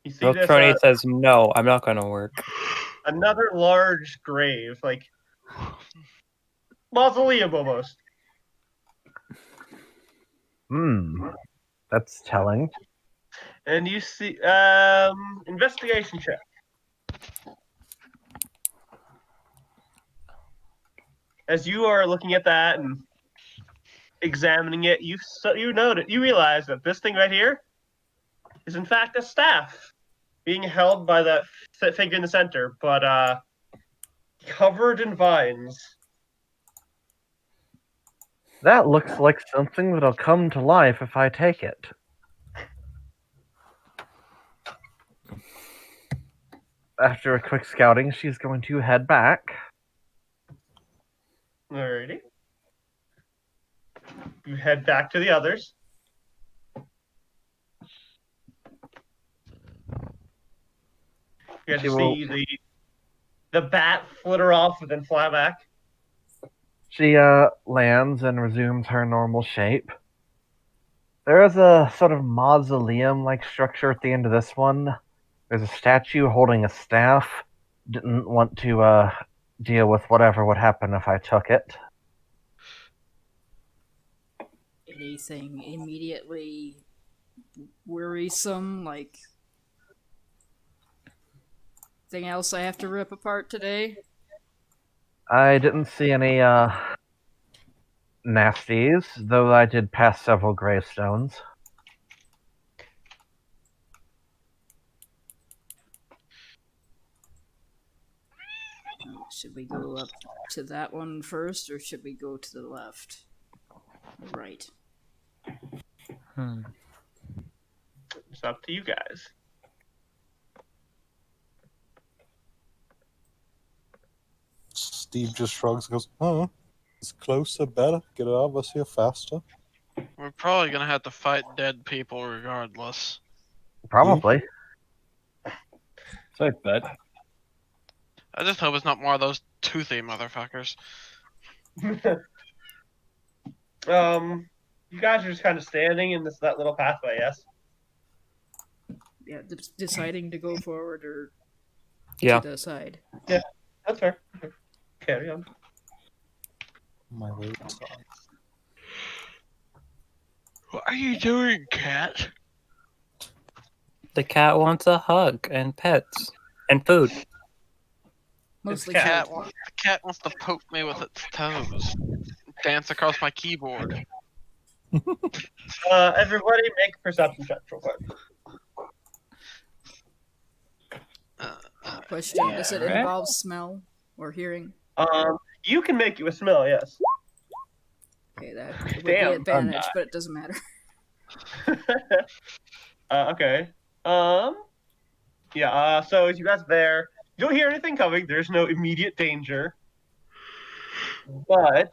You see Roll this? 20 says no. I'm not gonna work. Another large grave, like mausoleum almost. That's telling. And you see, investigation check. As you are looking at that and examining it, you realize that this thing right here is in fact a staff being held by that figure in the center, but covered in vines. That looks like something that'll come to life if I take it. After a quick scouting, she's going to head back. Alrighty. You head back to the others. You get to see the bat flitter off and then fly back. She lands and resumes her normal shape. There is a sort of mausoleum-like structure at the end of this one. There's a statue holding a staff. Didn't want to deal with whatever would happen if I took it. Anything immediately worrisome, like anything else I have to rip apart today? I didn't see any nasties, though I did pass several gravestones. Should we go up to that one first, or should we go to the left? The right. It's up to you guys. Steve just shrugs and goes, "Oh, it's closer, better. Get out of us here faster." We're probably gonna have to fight dead people regardless. Probably. Safe bet. I just hope it's not more of those toothy motherfuckers. You guys are just kind of standing in that little pathway, yes? Yeah, deciding to go forward or Yeah. to the side. That's fair. Carry on. My way inside. What are you doing, cat? The cat wants a hug and pets and food. Mostly cat. food. The cat wants to poke me with its toes. Dance across my keyboard. Everybody make a perception check real quick. Question: does it Alright. involve smell or hearing? You can make you a smell, yes. Okay, that would be Damn, advantage, but it doesn't matter. Okay. Yeah, so as you guys are there, you don't hear anything coming. There's no immediate danger. But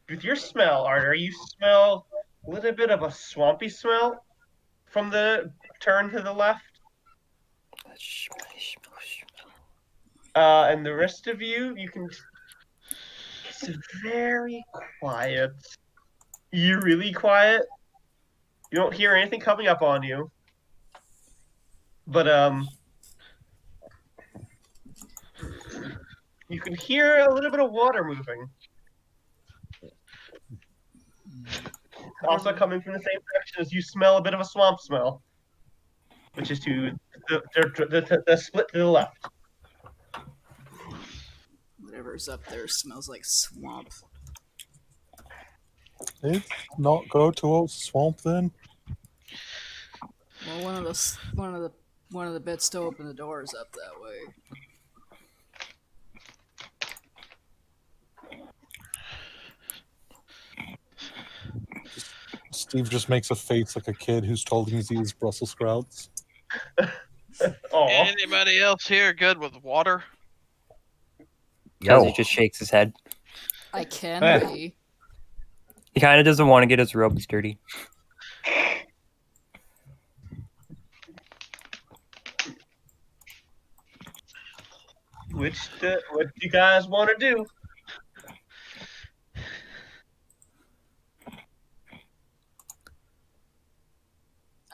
with your smell, Arter, you smell a little bit of a swampy smell from the turn to the left. And the rest of you can. It's very quiet. Eerily quiet. You don't hear anything coming up on you. But you can hear a little bit of water moving. Also coming from the same direction as you smell a bit of a swamp smell, which is to the split to the left. Whatever's up there smells like swamp. Hey, not go towards the swamp then. Well, one of the bits to open the door is up that way. Steve just makes a face like a kid who's told him he's eats Brussels sprouts. Oh, Anybody else here good with water? Because Yo. he just shakes his head. I can Eh. be. He kind of doesn't want to get his robes dirty. what do you guys want to do?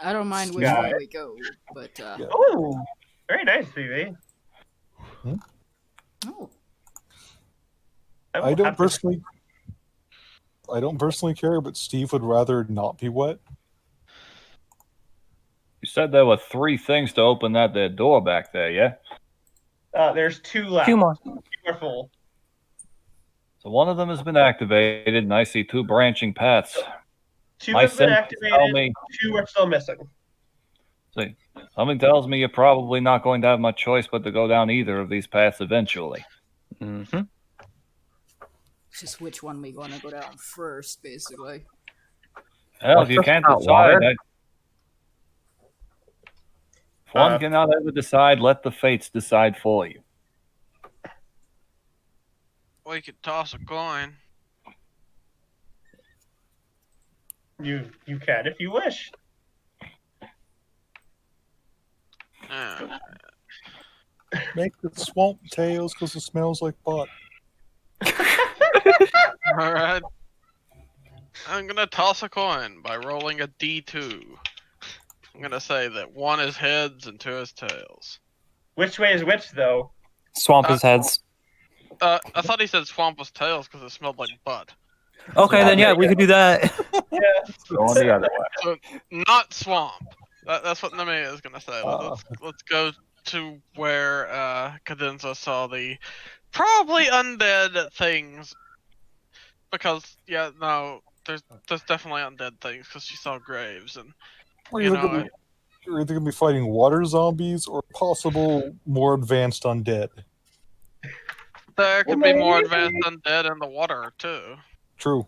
I don't mind which Yeah. way we go, but Yeah. Oh, very nice, Phoebe. oh, I don't personally care, but Steve would rather not be wet. You said there were 3 things to open that there door back there, yeah? There's 2 left. 2 more. 2 are full. So one of them has been activated, and I see 2 branching paths. 2 My have been senses tell activated. me- 2 are still missing. See, something tells me you're probably not going to have much choice but to go down either of these paths eventually. Mm-hmm. it's just which one we want to go down first, basically. Hell, What's if you this can't about decide, water? if one cannot ever decide, let the fates decide for you. We could toss a coin. You can if you wish. Make it swamp tails because it smells like butt. Alright. I'm gonna toss a coin by rolling a D2. I'm gonna say that 1 is heads and 2 is tails. Which way is which, though? Swamp his heads. I thought he said swamp was tails because it smelled like butt. Okay, then yeah, we could do that. Going the other way. So, not swamp. That's what Nami is gonna say. Let's go to where Cadenza saw the probably undead things. Because there's definitely undead things because she saw graves and Or you you're know. either going to be fighting water zombies or possible more advanced undead. There could be more advanced undead in the water too. True.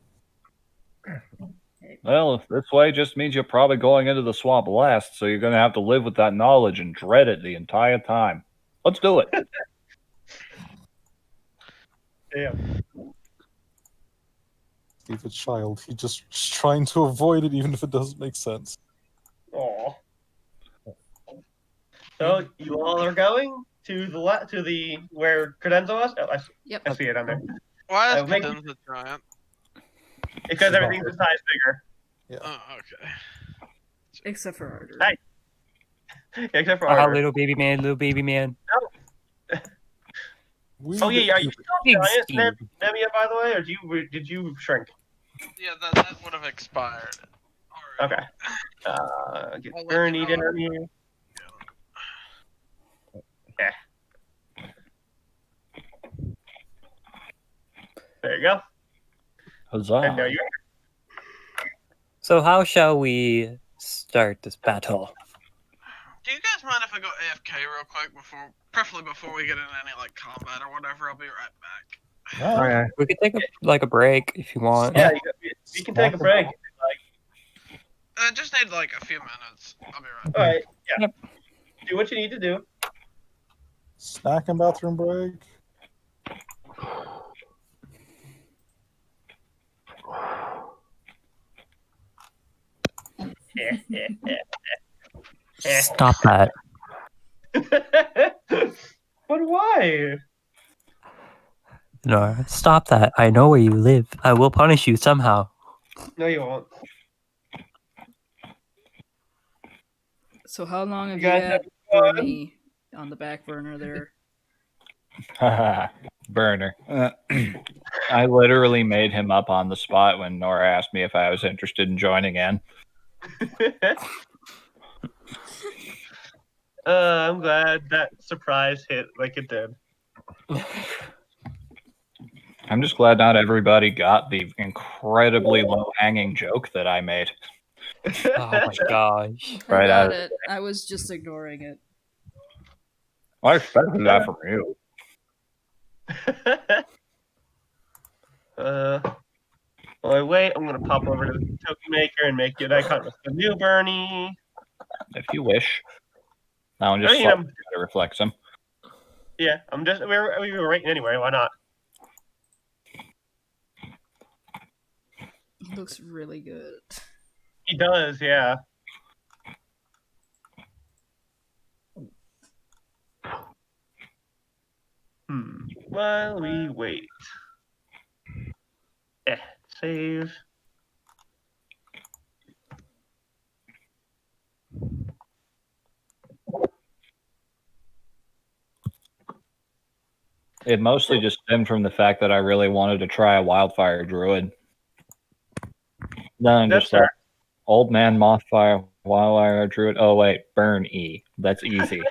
Well, this way just means you're probably going into the swamp last, so you're going to have to live with that knowledge and dread it the entire time. Let's do it. Yeah. He's a child. He's just trying to avoid it, even if it doesn't make sense. Aw. So you all are going to the where Credenza was. Oh, I Yep. see it on there. Why is Make- Cadenza giant? Because everything's a size bigger. Oh, okay. Except for Arter. Hey. Except for Ah, Arter. little baby man, little baby man. Oh yeah, are you still Big giant, Steve. Nemia, by the way, or did you shrink? Yeah, that would have expired. Alright. Okay. Get I'll let you Bernie know. down here. Yeah. There you go. Huzzah. And now you're So how shall we start this battle? Do you guys mind if I go AFK real quick preferably before we get into any like combat or whatever? I'll be right back. Ah, Okay. We could take a break if you want. Yeah, you can take a break. I just need like a few minutes. I'll be right back. All right. Yeah. Yep. Do what you need to do. snack and bathroom break. Stop that. But why? No, stop that. I know where you live. I will punish you somehow. No, you won't. So how long have You you guys had have fun? Bernie on the back burner there? Burner. I literally made him up on the spot when Nora asked me if I was interested in joining in. I'm glad that surprise hit like it did. I'm just glad not everybody got the incredibly low-hanging joke that I made. Oh my gosh. I Right got out of- it. I was just ignoring it. I expected that from you. While I wait, I'm gonna pop over to the token maker and make an icon with the new Bernie. If you wish. That one just I mean, slightly reflects him. Yeah, we were waiting anyway. Why not? It looks really good. He does, yeah. While we wait. Save. It mostly just stemmed from the fact that I really wanted to try a wildfire druid. Then That's just like old man mothfire wildfire druid. Oh wait, burn E. That's easy.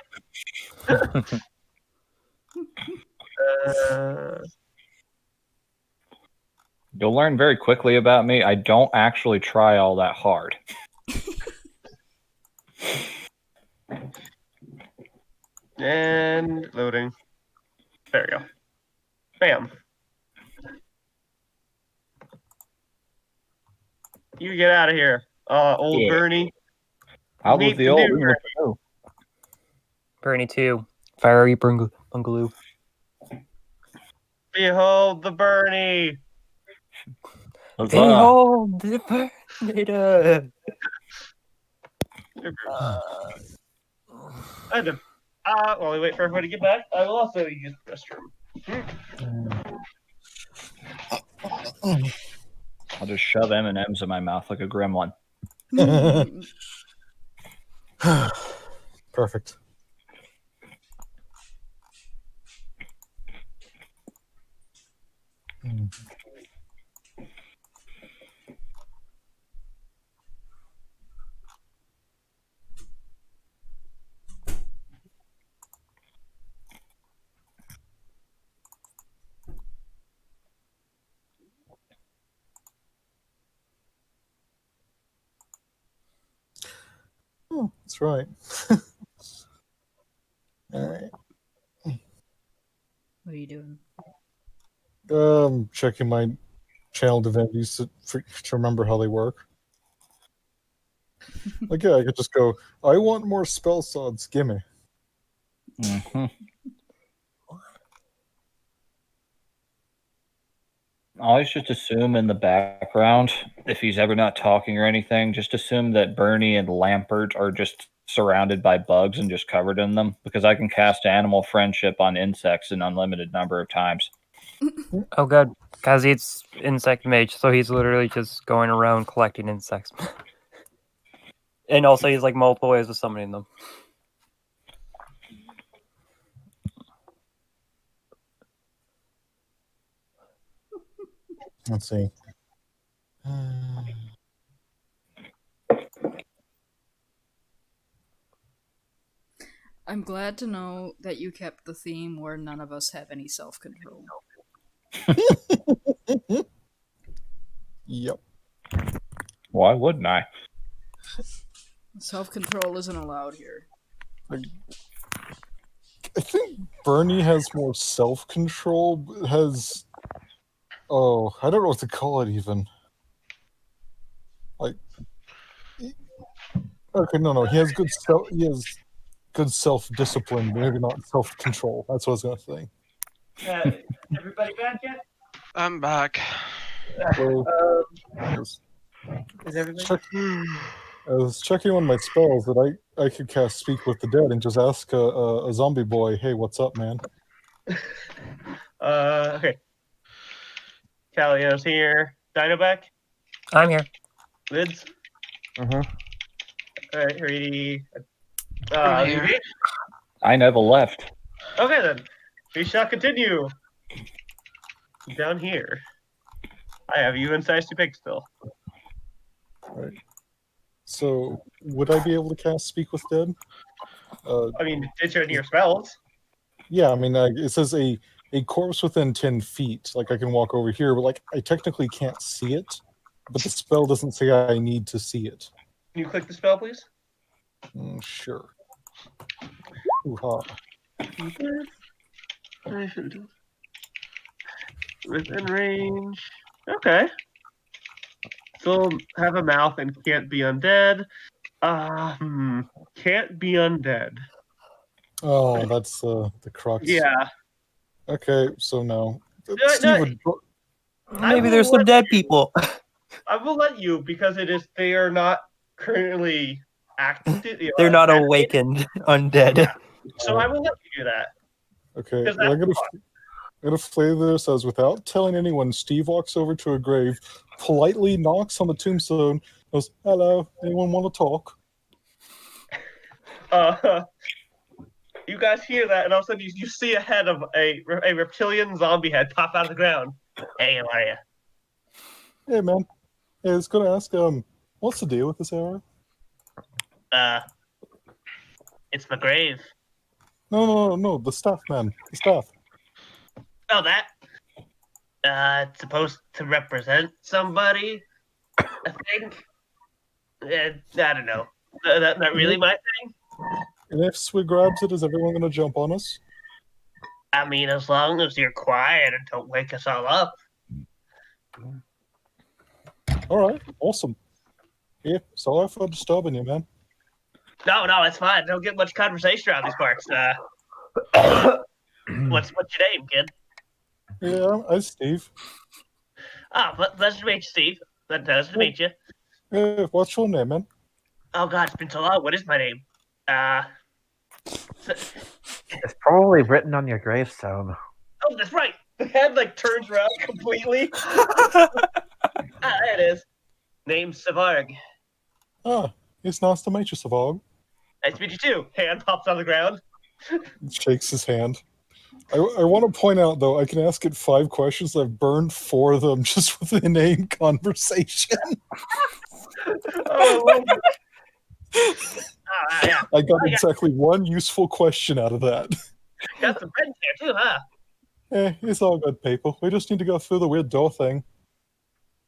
You'll learn very quickly about me. I don't actually try all that hard. And loading. There we go. Bam. You get out of here, old Yeah. Bernie. How Meet was the the old new English too? Bernie 2. Fiery Bungaloo. Behold the Bernie. Huzzah. Behold the Bernie. While we wait for everybody to get back, I will also use the restroom. I'll just shove M&Ms in my mouth like a gremlin. Perfect. Oh, that's right. All right. What are you doing? Checking my channel divinities to remember how they work. Like, yeah, I could just go, I want more spell slots, gimme. Mhm. I always just assume in the background, if he's ever not talking or anything, just assume that Bernie and Lampert are just surrounded by bugs and just covered in them, because I can cast Animal Friendship on insects an unlimited number of times. Oh, good. Because he's insect mage, so he's literally just going around collecting insects. And also, he's like multiple ways of summoning them. Let's see. I'm glad to know that you kept the theme where none of us have any self-control. Yep. Why wouldn't I? Self-control isn't allowed here. I think Bernie has more self-control, but has... Oh, I don't know what to call it even. Like... Okay, no, he has good self-discipline, maybe not self-control. That's what I was gonna say. Everybody back yet? I'm back. So, Is everybody? I was checking on my spells that I could cast Speak with the Dead and just ask a zombie boy, hey, what's up, man? Okay. Callio's here. Dino back? I'm here. Lids? Mm-hmm. Alright, Haridi. I'm here. Evie? I never left. Okay then. We shall continue. Down here. I have you inside to pick still. Right. So, would I be able to cast Speak with Dead? I mean, it's in your spells. Yeah, I mean, it says a corpse within 10 feet. Like, I can walk over here, but, like, I technically can't see it. But the spell doesn't say I need to see it. Can you click the spell, please? Sure. Ooh-ha. Within range. Okay. Still have a mouth and can't be undead. Can't be undead. Oh, that's the crux. Yeah. Okay, so no. No, Steve would... Maybe there's some dead people. I will let you because they are not currently active. They're not awakened undead. So I will let you do that. Okay, Because well, I'm that's gonna flavor this as without telling anyone, Steve walks over to a grave, politely knocks on the tombstone, goes, hello, anyone want to talk? You guys hear that, and all of a sudden you see a head of a reptilian zombie head pop out of the ground. Hey, how are you? Hey, man. Hey, I was gonna ask, what's the deal with this arrow? It's my grave. No, the staff, man. The staff. Oh, that? It's supposed to represent somebody, I think. I don't know. That's not really my thing. And if Swig grabs it, is everyone gonna jump on us? I mean, as long as you're quiet and don't wake us all up. Alright, awesome. Yeah, sorry for disturbing you, man. No, it's fine. Don't get much conversation around these parts. What's your name, kid? Yeah, I'm Steve. Pleasure to meet you, Steve. Pleasure to meet you. Hey, what's your name, man? Oh God, it's been so long. What is my name? It's probably written on your gravestone. Oh, that's right. The head turns around completely. There it is. Name's Savarg. Ah, it's nice to meet you, Savog. Nice to meet you too. Hand pops on the ground. Shakes his hand. I want to point out, though, I can ask it 5 questions. I've burned 4 of them just with an inane conversation. Oh, yeah. I got exactly 1 useful question out of that. Got some friends there too, huh? It's all good, people. We just need to go through the weird door thing.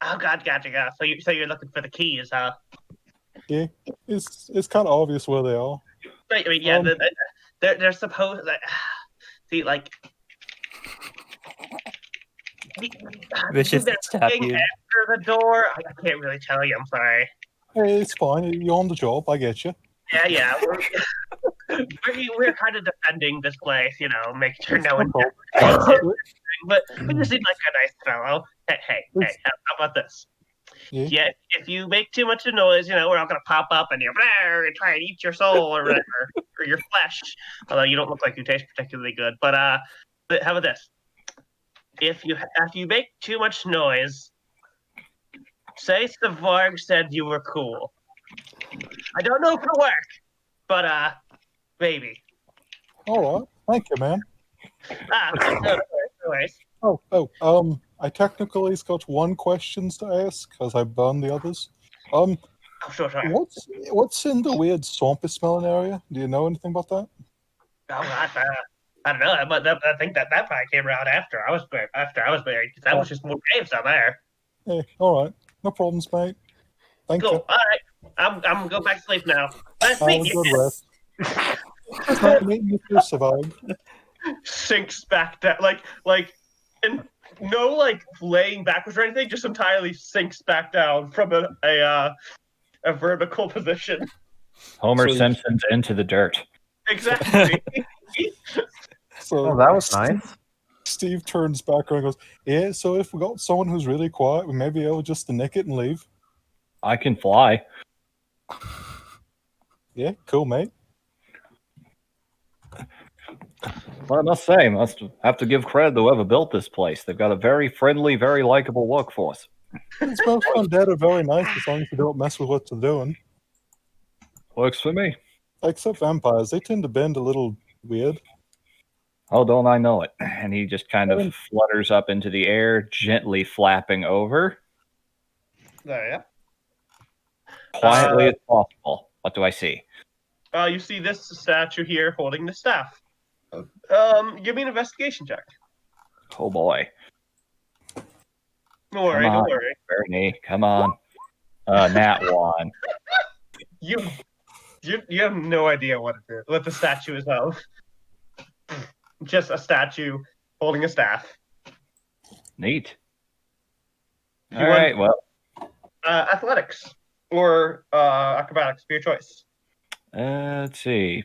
Oh God, gotcha. So you're looking for the keys, huh? Yeah, it's kind of obvious where they are. Right. I mean, yeah. They're supposed. See, Vicious They're stab looking you. after the door. I can't really tell you. I'm sorry. Hey, it's fine. You're on the job. I get you. Yeah. We're kind of defending this place, making sure no one takes it. But you seem like a nice fellow. Hey, how about this? Yeah. If you make too much noise, we're all gonna pop up and and try and eat your soul or whatever, or your flesh. Although you don't look like you taste particularly good. But how about this? If you make too much noise, say Savarg said you were cool. I don't know if it'll work, but maybe. All right. Thank you, man. Anyways. I technically got one questions to ask because I burned the others. Sure. What's in the weird swampy smelling area? Do you know anything about that? I don't know, but I think that probably came around after I was married. Because that was just more caves down there. Hey, all right. No problems, mate. Thank Cool. you. All right. I'm gonna go back to sleep now. Nice Have a meeting good you. rest. Nice meeting you too, Savag. Sinks back down, and no laying backwards or anything, just entirely sinks back down from a vertical position. Homer So- Simpson's into the dirt. Exactly. So Oh, that was nice. Steve turns back around and goes, yeah, so if we got someone who's really quiet, we may be able just to nick it and leave. I can fly. Yeah, cool, mate. Well, I must say, must have to give credit to whoever built this place. They've got a very friendly, very likable workforce. It's most undead are very nice as long as you don't mess with what they're doing. Works for me. Except vampires, they tend to bend a little weird. Oh, don't I know it? And he just kind of flutters up into the air, gently flapping over, There, yeah. quietly as possible. What do I see? You see this statue here holding the staff. Give me an investigation check. Oh boy. Don't worry, Come on, don't worry. Bernie, come on. Nat 1. You have no idea what it is, what the statue is of. Just a statue holding a staff. Neat. You All want- right, well, Athletics or acrobatics, be your choice. let's see.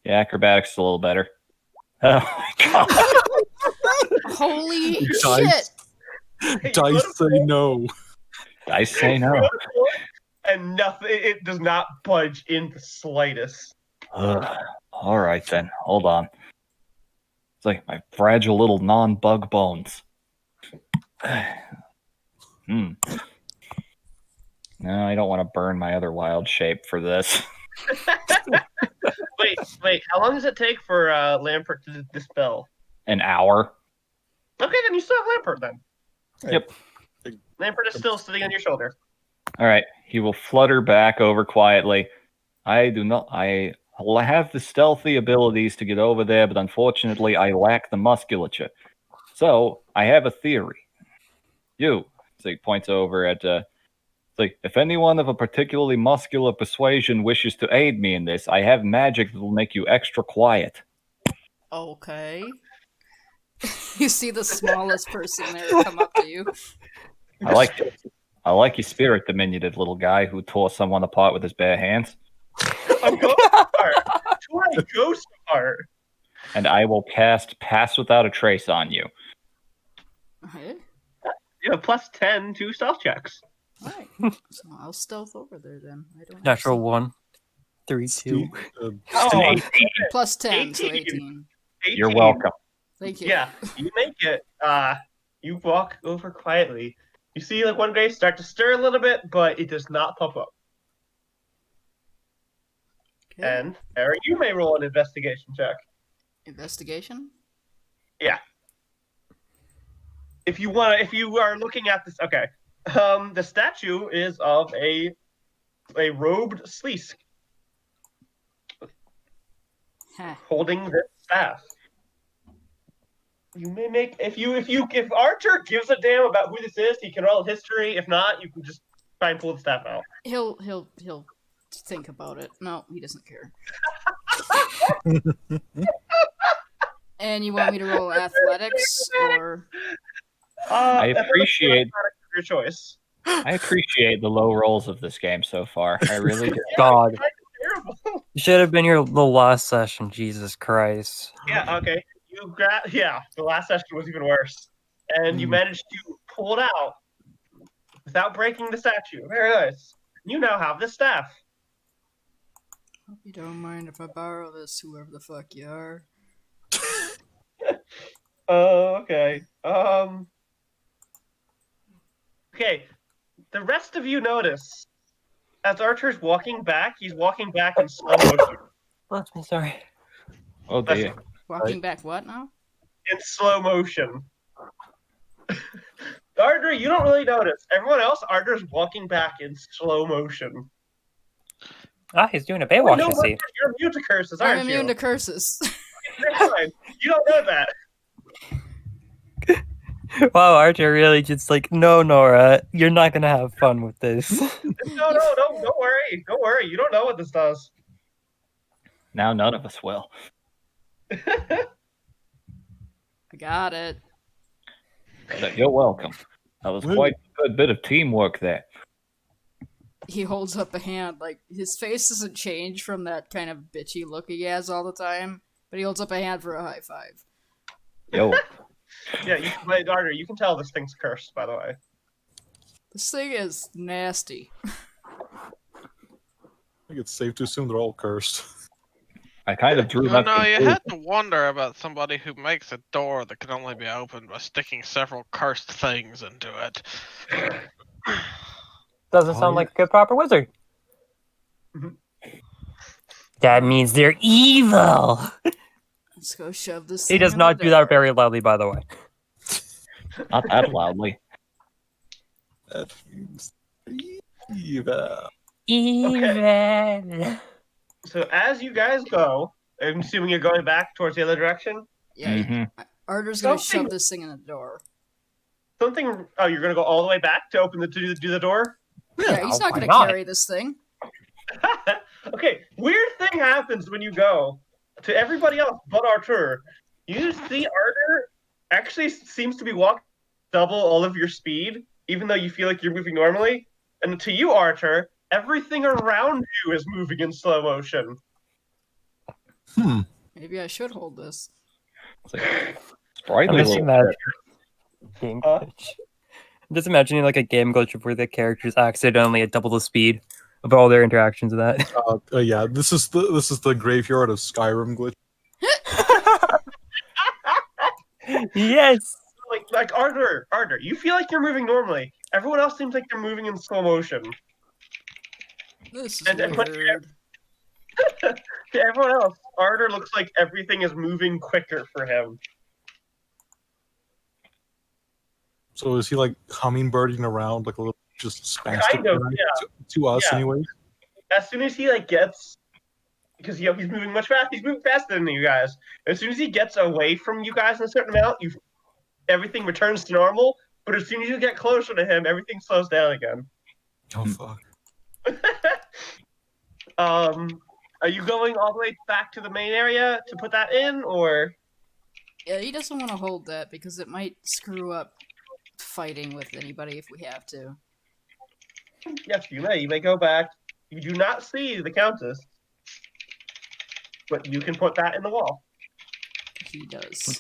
Yeah, acrobatics is a little better. Oh my god. Holy Dice. shit! Dice say no. I say no. And nothing. It does not budge in the slightest. All right then. Hold on. It's like my fragile little non-bug bones. No, I don't want to burn my other wild shape for this. Wait. How long does it take for Lampert to dispel? An hour. Okay, then you still have Lampert then. Yep. Lampert is still sitting on your shoulder. All right. He will flutter back over quietly. I have the stealthy abilities to get over there, but unfortunately I lack the musculature. So I have a theory. So he points over at if anyone of a particularly muscular persuasion wishes to aid me in this, I have magic that will make you extra quiet. Okay. You see the smallest person there come up to you. I like your spirit, diminutive little guy who tore someone apart with his bare hands. I'm going to ghost art. And I will cast Pass Without a Trace on you. Okay. You have plus 10 to stealth checks. Alright. So I'll stealth over there then. I don't Natural have 1. 3, 2. Steve, Oh, plus 10, so 18. 18. You're welcome. Thank you. Yeah, you make it. You walk over quietly. You see, one guy start to stir a little bit, but it does not pop up. Okay. And Eric, you may roll an investigation check. Investigation? If you are looking at this, okay. The statue is of a robed Sleesk Huh. holding this staff. You may make if Archer gives a damn about who this is, he can roll history. If not, you can just try and pull the staff out. He'll think about it. No, he doesn't care. And you want me to roll athletics or I that's appreciate your choice. I appreciate the low rolls of this game so far. I really do. God, Terrible. you should have been here the last session. Jesus Christ. Yeah, okay. The last session was even worse. And you managed to pull it out without breaking the statue. Very nice. You now have the staff. Hope you don't mind if I borrow this, whoever the fuck you are. Oh, okay. Okay. The rest of you notice as Archer's walking back, he's walking back in slow motion. I'm sorry. Oh dear. Walking back what now? In slow motion. Ardra, you don't really notice. Everyone else, Ardra's walking back in slow motion. Ah, he's doing a Baywatch, no, I see. you're immune to curses, aren't I'm you? immune to curses. You're fine. You don't know that. Wow, Archer really just like, no, Nora, you're not gonna have fun with this. No, don't worry. Don't worry. You don't know what this does. Now none of us will. I got it. You're welcome. That was quite a good bit of teamwork there. He holds up a hand, like, his face doesn't change from that kind of bitchy look he has all the time, but he holds up a hand for a high five. Yo. Yeah, Ardra, you can tell this thing's cursed, by the way. This thing is nasty. I think it's safe to assume they're all cursed. I kind of drew You that know, you conclusion. had to wonder about somebody who makes a door that can only be opened by sticking several cursed things into it. Doesn't sound like a good proper wizard. Mhm. That means they're evil. Let's go shove this He thing does in not the do door. that very loudly, by the way. Not that loudly. That means evil. Evil. So as you guys go, I'm assuming you're going back towards the other direction. Yeah, Mhm. Arder's gonna Something- shove this thing in the door. Oh, you're gonna go all the way back to open do the door? Yeah, he's not why gonna not? carry this thing. Okay, weird thing happens when you go. To everybody else but Artur, you see Artur actually seems to be walking double all of your speed, even though you feel like you're moving normally. And to you, Artur, everything around you is moving in slow motion. Maybe I should hold this. It's like, sprightly I'm just little imagining shit. game Huh? glitch. I'm just imagining like a game glitch where the characters accidentally at double the speed of all their interactions of that. Yeah, this is the graveyard of Skyrim glitch. Yes. Like Artur, you feel like you're moving normally. Everyone else seems like they're moving in slow motion. This is And then what- weird. To everyone else, Artur looks like everything is moving quicker for him. So is he like hummingbirding around like a little just spastic Kind of, guy? yeah. To us, Yeah. anyway. As soon as he gets, because he's moving much fast. He's moving faster than you guys. As soon as he gets away from you guys in a certain amount, everything returns to normal. But as soon as you get closer to him, everything slows down again. Oh fuck! Are you going all the way back to the main area to put that in, or? Yeah, he doesn't want to hold that because it might screw up fighting with anybody if we have to. Yes, you may. You may go back. You do not see the Countess, but you can put that in the wall. He does.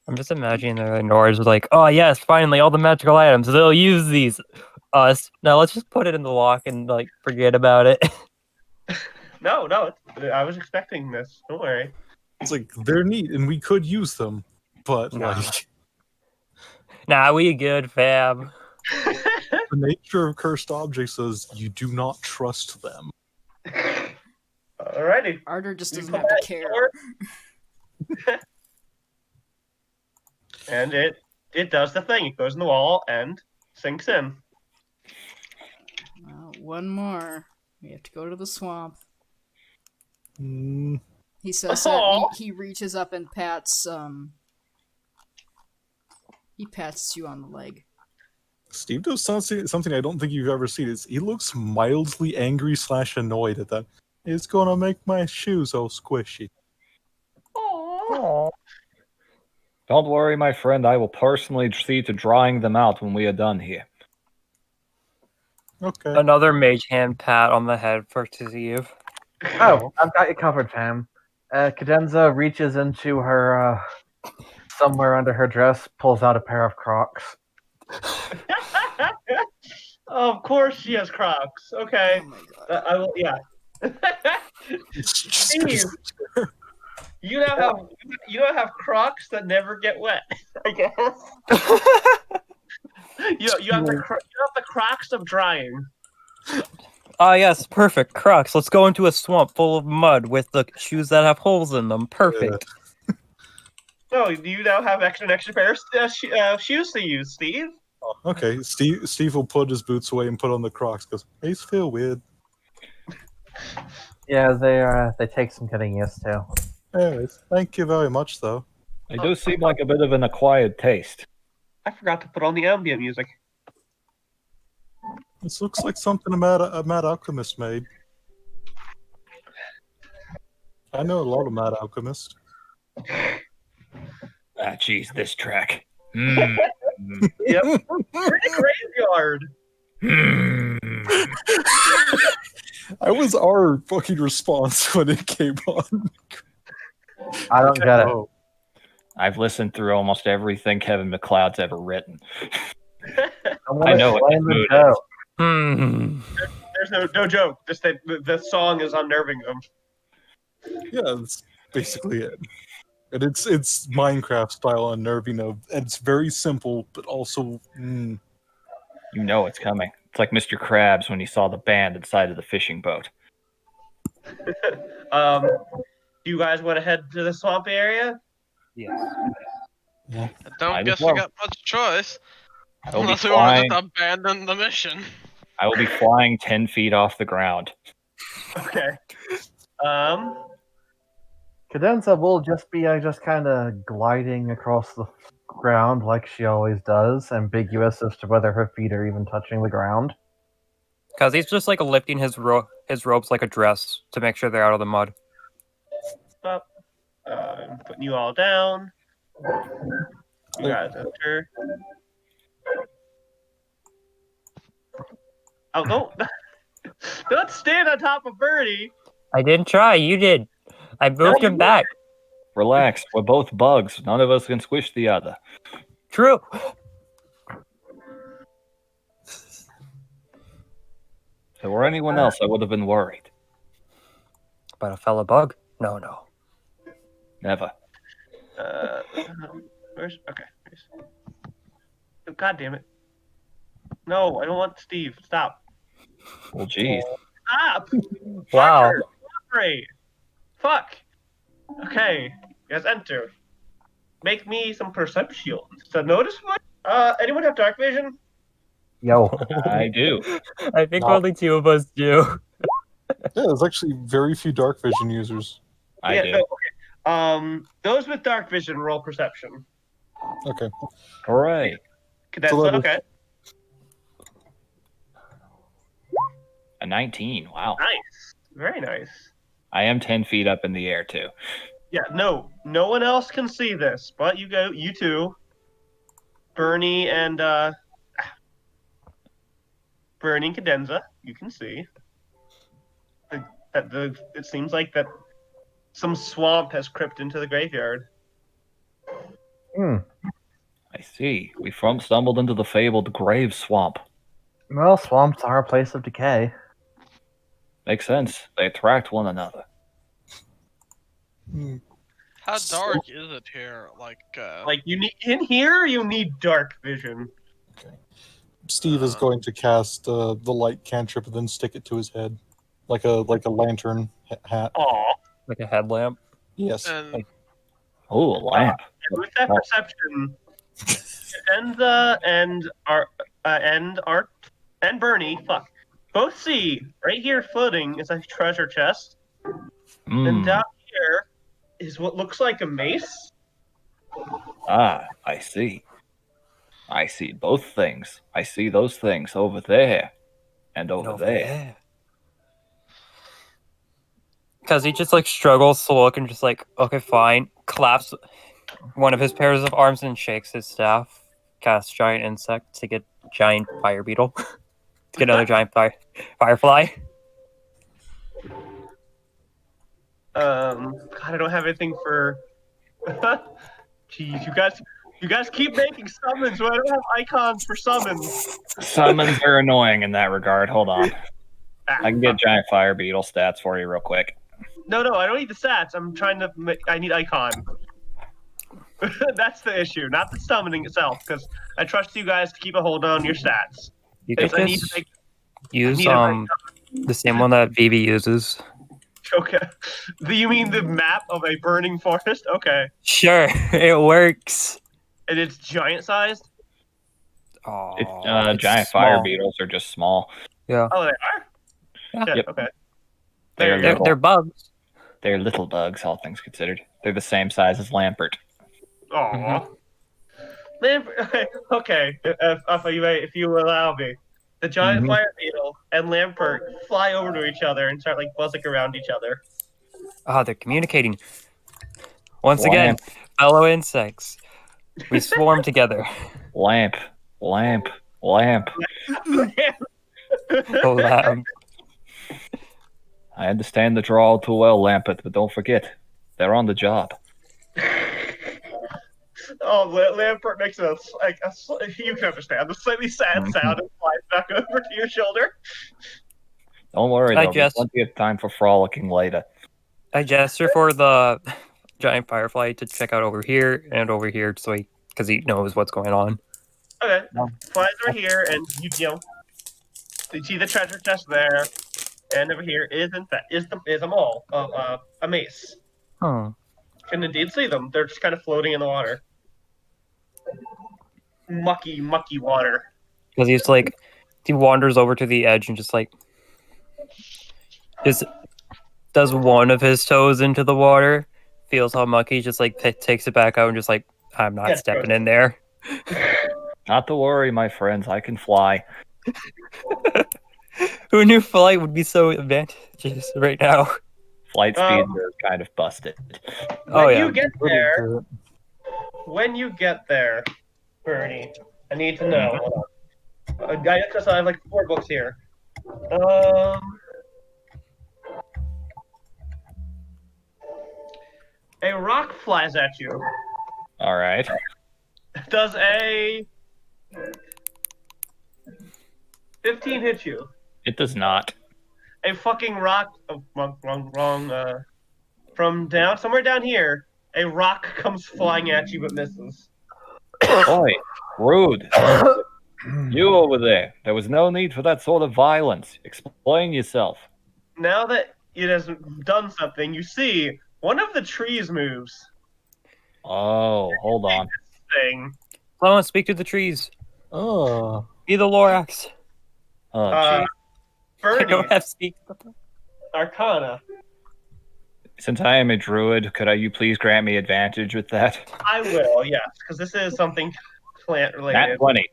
I'm just imagining the Nora's like, oh yes, finally all the magical items. They'll use these. Us. Now let's just put it in the lock and like forget about it. No, I was expecting this. Don't worry. It's like they're neat and we could use them, but Nah. like Nah, we good, fam. the nature of cursed objects is you do not trust them. Alrighty. Arder just You doesn't put have to that care. door, and it does the thing. It goes in the wall and sinks in. Well, one more. We have to go to the swamp. Mm, He says that Aw. he reaches up and pats he pats you on the leg. Steve does something I don't think you've ever seen. He looks mildly angry / annoyed at that. It's gonna make my shoes all squishy. Aww. Don't worry, my friend. I will personally see to drying them out when we are done here. Okay. Another mage hand pat on the head for Tiziev. Oh, I've got you covered, fam. Cadenza reaches into her, somewhere under her dress, pulls out a pair of Crocs. Of course she has Crocs. Okay. Oh my god. I will, yeah. Steve, you now have Crocs that never get wet, I guess. You have the Crocs of drying. Ah, yes, perfect. Crocs. Let's go into a swamp full of mud with the shoes that have holes in them. Perfect. So you now have an extra pair of shoes to use, Steve. Okay, Steve will put his boots away and put on the Crocs because these feel weird. Yeah, they take some getting used to. Anyways, thank you very much, though. They do seem like a bit of an acquired taste. I forgot to put on the ambient music. This looks like something a mad alchemist made. I know a lot of mad alchemists. Ah, jeez, this track. Yep. We're in a graveyard. That was our fucking response when it came on. I don't get it. Oh, I've listened through almost everything Kevin McLeod's ever written. I know what this the mood is. joke. There's no joke. Just that the song is unnerving them. yeah, that's basically it. And it's Minecraft style unnerving and it's very simple, but also You know it's coming. It's like Mr. Krabs when he saw the band inside of the fishing boat. Do you guys want to head to the swamp area? Yes. I Might don't as guess well. we got much choice. I will be Unless we want to flying. just abandon the mission. I will be flying 10 feet off the ground. Okay. Cadenza will just be just kind of gliding across the ground like she always does, ambiguous as to whether her feet are even touching the ground. Because he's just like lifting his robes like a dress to make sure they're out of the mud. Up. I'm putting you all down. You guys enter. Oh, don't stand on top of Birdie. I didn't try. You did. I moved him back. Relax, we're both bugs. None of us can squish the other. True. If it were anyone else, I would have been worried. But a fellow bug? No. Never. Where's okay? Oh, God damn it! No, I don't want Steve. Stop! Well, geez. Stop! Wow. Parker, cooperate. Fuck. Okay, you guys enter. Make me some perception. So notice what? Anyone have dark vision? Yo, I do. I think No. only two of us do. yeah, there's actually very few dark vision users. I do. No, okay. Those with dark vision roll perception. Okay. Hooray. That's So that is- okay. A 19. Wow. Nice. Very nice. I am 10 feet up in the air, too. Yeah, no one else can see this, but you two, Bernie and Bernie and Cadenza, you can see. It seems like that some swamp has crept into the graveyard. I see. We stumbled into the fabled grave swamp. well, swamps are a place of decay. Makes sense. They attract one another. How dark is it here? Like You need in here. You need dark vision. Steve is going to cast the light cantrip and then stick it to his head, like a lantern hat. Aw. Like a headlamp. Yes. and Oh, a lamp. And with that perception, Cadenza and Art and Bernie, both see right here floating is a treasure chest, and down here is what looks like a mace. Ah, I see. I see both things. I see those things over there and over there. Because he just like struggles to look and just like, okay, fine. Claps. One of his pairs of arms and shakes his staff, casts giant insect to get giant fire beetle, to get another giant firefly. God, I don't have anything for. Jeez, you guys keep making summons, but I don't have icons for summons. Summons are annoying in that regard. Hold on. Ah, I can get giant fire beetle stats for you real quick. No, I don't need the stats. I'm trying to. I need icon. That's the issue, not the summoning itself. Because I trust you guys to keep a hold on your stats. You could I need just to make. use need a- the same one that Vivi uses. Okay. You mean the map of a burning forest? Okay. Sure, it works. And it's giant sized? Oh, It's, giant fire beetles are just small. Yeah, Oh, they are? Yeah. Shit, Yep. okay. They're There you little. they're bugs. They're little bugs, all things considered. They're the same size as Lampert. Aw. Okay. If you allow me. The giant fire beetle and Lampert fly over to each other and start like buzzing around each other. Ah, they're communicating. Once again, fellow insects. We swarm together. Lamp. Oh, I understand the draw all too well, Lampert, but don't forget, they're on the job. Oh, Lampert makes you can understand the slightly sad sound and flies back over to your shoulder. Don't worry, I there'll be just- plenty of time for frolicking later. I gesture for the giant firefly to check out over here and over here, because he knows what's going on. Okay, flies over here, and you see the treasure chest there, and over here is a mole of a mace. Huh. You can indeed see them. They're just kind of floating in the water. Mucky water. Because he wanders over to the edge and just does one of his toes into the water, feels how mucky, just takes it back out and just I'm not stepping in there. Not to worry, my friends, I can fly. Who knew flight would be so advantageous right now? Flight speeds are kind of busted. When you get there, Bernie, I need to know. Hold on. Because I have 4 books here. A rock flies at you. All right. Does a 15 hit you? It does not. A fucking rock. Oh, wrong. From somewhere down here, a rock comes flying at you but misses. Oi, rude. You over there. There was no need for that sort of violence. Explain yourself. Now that it has done something, you see one of the trees moves. Oh, hold on. Thing. Someone speak to the trees. Oh. Be the Lorax. Oh, gee. Bernie, Go have speak. Arcana. Since I am a druid, could you please grant me advantage with that? I will, yes, because this is something plant related. Nat 20.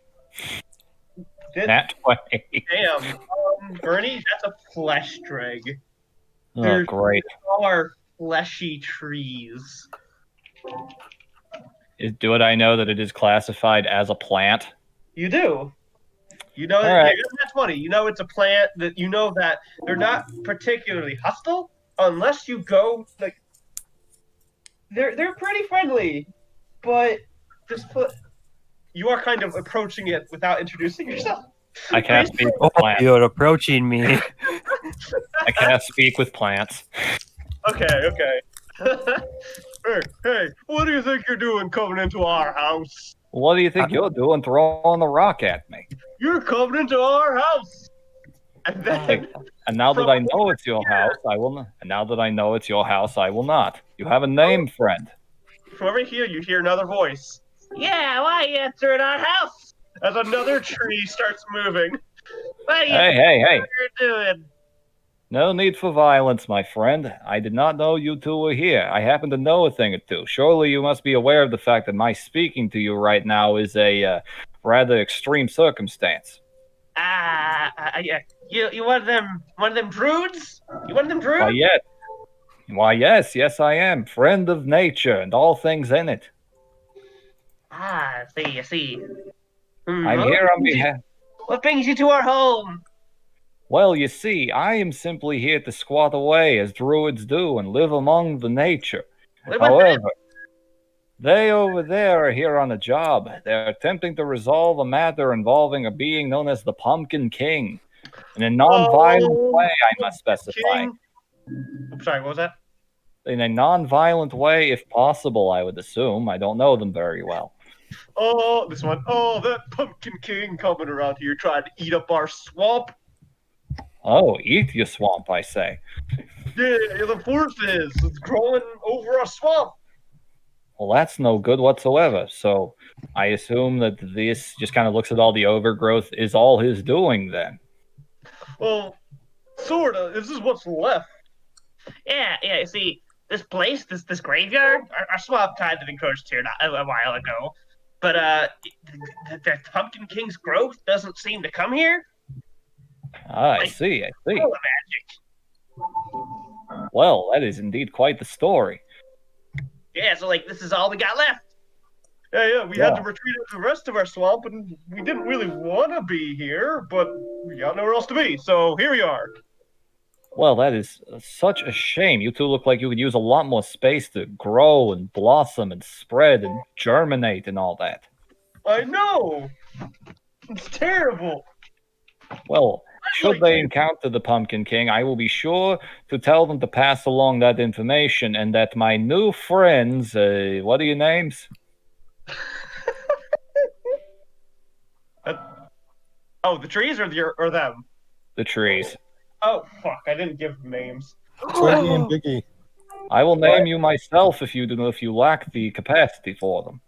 Nat 20. Damn, Bernie, that's a flesh drag. Oh, great. All are fleshy trees. Do I know that it is classified as a plant? You do. You know, right. That's funny. You know, it's a plant that you know that they're not particularly hostile unless you go they're pretty friendly, but you are kind of approaching it without introducing yourself. I can't speak with Oh, plants. you're approaching me. I can't speak with plants. Okay. hey, what do you think you're doing coming into our house? What do you think you're doing throwing the rock at me? You're coming into our house. And then And now that I know it's your house, I will not. And now that I know it's your house, I will not. You have a name, friend. from over here, you hear another voice. Yeah, why you entering our house? As another tree starts moving. What Hey. you doing? No need for violence, my friend. I did not know you two were here. I happen to know a thing or two. Surely you must be aware of the fact that my speaking to you right now is a rather extreme circumstance. You one of them druids? You one of them druids? Why, yes, I am. Friend of nature and all things in it. Ah, I see. I'm here on behalf. What brings you to our home? Well, you see, I am simply here to squat away as druids do and live among the nature. What However, they over there are here on a job. They're attempting to resolve a matter involving a being known as the Pumpkin King. In a non-violent way, I must specify. King? I'm sorry, what was that? In a non-violent way, if possible, I would assume. I don't know them very well. Oh, this one. Oh, that Pumpkin King coming around here trying to eat up our swamp. Oh, eat your swamp, I say. Yeah, the forest is. It's growing over our swamp. Well, that's no good whatsoever. So I assume that this just kind of looks at all the overgrowth is all his doing then. Well, sorta. This is what's left. Yeah. You see, this place, this graveyard, our swamp kind of encroached here a while ago. But the Pumpkin King's growth doesn't seem to come here. Ah, I see. Oh, magic. Well, that is indeed quite the story. Yeah, so this is all we got left. Yeah, we had to retreat into the rest of our swamp, and we didn't really want to be here, but we got nowhere else to be, so here we are. Well, that is such a shame. You two look like you could use a lot more space to grow and blossom and spread and germinate and all that. I know! It's terrible. Well, should they encounter the Pumpkin King, I will be sure to tell them to pass along that information and that my new friends, what are your names? Oh, the trees or them? The trees. Oh, fuck, I didn't give them names. Twiggy and Biggie. I will name you myself if you lack the capacity for them.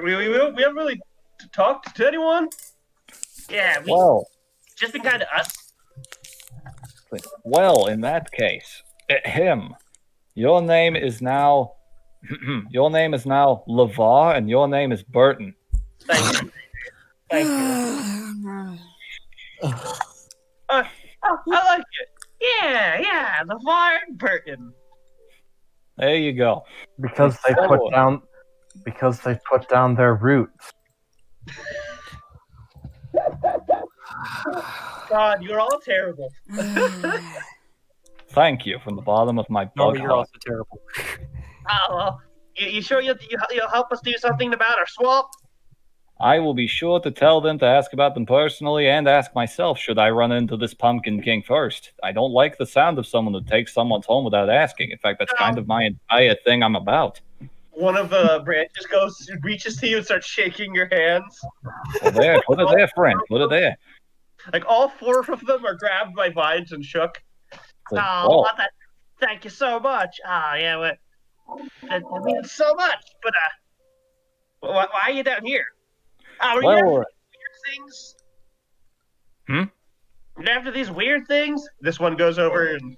We haven't really talked to anyone? Yeah, Well, just been kind of us. Well, in that case, your name is now Lavar, and your name is Burton. Thank you. Thank you. I like it. Yeah, Lavar and Burton. There you go. Because they put down their roots. God, you're all terrible. Thank you from the bottom of my No, bug you're heart. also terrible. Oh, well, you sure you'll help us do something about our swamp? I will be sure to tell them to ask about them personally and ask myself should I run into this Pumpkin King first. I don't like the sound of someone who takes someone's home without asking. In fact, that's kind of my entire thing I'm about. One of the branches reaches to you and starts shaking your hands. Well, there, put it there, friend. Put it there. All four of them are grabbed by vines and shook. Well, Thank you so much. Oh, yeah, that means so much. But why are you down here? Are you after weird things? After these weird things? This one goes over and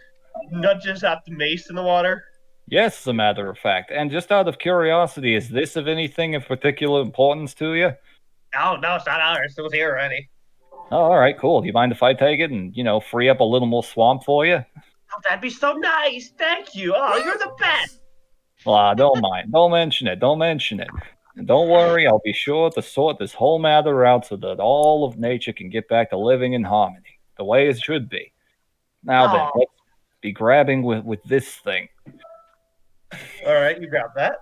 nudges at the mace in the water. Yes, as a matter of fact. And just out of curiosity, is this of anything of particular importance to you? No, it's not ours. It was here already. Oh, all right, cool. Do you mind if I take it and, free up a little more swamp for you? Oh, that'd be so nice. Thank you. Oh, you're the best. Well, don't mind. Don't mention it. And don't worry, I'll be sure to sort this whole matter out so that all of nature can get back to living in harmony, the way it should be. Now then, let's be grabbing with this thing. All right, you grab that.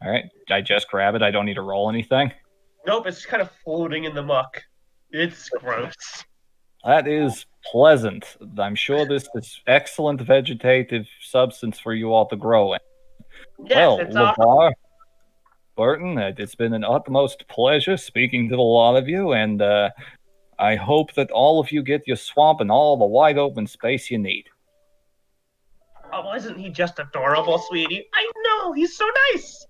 All right, I just grab it. I don't need to roll anything. Nope, it's kind of floating in the muck. It's gross. That is pleasant. I'm sure this is excellent vegetative substance for you all to grow in. Yes, well, it's Lavar, Burton, it's been an utmost pleasure speaking to a lot of you, and I hope that all of you get your swamp and all the wide open space you need. Oh, isn't he just adorable, sweetie? I know, he's so nice.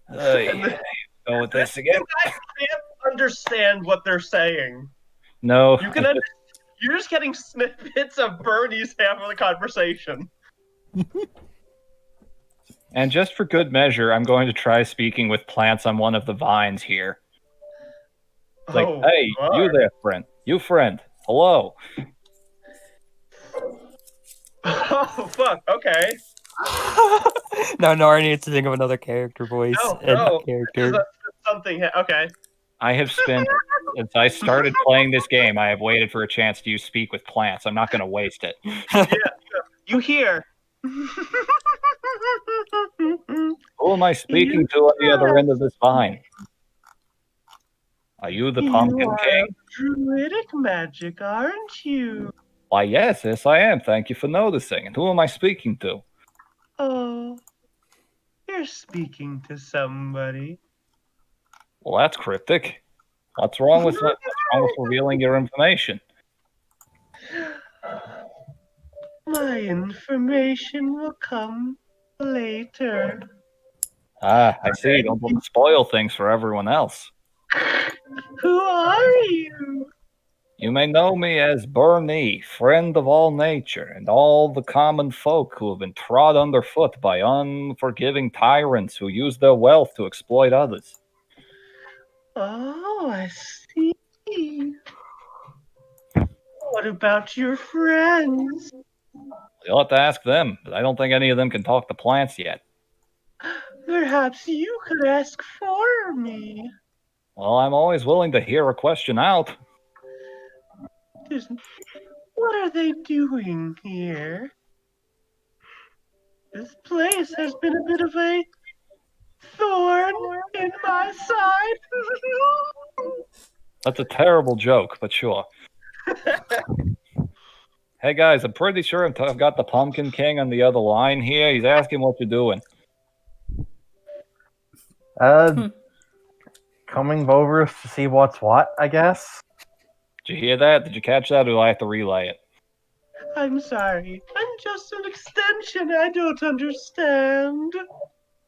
Go with this again. I can't understand what they're saying. No. You're just getting snippets of Bernie's half of the conversation. And just for good measure, I'm going to try speaking with plants on one of the vines here. It's like, hey, you there, friend. You friend. Hello. Oh, fuck. Okay. No, Nora needs to think of another character voice No, and no. character. There's something. Okay. I have spent since I started playing this game. I have waited for a chance to use speak with plants. I'm not going to waste it. You hear? Who am I speaking to on the other end of this vine? Are you the Pumpkin You are King? druidic magic, aren't you? Why, yes, I am. Thank you for noticing. And who am I speaking to? Oh, you're speaking to somebody. Well, that's cryptic. What's wrong with revealing your information? My information will come later. Ah, I see. Don't want to spoil things for everyone else. Who are you? You may know me as Bernie, friend of all nature, and all the common folk who have been trod underfoot by unforgiving tyrants who use their wealth to exploit others. Oh, I see. What about your friends? You'll have to ask them, but I don't think any of them can talk to plants yet. Perhaps you could ask for me. Well, I'm always willing to hear a question out. What are they doing here? This place has been a bit of a thorn in my side. That's a terrible joke, but sure. Hey guys, I'm pretty sure I've got the Pumpkin King on the other line here. He's asking what you're doing. Coming over to see what's what, I guess. Did you hear that? Did you catch that, or do I have to relay it? I'm sorry. I'm just an extension. I don't understand.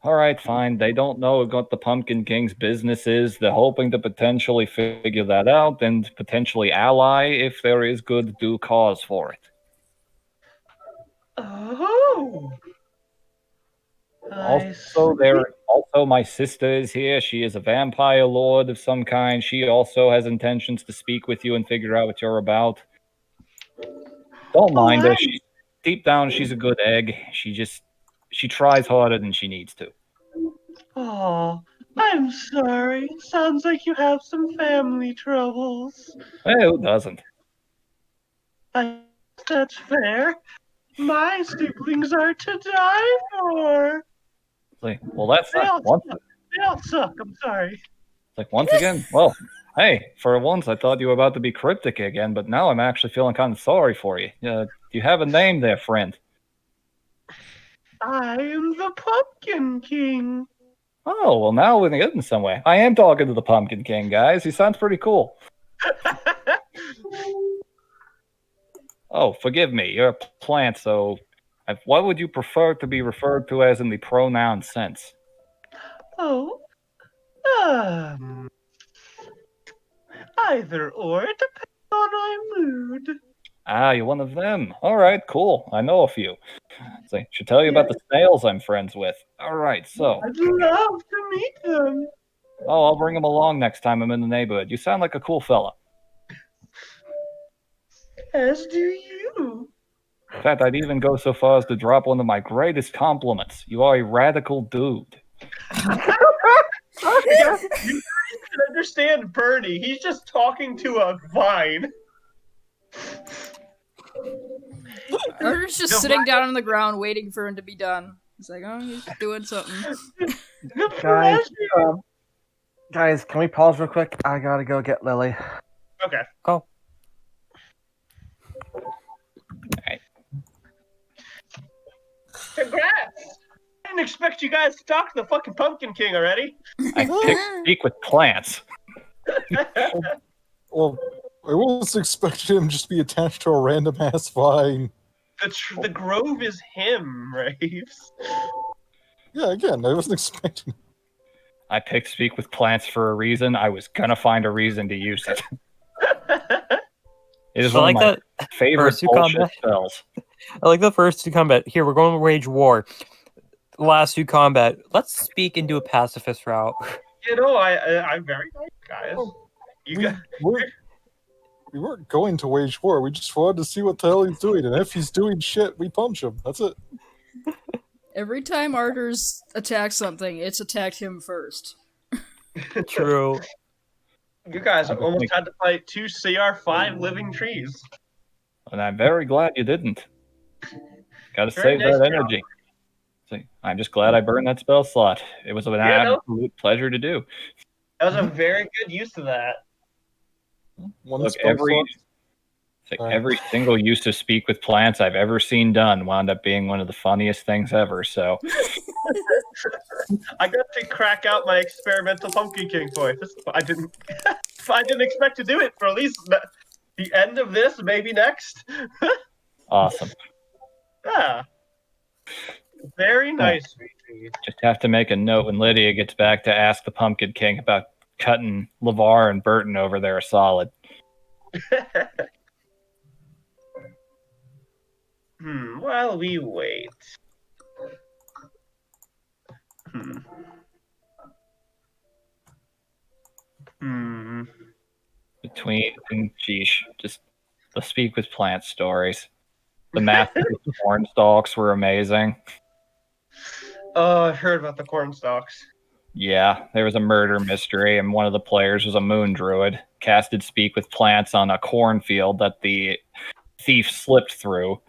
All right, fine. They don't know what the Pumpkin King's business is. They're hoping to potentially figure that out and potentially ally if there is good due cause for it. Oh. Also, my sister is here. She is a vampire lord of some kind. She also has intentions to speak with you and figure out what you're about. Don't mind her. Deep down, she's a good egg. She tries harder than she needs to. Oh, I'm sorry. Sounds like you have some family troubles. Hey, who doesn't? That's fair. My siblings are to die for. Well, that's not one. They all suck. I'm sorry. Like, once again, well, hey, for once I thought you were about to be cryptic again, but now I'm actually feeling kind of sorry for you. You have a name there, friend. I am the Pumpkin King. Oh, well, now we're getting somewhere. I am talking to the Pumpkin King, guys. He sounds pretty cool. Oh, forgive me. You're a plant, so what would you prefer to be referred to as in the pronoun sense? Oh, either or. It depends on my mood. Ah, you're one of them. All right, cool. I know a few. So, should tell you about the snails I'm friends with. All right, so. I'd love to meet them. Oh, I'll bring them along next time I'm in the neighborhood. You sound like a cool fella. As do you. In fact, I'd even go so far as to drop one of my greatest compliments. You are a radical dude. You can understand Bernie. He's just talking to a vine. Carter's just sitting down on the ground waiting for him to be done. He's like, oh, he's doing something. Guys, can we pause real quick? I gotta go get Lily. Okay. Oh. Alright. Congrats! I didn't expect you guys to talk to the fucking Pumpkin King already. I speak with plants. Well, I wasn't expecting him just to be attached to a random ass vine. The grove is him, Raves. Yeah, again, I wasn't expecting. I picked speak with plants for a reason. I was gonna find a reason to use it. It is one of my favorite bullshit spells. I like the first two combat. Here, we're going to wage war. The last two combat. Let's speak and do a pacifist route. You know, I'm very nice, guys. We weren't going to wage war. We just wanted to see what the hell he's doing. And if he's doing shit, we punch him. That's it. Every time Arter's attacked something, it's attacked him first. True. You guys almost had to fight 2 CR5 living trees. And I'm very glad you didn't. Gotta Very save nice that job. energy. So I'm just glad I burned that spell slot. It was an Yeah, no. absolute pleasure to do. That was a very good use of that. One Look, spell slot. every single use of speak with plants I've ever seen done wound up being one of the funniest things ever. So I got to crack out my experimental Pumpkin King voice. I didn't expect to do it for at least the end of this, maybe next. awesome. Yeah. Very nice, VT. Just have to make a note when Lydia gets back to ask the Pumpkin King about cutting LeVar and Burton over there a solid. While we wait. Between, sheesh, just the speak with plant stories. The massive corn stalks were amazing. Oh, I've heard about the corn stalks. Yeah, there was a murder mystery, and one of the players was a moon druid. Casted speak with plants on a cornfield that the thief slipped through,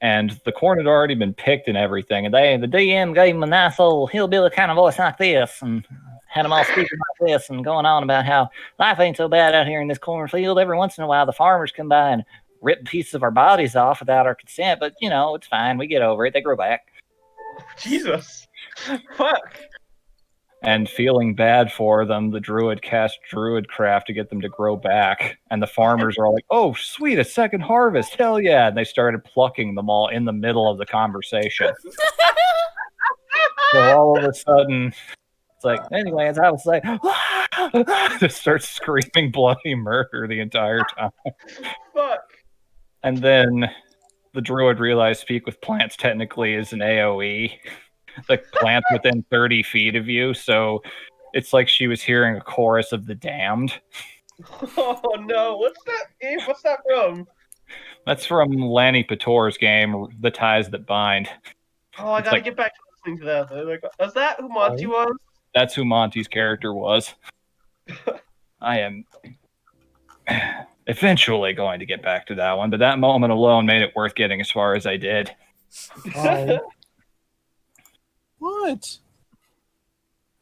and the corn had already been picked and everything. And the DM gave him a nice old hillbilly kind of voice like this, and had them all speaking like this, and going on about how life ain't so bad out here in this cornfield. Every once in a while, the farmers come by and rip pieces of our bodies off without our consent, but you know, it's fine. We get over it. They grow back. Jesus. Fuck. And feeling bad for them, the druid cast druidcraft to get them to grow back. And the farmers are all like, oh, sweet, a second harvest. Hell yeah. And they started plucking them all in the middle of the conversation. So all of a sudden, it's like, anyways, I was like, just start screaming bloody murder the entire time. Fuck. And then the druid realized speak with plants technically is an AoE. Like plants within 30 feet of you, so it's like she was hearing a chorus of the damned. Oh no, what's that game? What's that from? That's from Lanny Pator's game, The Ties That Bind. Oh, I gotta get back to listening to that. Like, is that who Monty was? That's who Monty's character was. I am eventually going to get back to that one, but that moment alone made it worth getting as far as I did. What?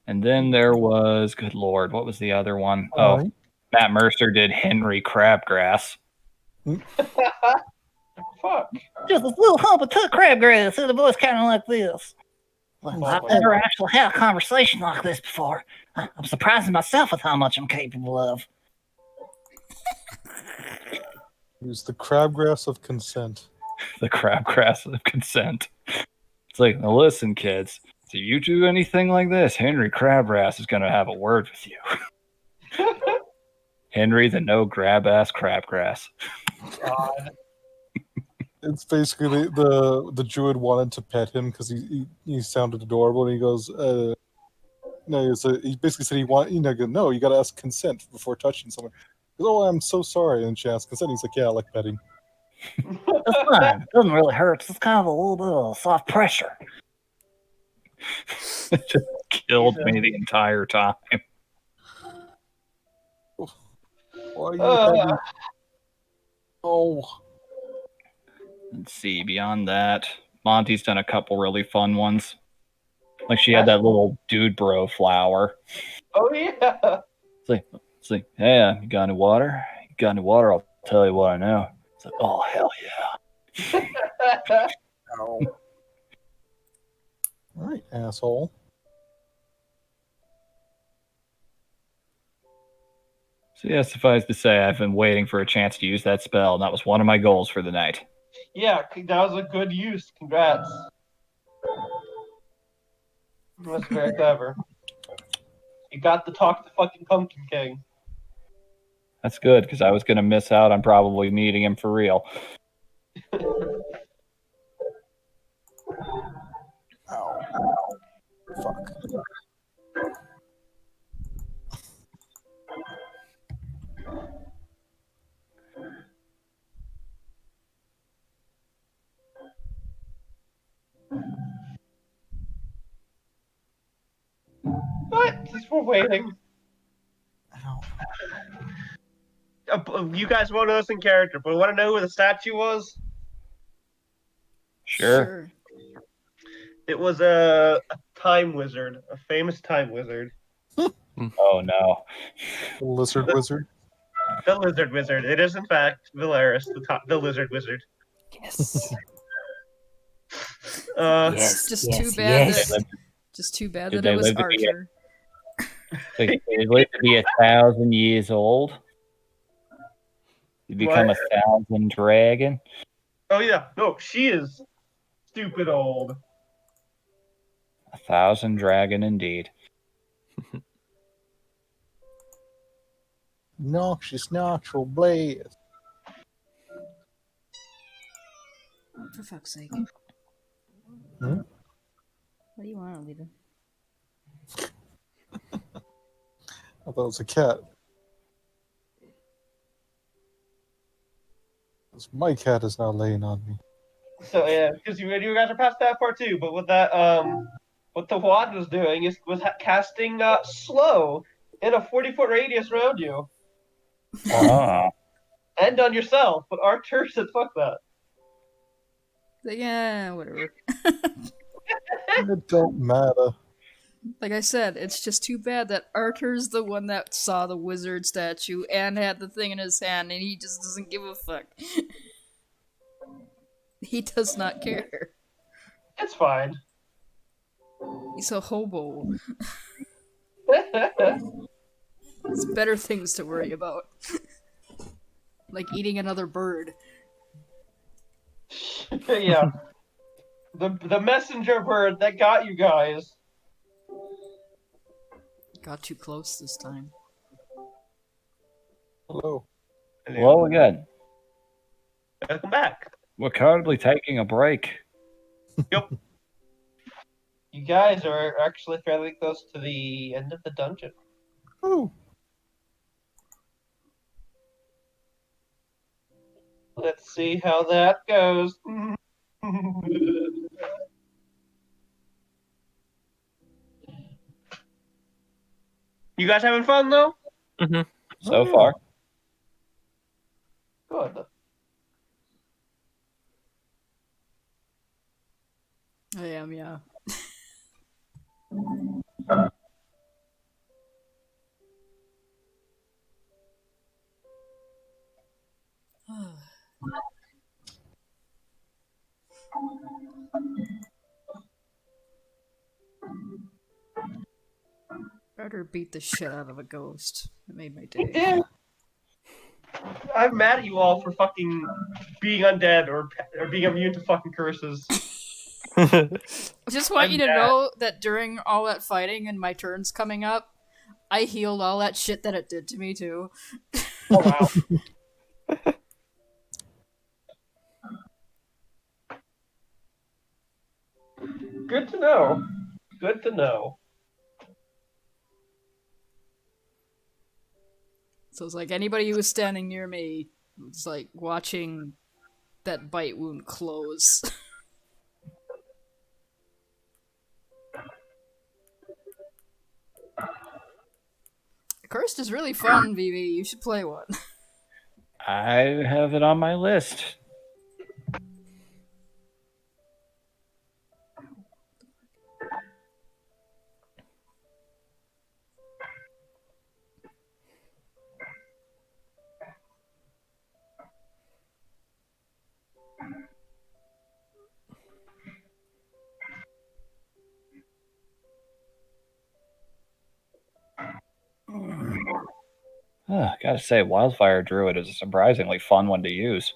And then there was, good lord, what was the other one? Oh, Matt Mercer did Henry Crabgrass. Fuck. Just a little hump of took crabgrass and a voice kind of like this. Well, I've never actually had a conversation like this before. I'm surprising myself with how much I'm capable of. Use the crabgrass of consent. The crabgrass of consent. It's like, now listen, kids. If you do anything like this, Henry Crabgrass is going to have a word with you. Henry the no grab ass crabgrass. God. It's basically the druid wanted to pet him because he sounded adorable, and he goes, no, he basically said no, you got to ask consent before touching someone. He goes, oh, I'm so sorry, and she asked consent. He's like, yeah, I like petting. It's fine. It doesn't really hurt. It's just kind of a little bit of soft pressure. It just killed me the entire time. Why are you having... Oh. Let's see, beyond that, Monty's done a couple really fun ones. Like she had that little dude bro flower. Oh yeah. It's like, hey, you got any water? You got any water? I'll tell you what I know. It's like, oh hell yeah. All right, asshole. So yeah, suffice to say, I've been waiting for a chance to use that spell, and that was one of my goals for the night. Yeah, that was a good use. Congrats. That's very clever. You got to talk to fucking Pumpkin King. That's good, because I was going to miss out on probably meeting him for real. Ow. Fuck. What? Just we're waiting. You guys won't know this in character, but want to know who the statue was? Sure. It was a time wizard, a famous time wizard. Oh no. The lizard wizard. The lizard wizard. It is, in fact, Vilaris, the lizard wizard. Yes. It's just too bad that Did it they was live to be Archer. They live to be 1,000 years old. You become What? 1,000 dragon. Oh yeah, no, she is stupid old. 1,000 dragon indeed. Noxious natural blaze. For fuck's sake. Hmm? What do you want, Alita? I thought it was a cat. My cat is now laying on me. So yeah, because you guys are past that part too. But what that what the wand was doing was casting slow in a 40-foot radius around you Ah. and on yourself. But Archer said, "Fuck that." Like, yeah, whatever. It don't matter. Like I said, it's just too bad that Archer's the one that saw the wizard statue and had the thing in his hand, and he just doesn't give a fuck. He does not care. It's fine. He's a hobo. There's better things to worry about. Like eating another bird. Yeah. The messenger bird that got you guys. Got too close this time. Hello. Hello again. Welcome back. We're currently taking a break. Yep. You guys are actually fairly close to the end of the dungeon. Ooh. Let's see how that goes. You guys having fun though? So far. Good. I am, yeah. Better beat the shit out of a ghost. It made my day. Yeah. I'm mad at you all for fucking being undead or being immune to fucking curses. I just want you to I'm bad. know that during all that fighting and my turns coming up, I healed all that shit that it did to me too. Oh wow. Good to know. Good to know. So it's like anybody who was standing near me was like watching that bite wound close. Cursed is really fun, VV. You should play one. I have it on my list. Gotta say, Wildfire Druid is a surprisingly fun one to use.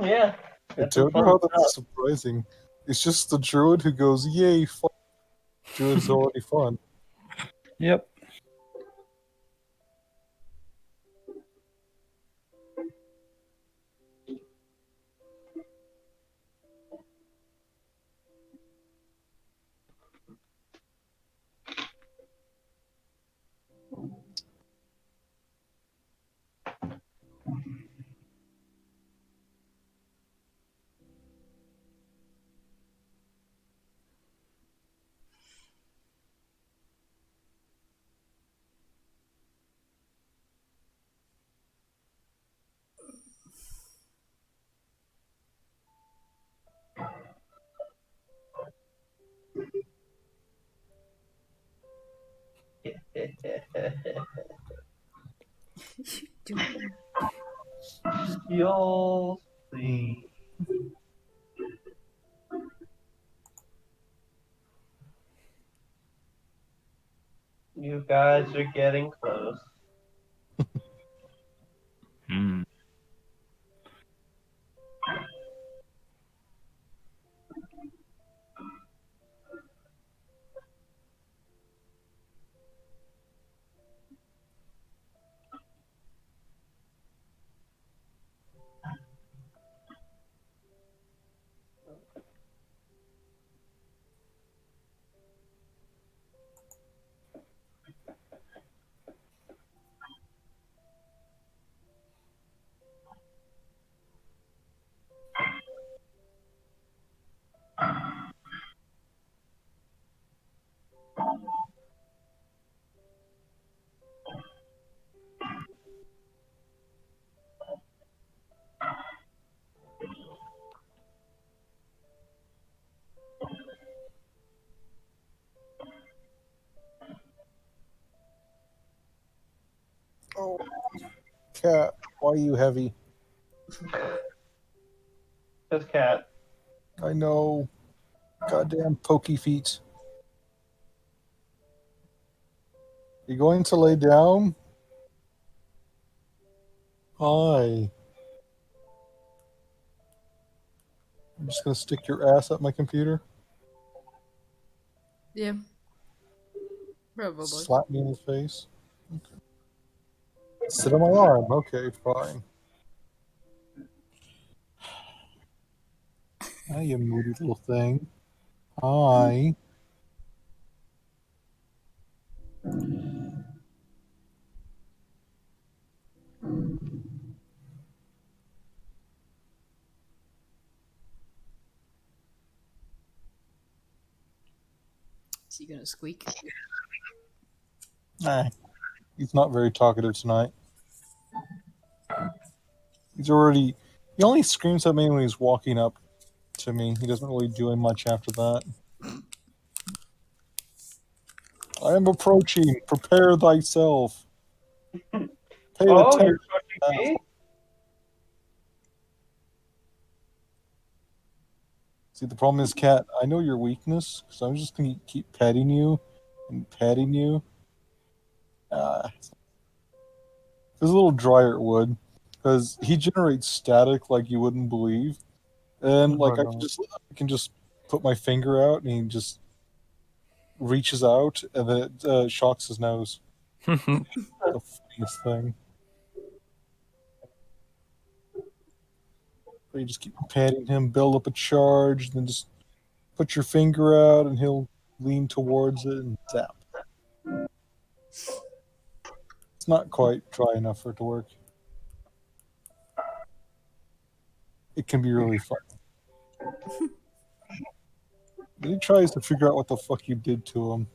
Yeah. I don't know how that's surprising. It's just the druid who goes, yay, fun. Druid is already fun. Yep. You'll see. You guys are getting close. Hmm. Oh, cat, why are you heavy? This cat. I know. Goddamn pokey feet. You going to lay down? Hi. I'm just gonna stick your ass up my computer. Yeah. Probably. Slap me in the face. Okay. Sit on my arm. Okay, fine. Hi, you moody little thing. Hi. Is he gonna squeak? Nah, he's not very talkative tonight. He's already. He only screams at me when he's walking up to me. He doesn't really do much after that. I am approaching. Prepare thyself. Pay Oh, attention. you're pushing me? See, the problem is, cat. I know your weakness, so I'm just gonna keep petting you and petting you. It's a little drier wood because he generates static like you wouldn't believe, and like I can just put my finger out and he just reaches out and then it shocks his nose. The funniest thing. So you just keep patting him, build up a charge, then just put your finger out and he'll lean towards it and zap. It's not quite dry enough for it to work. It can be really fun. Then he tries to figure out what the fuck you did to him.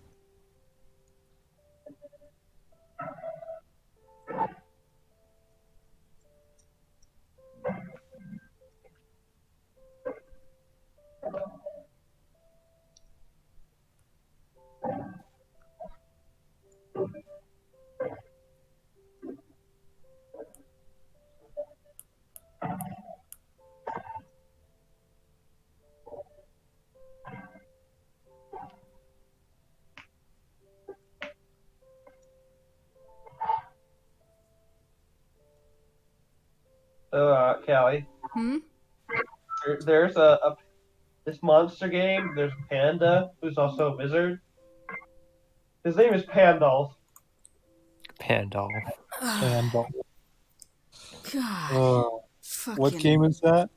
So, Callie, Hmm? there's this monster game. There's Panda, who's also a wizard. His name is Pandolf. Pandolf. And God. what Fucking. game is that?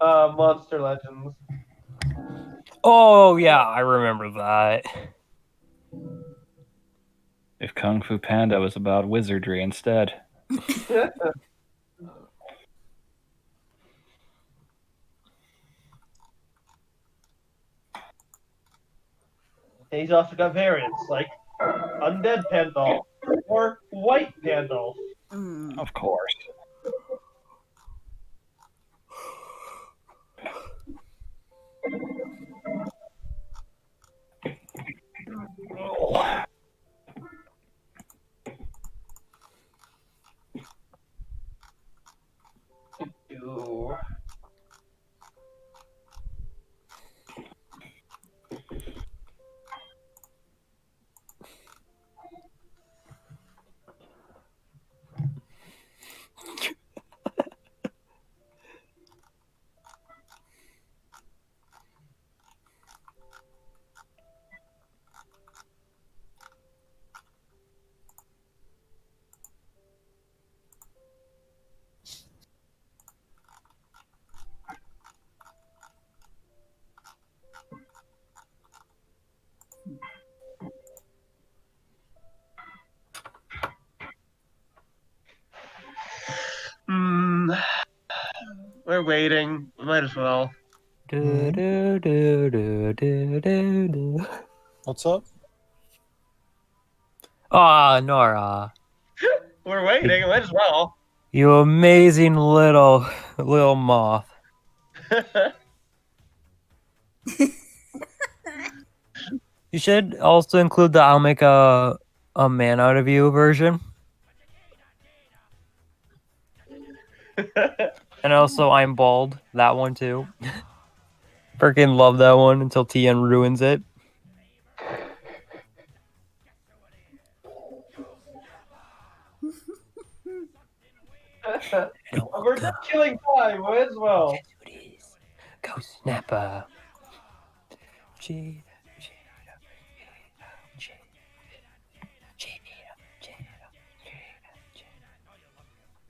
Monster Legends. Oh yeah, I remember that. If Kung Fu Panda was about wizardry instead. And he's also got variants like Undead Pandolf or White Pandolf. Mm. Of course. we're waiting. We might as well. Do, do, do, do, do, do, do. What's up? Ah, Nora, We're waiting. Might as well. you amazing little moth. You should also include the "I'll make a man out of you" version, and also "I'm bald." That one too. Freaking love that one until TN ruins it. We're just killing time. Might as well. Go snapper.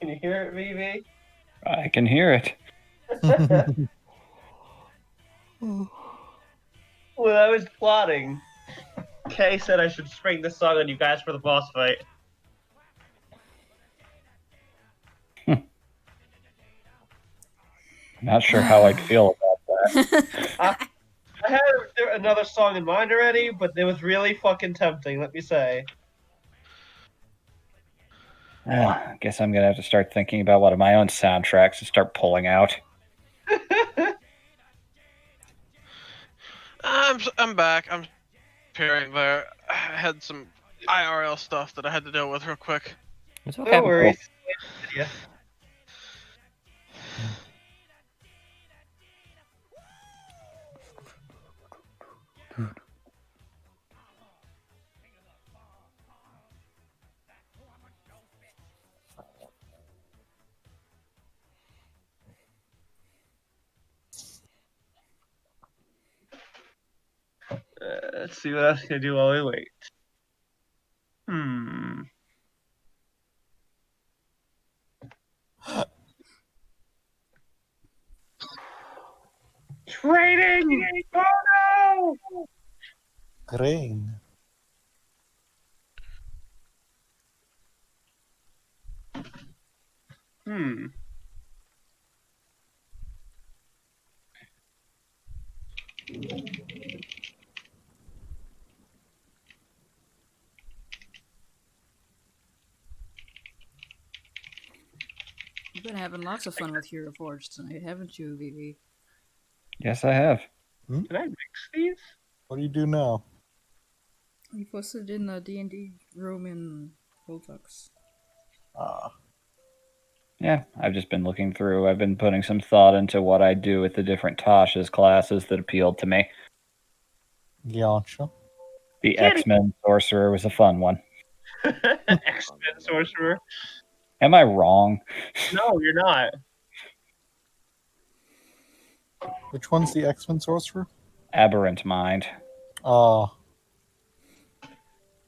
Can you hear it, Vivi? I can hear it. When I was plotting, Kay said I should spring this song on you guys for the boss fight. Not sure how I'd feel about that. I had another song in mind already, but it was really fucking tempting, let me say. I guess I'm gonna have to start thinking about one of my own soundtracks to start pulling out. I'm back. I'm appearing there. I had some IRL stuff that I had to deal with real quick. It's No okay. worries. Yeah. Let's see what else can I do while we wait. Trading! Oh no! Grain. You've been having lots of fun with Hero Forge tonight, haven't you, Vivi? Yes, I have. Can I mix these? What do you do now? You posted in the D&D room in Voltux. Yeah, I've just been looking through. I've been putting some thought into what I do with the different Tasha's classes that appealed to me. Gotcha. The X-Men Sorcerer was a fun one. X-Men Sorcerer. Am I wrong? No, you're not. Which one's the X-Men Sorcerer? Aberrant Mind. Ah,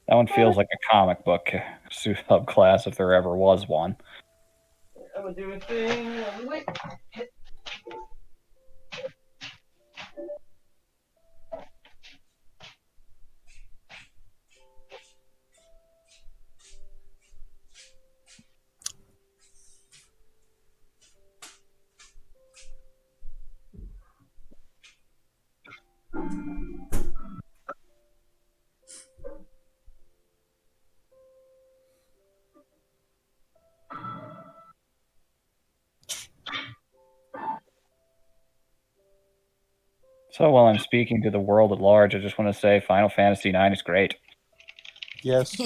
That one feels like a comic book subclass if there ever was one. I'm gonna do a thing. Wait. So while I'm speaking to the world at large, I just want to say Final Fantasy IX is great. yes.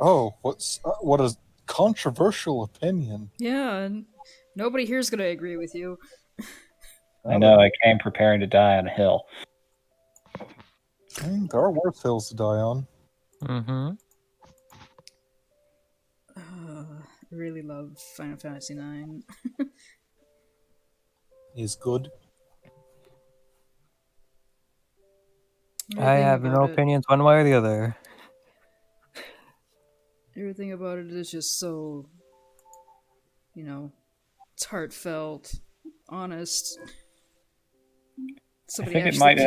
Oh, what a controversial opinion. Yeah, and nobody here's gonna agree with you. I know I came preparing to die on a hill. There are worse hills to die on. Mm-hmm. I really love Final Fantasy IX. Is good. I have no opinions one way or the other. Everything about it is just so, it's heartfelt, honest. I think it might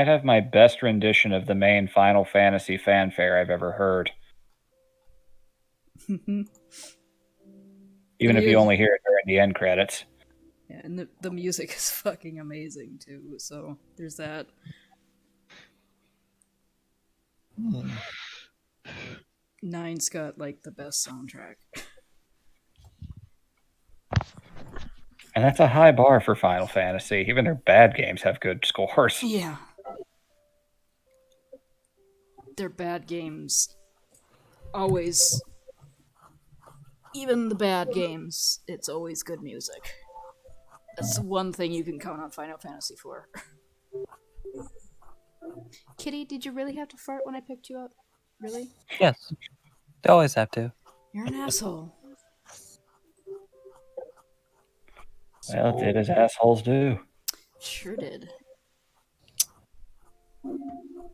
have my best rendition of the main Final Fantasy fanfare I've ever heard. even if you is. only hear it during the end credits. Yeah, and the music is fucking amazing too. So there's that. Nine's got like the best soundtrack. And that's a high bar for Final Fantasy. Even their bad games have good scores. Yeah. Their bad games always, even the bad games, it's always good music. That's the one thing you can count on Final Fantasy for. Kitty, did you really have to fart when I picked you up? Really? Yes. They always have to. You're an asshole. Well, it did as assholes do. Sure did.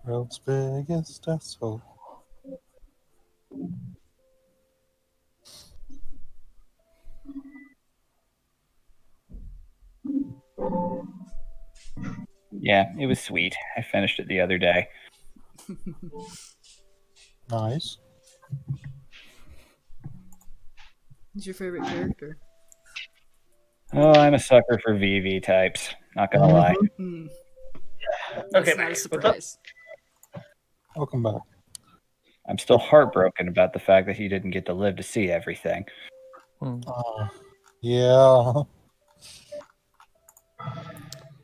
World's biggest asshole. Yeah, it was sweet. I finished it the other day. Nice. Who's your favorite character? Oh, I'm a sucker for VV types. Not gonna lie. Hmm. Okay, That's not a Max, what's up? surprise. Welcome back. I'm still heartbroken about the fact that he didn't get to live to see everything. Yeah.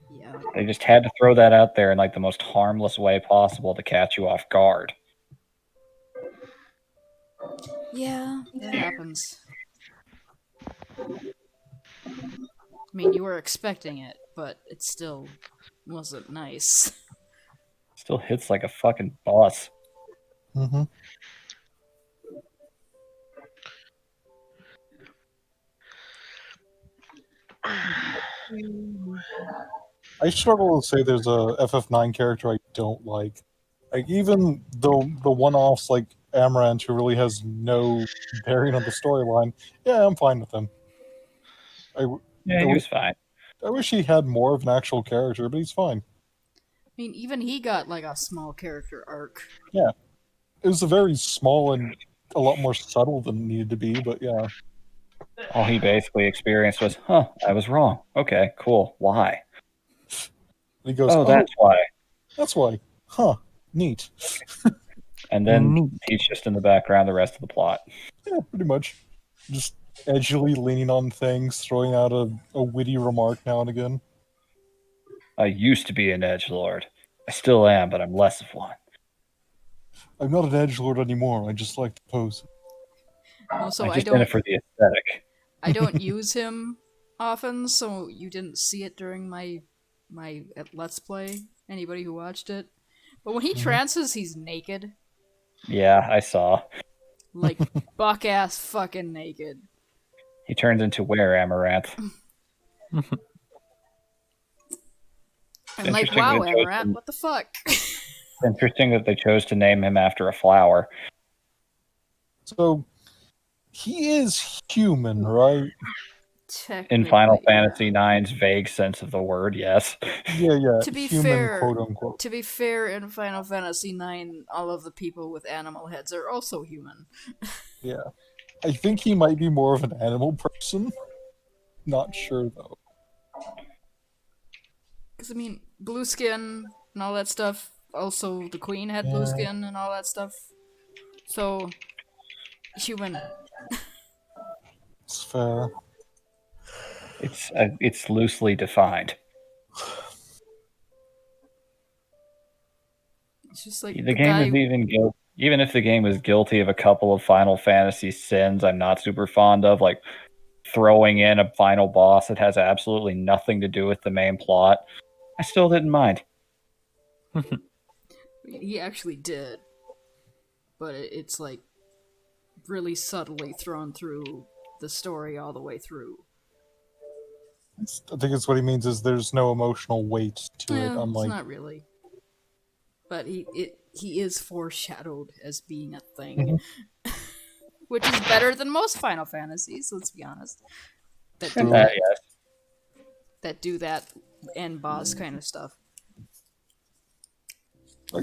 Yeah. They just had to throw that out there in like the most harmless way possible to catch you off guard. Yeah, that happens. I mean, you were expecting it, but it still wasn't nice. Still hits like a fucking boss. Mm-hmm. I struggle to say there's a FF9 character I don't like. Like even the one-offs like Amaranth, who really has no bearing on the storyline. Yeah, I'm fine with him. Yeah, he was fine. I wish he had more of an actual character, but he's fine. I mean, even he got like a small character arc. Yeah, it was a very small and a lot more subtle than it needed to be, but yeah. All he basically experienced was, huh, I was wrong. Okay, cool. Why? And he goes, Oh, that's why. That's why. Huh, neat. And then Neat. he's just in the background the rest of the plot. Yeah, pretty much. Just edgily leaning on things, throwing out a witty remark now and again. I used to be an edgelord. I still am, but I'm less of one. I'm not an edgelord anymore. I just like to pose. Also, I'm I just in it don't, for the aesthetic. I don't use him often, so you didn't see it during my Let's Play. Anybody who watched it, but when he trances, he's naked, Yeah, I saw. like buck ass fucking naked. He turns into where Amaranth. I'm like, interesting wow, that it goes Amaranth, from- what the fuck? Interesting that they chose to name him after a flower. So, he is human, right? In Final Technically, Fantasy IX's vague sense of the word, yes. Yeah. To be human, fair- quote unquote. To be fair, in Final Fantasy IX, all of the people with animal heads are also human. Yeah. I think he might be more of an animal person. Not sure, though. Because, I mean, blue skin and all that stuff. Also, the queen had blue Yeah. skin and all that stuff. So, human. It's fair. It's loosely defined. It's just like The game guy... is even if the game is guilty of a couple of Final Fantasy sins I'm not super fond of, like throwing in a final boss that has absolutely nothing to do with the main plot, I still didn't mind. He actually did. But it's like really subtly thrown through the story all the way through. I think it's what he means is there's no emotional weight to it, Yeah, unlike... it's not really. But he is foreshadowed as being a thing. Which is better than most Final Fantasies, let's be honest. That do that, Yes. that do that end boss kind of stuff. I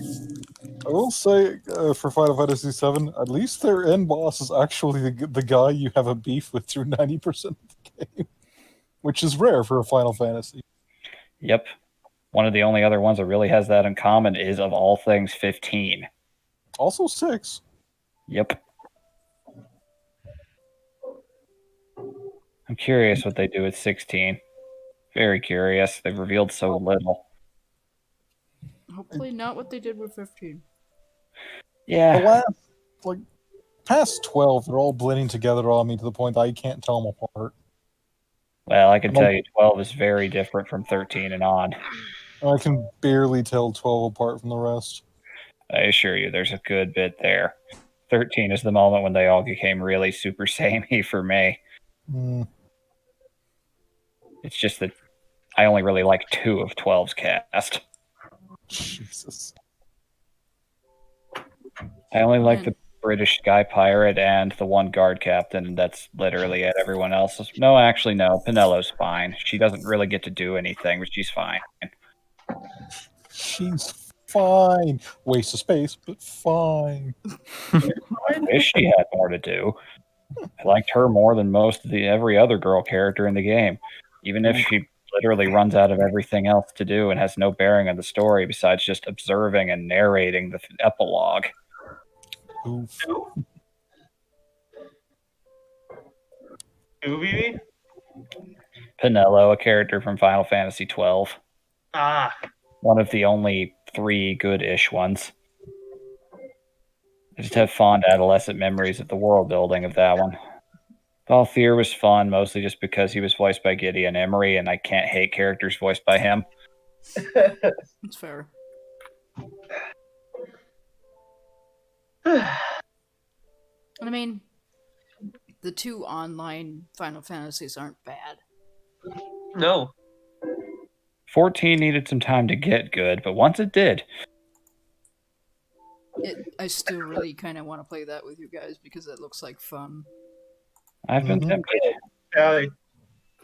will say, for Final Fantasy VII, at least their end boss is actually the guy you have a beef with through 90% of the game, which is rare for a Final Fantasy. Yep. One of the only other ones that really has that in common is, of all things, 15. Also 6. Yep. I'm curious what they do at 16. Very curious. They've revealed so little. Hopefully not what they did with 15. The Yeah. last, like, past 12, they're all blending together on me to the point that I can't tell them apart. Well, I can tell you 12 is very different from 13 and on. I can barely tell 12 apart from the rest. I assure you, there's a good bit there. 13 is the moment when they all became really super samey for me. Mm. It's just that I only really like 2 of 12's cast. Jesus. I only like the British Sky Pirate and the one guard captain, and that's literally it. Everyone else is... No, actually, no. Pinello's fine. She doesn't really get to do anything, but she's fine. She's fine. Waste of space, but fine. I wish she had more to do. I liked her more than most of every other girl character in the game, even if she literally runs out of everything else to do and has no bearing on the story besides just observing and narrating the epilogue. Oof. Who, Vivi? Pinello, a character from Final Fantasy XII. Ah. One of the only 3 good-ish ones. I just have fond adolescent memories of the world building of that one. Balthier was fun, mostly just because he was voiced by Gideon Emery, and I can't hate characters voiced by him. That's fair. I mean, the 2 online Final Fantasies aren't bad. No. 14 needed some time to get good, but once it did... I still really kind of want to play that with you guys because it looks like fun. I've been tempted.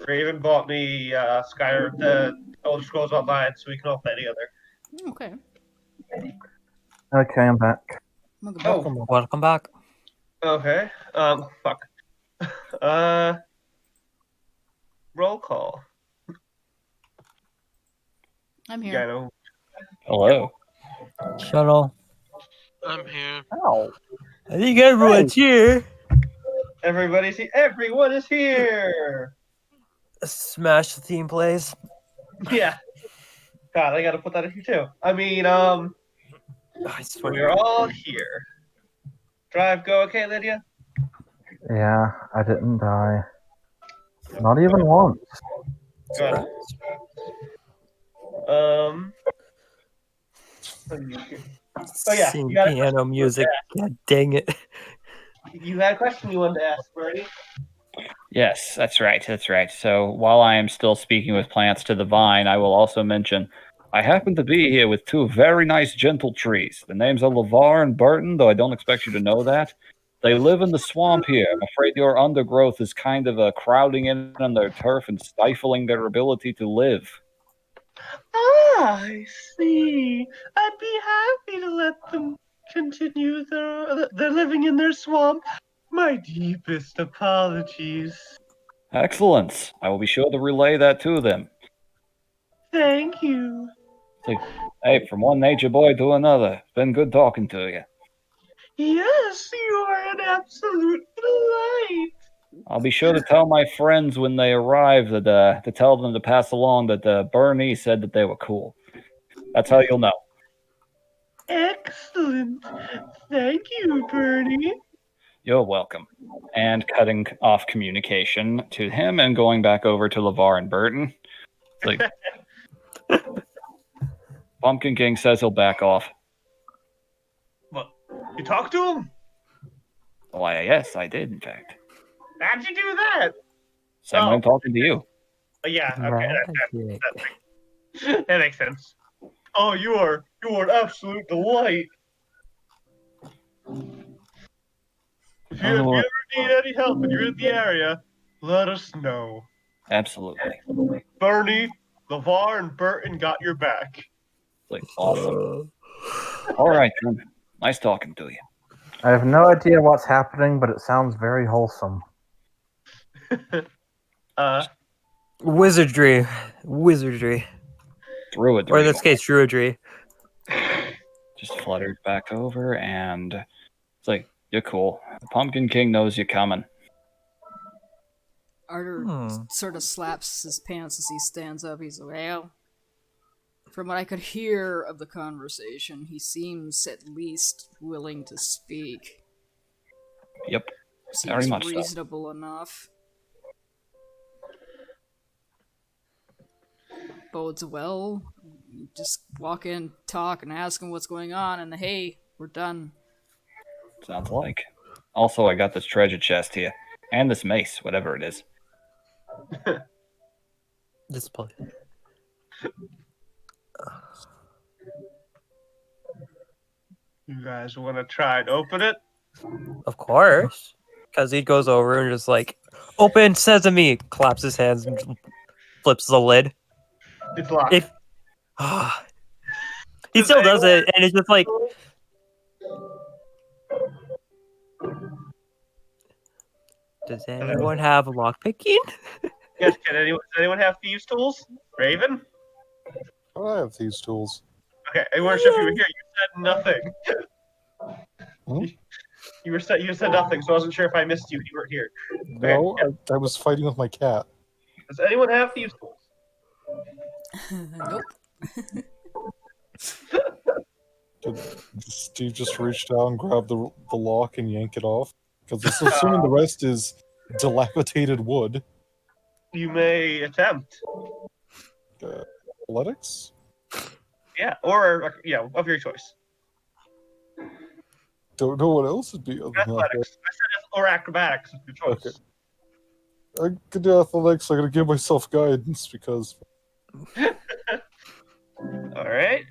Raven bought me Skyrim, the Elder Scrolls Online, so we can all play together. Okay. Okay, I'm back. Welcome back. Okay. Fuck. Roll call. I'm here. Yeah, I know. Hello. Shuttle. I'm here. Ow. I think everyone's here. Everybody's here. Everyone is here. Smash the theme plays. Yeah. God, I gotta put that in here too. I mean, I swear. we're all here. Drive go okay, Lydia? Yeah, I didn't die. Not even once. Good. Oh yeah, Sing you got a piano question music. God dang it. You had a question you wanted to ask, Bernie? Yes, that's right. That's right. So while I am still speaking with plants to the vine, I will also mention I happen to be here with 2 very nice gentle trees. The names are LeVar and Burton, though I don't expect you to know that. They live in the swamp here. I'm afraid your undergrowth is kind of crowding in on their turf and stifling their ability to live. Ah, I see. I'd be happy to let them continue their living in their swamp. My deepest apologies. Excellent. I will be sure to relay that to them. Thank you. So, hey, from one nature boy to another, it's been good talking to you. Yes, you are an absolute delight. I'll be sure to tell my friends when they arrive that to tell them to pass along that Bernie said that they were cool. That's how you'll know. Excellent. Thank you, Bernie. You're welcome. And cutting off communication to him and going back over to LeVar and Burton. It's like Pumpkin King says he'll back off. What? You talked to him? Why, yes, I did, in fact. How'd you do that? Same way I'm talking to you. Yeah, okay, Magic. that makes sense. Oh, you are an absolute delight. If you ever need any help and you're in the area, let us know. Absolutely. Bernie, LeVar, and Burton got your back. Like, awesome. All right, then. Nice talking to you. I have no idea what's happening, but it sounds very wholesome. Wizardry. Wizardry. Druidry. Or in this case, druidry. Just fluttered back over, and it's like, you're cool. The Pumpkin King knows you're coming. Arter sort of slaps his pants as he stands up. He's like, well, from what I could hear of the conversation, he seems at least willing to speak. Yep. Seems Very much so. reasonable enough. Bodes well. You just walk in, talk, and ask him what's going on, and hey, we're done. Sounds like. Also, I got this treasure chest here. And this mace, whatever it is. Display. You guys want to try and open it? Of course. Because he goes over and just like, open sesame, claps his hands and flips the lid. It's locked. If he still does it, and it's just like, does anyone have lockpicking? Yes, does anyone have thieves' tools? Raven? I have these tools. Okay, I weren't sure if you were here. You said nothing. Hmm? You said nothing, so I wasn't sure if I missed you. You weren't here. No, I was fighting with my cat. Does anyone have thieves' tools? Nope. Did Steve just reach down, grab the lock, and yank it off? Because assuming the rest is dilapidated wood. You may attempt. Athletics? Yeah, or of your choice. Don't know what else would be other than Athletics. I said or acrobatics of your choice. Okay. I could do athletics. I gotta give myself guidance because. All right.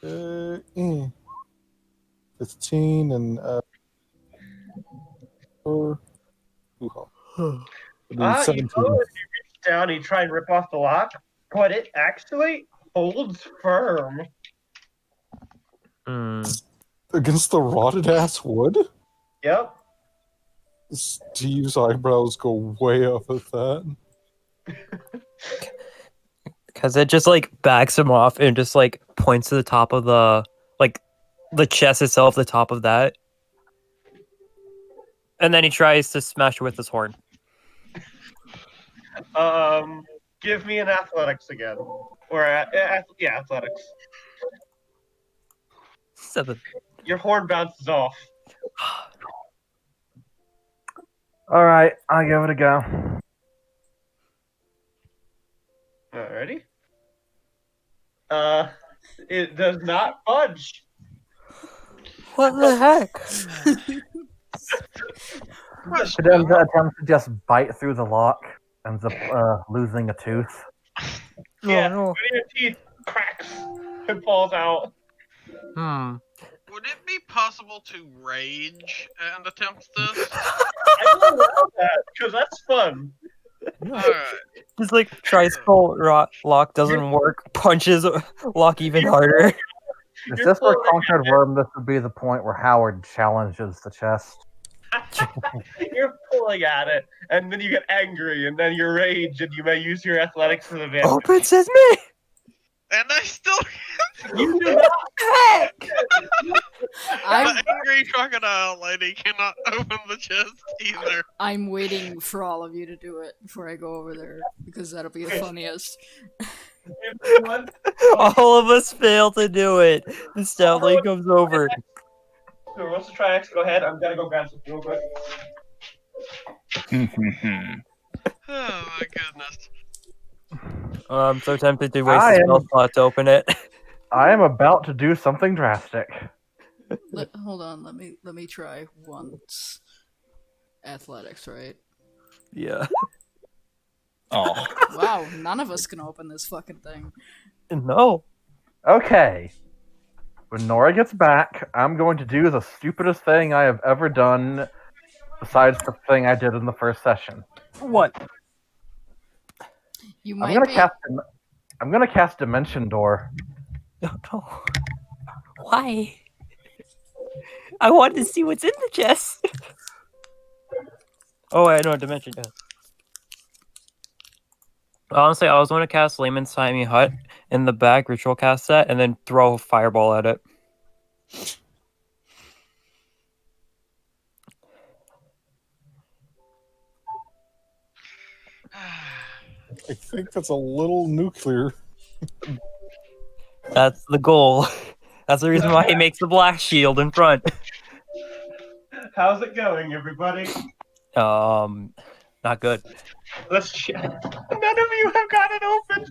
15 and 4. You reach down, you try and rip off the lock, but it actually holds firm. Against the rotted ass wood? Yep. Steve's eyebrows go way up at that. Because it just like backs him off and just like points to the top of the chest itself, the top of that. And then he tries to smash it with his horn. Give me an athletics again. Or, athletics. 7. Your horn bounces off. Alright, I'll give it a go. Alrighty. It does not budge. What the heck? It attempts to just bite through the lock, ends up losing a tooth. Yeah, no. one of your teeth cracks and falls out. Would it be possible to rage and attempt this? I will allow that, because that's fun. Alright. Just like tries full lock doesn't work, punches lock even harder. If this were Conquered Worm, this would be the point where Howard challenges the chest. You're pulling at it, and then you get angry, and then you rage, and you may use your athletics for the advantage. Open sesame! And I still You do not. the angry crocodile lady cannot open the chest either. I'm waiting for all of you to do it before I go over there, because that'll be the funniest. All of us fail to do it. The stout lady comes over. Who wants to try next? Go ahead. I'm gonna go grab some real quick. Oh my goodness. I'm so tempted to waste a spell slot to open it. I am about to do something drastic. Hold on, let me try once. Athletics, right? Yeah. Oh. Wow, none of us can open this fucking thing. No. Okay. When Nora gets back, I'm going to do the stupidest thing I have ever done besides the thing I did in the first session. What? You I'm might gonna be... cast Dimension Door. No, no. Why? I wanted to see what's in the chest. Oh, I know, dimension chest. Honestly, I was going to cast Layman's Tiny Hut in the back, ritual cast that, and then throw a fireball at it. I think that's a little nuclear. That's the goal. That's the reason why he makes the black shield in front. How's it going, everybody? Not good. Let's check. None of you have got it open.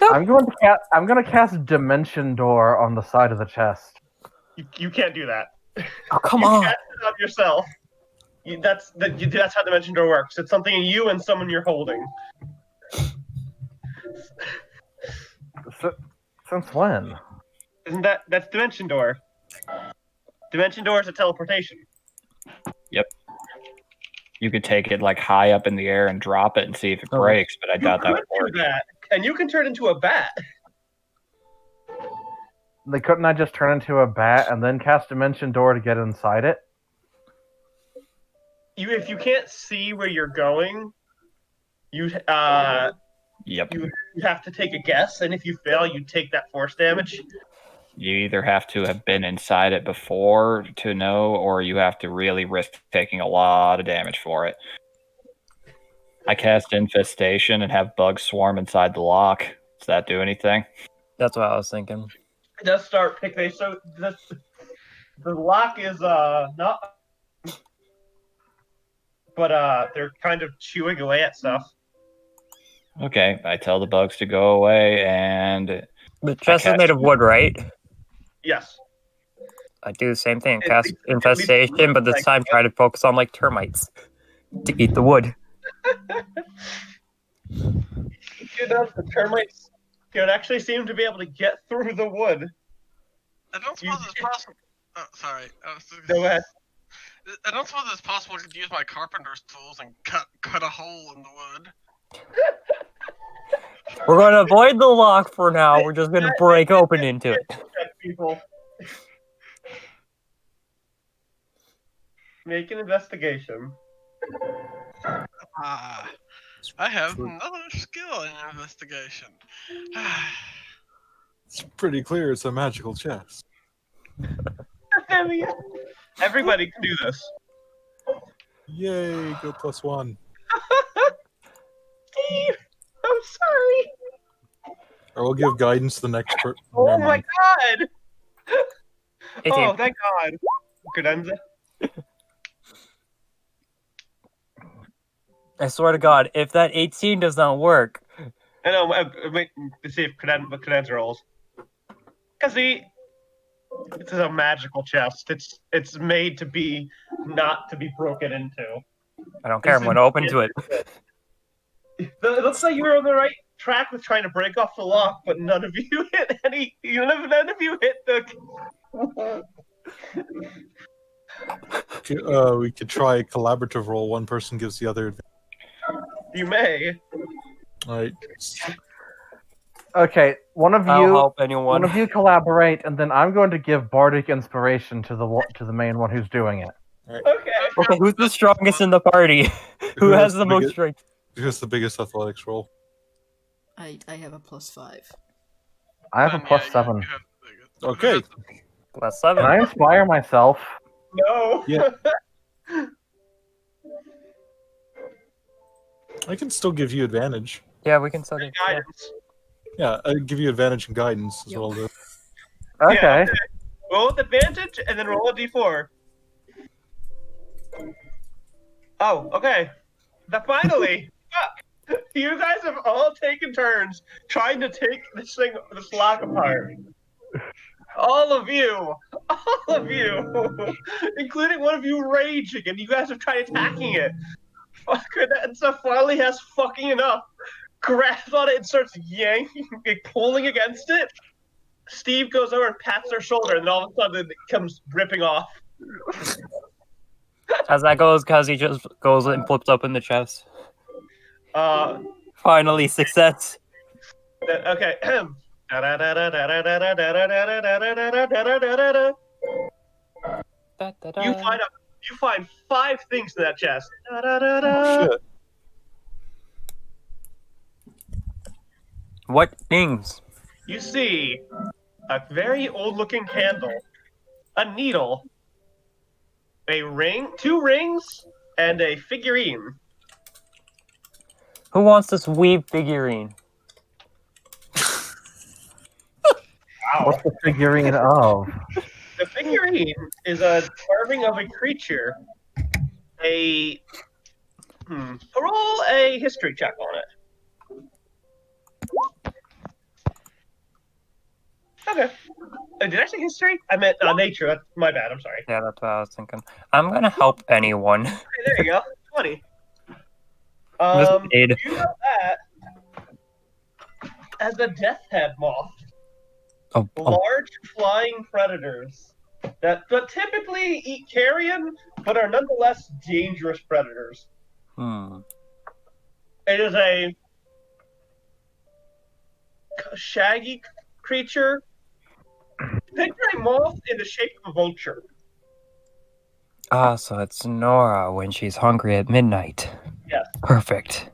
I'm going to cast Dimension Door on the side of the chest. You can't do that. Oh, come You on. cast it on yourself. That's how Dimension Door works. It's something in you and someone you're holding. Since when? Isn't that's Dimension Door? Dimension Door is a teleportation. You could take it like high up in the air and drop it and see if it breaks, but I doubt that would work. Do that, and you can turn into a bat. Couldn't I just turn into a bat and then cast Dimension Door to get inside it? If you can't see where you're going, you Yep. you have to take a guess, and if you fail, you take that force damage. You either have to have been inside it before to know, or you have to really risk taking a lot of damage for it. I cast Infestation and have bugs swarm inside the lock. Does that do anything? That's what I was thinking. It does start picking. So the lock is not, but they're kind of chewing away at stuff. Okay, I tell the bugs to go away, and The chest is made of wood, right? Yes. I do the same thing. At Cast least- Infestation, but this time try to focus on like termites to eat the wood. The termites could actually seem to be able to get through the wood. I don't suppose it's possible. Oh, sorry. Go ahead. I don't suppose it's possible to use my carpenter's tools and cut a hole in the wood. We're going to avoid the lock for now. We're just going to break open into it. People. Make an investigation. I have another skill in investigation. It's pretty clear it's a magical chest. Everybody can do this. Yay, go +1. Steve, I'm sorry. Or we'll give guidance the next turn. Oh my god! 18. Oh, thank god. Cadenza. I swear to God, if that 18 does not work, I know, wait to see if Cadenza rolls. Because this is a magical chest. It's made to be not to be broken into. I don't care. I'm going to open to it. It looks like you were on the right track with trying to break off the lock, but none of you hit any. None of you hit the. We could try a collaborative roll. One person gives the other. You may. All right. Okay, one of I'll you help anyone. one of you collaborate, and then I'm going to give bardic inspiration to the main one who's doing it. Okay. Okay, who's the strongest in the party? Who has the most strength? Who's the biggest athletics roll? I have a +5. I have a Then, plus yeah, 7. you have the biggest. Okay. +7. Can I inspire myself? No. Yeah. I can still give you advantage. Yeah, we can still do Guidance. Yeah, I give you advantage and guidance as Yep. well. Though. Okay. Roll with advantage and then roll a d4. Oh, okay. Finally, fuck. You guys have all taken turns trying to take this lock apart. All of you, including one of you raging, and you guys have tried attacking it. And stuff finally has fucking enough. Grabs on it and starts yanking, pulling against it. Steve goes over and pats their shoulder, and then all of a sudden it comes ripping off. As that goes, Kazi just goes and flips open the chest. Uh, Finally, success. okay. You find 5 things in that chest. Oh, shit. What things? You see a very old-looking candle, a needle, a ring, 2 rings, and a figurine. Who wants this weeb figurine? What's the figurine of? The figurine is a carving of a creature. Roll a history check on it. Okay. Did I say history? I meant nature. That's my bad. I'm sorry. Yeah, that's what I was thinking. I'm gonna help anyone. Okay, there you go. 20. Just aid. You know that as a death head moth. Oh, Large flying predators that typically eat carrion, but are nonetheless dangerous predators. It is a shaggy creature. Picture a moth in the shape of a vulture. so it's Nora when she's hungry at midnight. Yes. Perfect.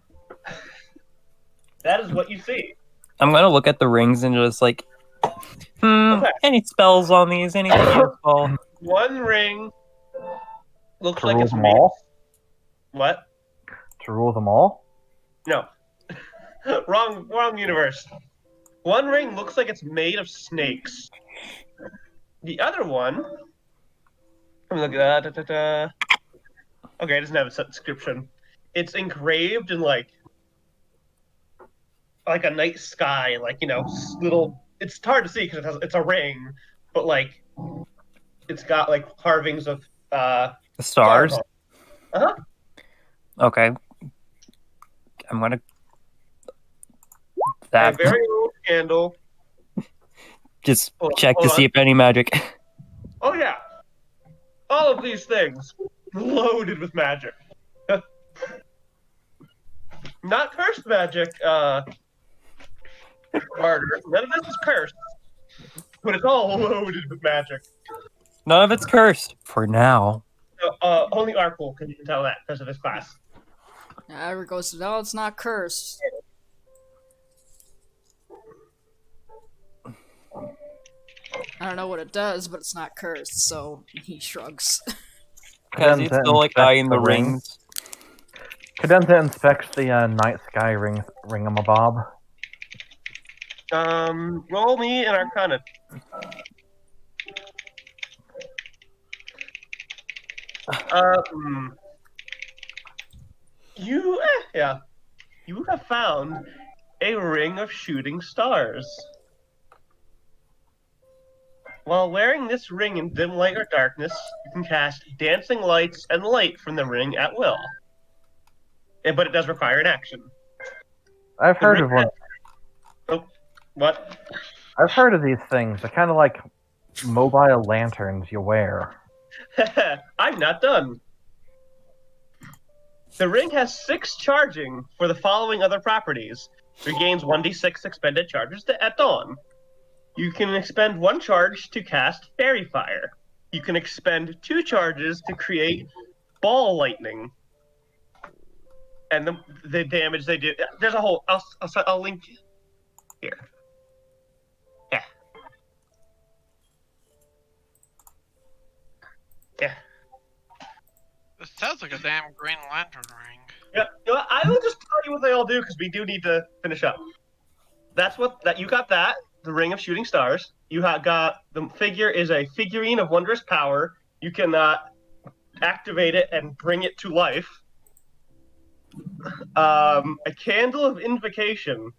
That is what you see. I'm gonna look at the rings and just like, Okay. any spells on these? Anything useful? One ring looks To like rule it's them made. all? What? To rule them all? No. wrong universe. One ring looks like it's made of snakes. The other one. I'm looking at Okay, it doesn't have a description. It's engraved in like a night sky, like little. It's hard to see because it's a ring, but like it's got like carvings of The stars? Uh-huh. Okay. I'm gonna. A That. very old candle. Just Hold on, check to hold see on. if any magic. Oh yeah, all of these things loaded with magic. Not cursed magic, Carter. None of this is cursed, but it's all loaded with magic. None of it's cursed for now. Only Arkle can tell that because of his class. Ira goes, no, it's not cursed. I don't know what it does, but it's not cursed, so he shrugs. Because he's still like eyeing the rings. Cadenza inspects the night sky ringamabob. Roll me an Arcana. You have found a ring of shooting stars. While wearing this ring in dim light or darkness, you can cast dancing lights and light from the ring at will. But it does require an action. I've heard of one. Oh, what? I've heard of these things. They're kind of like mobile lanterns you wear. I'm not done. The ring has 6 charging for the following other properties. Regains 1d6 expended charges at dawn. You can expend 1 charge to cast Fairy Fire. You can expend 2 charges to create Ball Lightning. And the damage they do. There's a whole. I'll link here. Yeah. Yeah. This sounds like a damn Green Lantern ring. Yeah. You know what? I will just tell you what they all do because we do need to finish up. You got that. The Ring of Shooting Stars. You have got the figure is a figurine of wondrous power. You can activate it and bring it to life. A Candle of Invocation,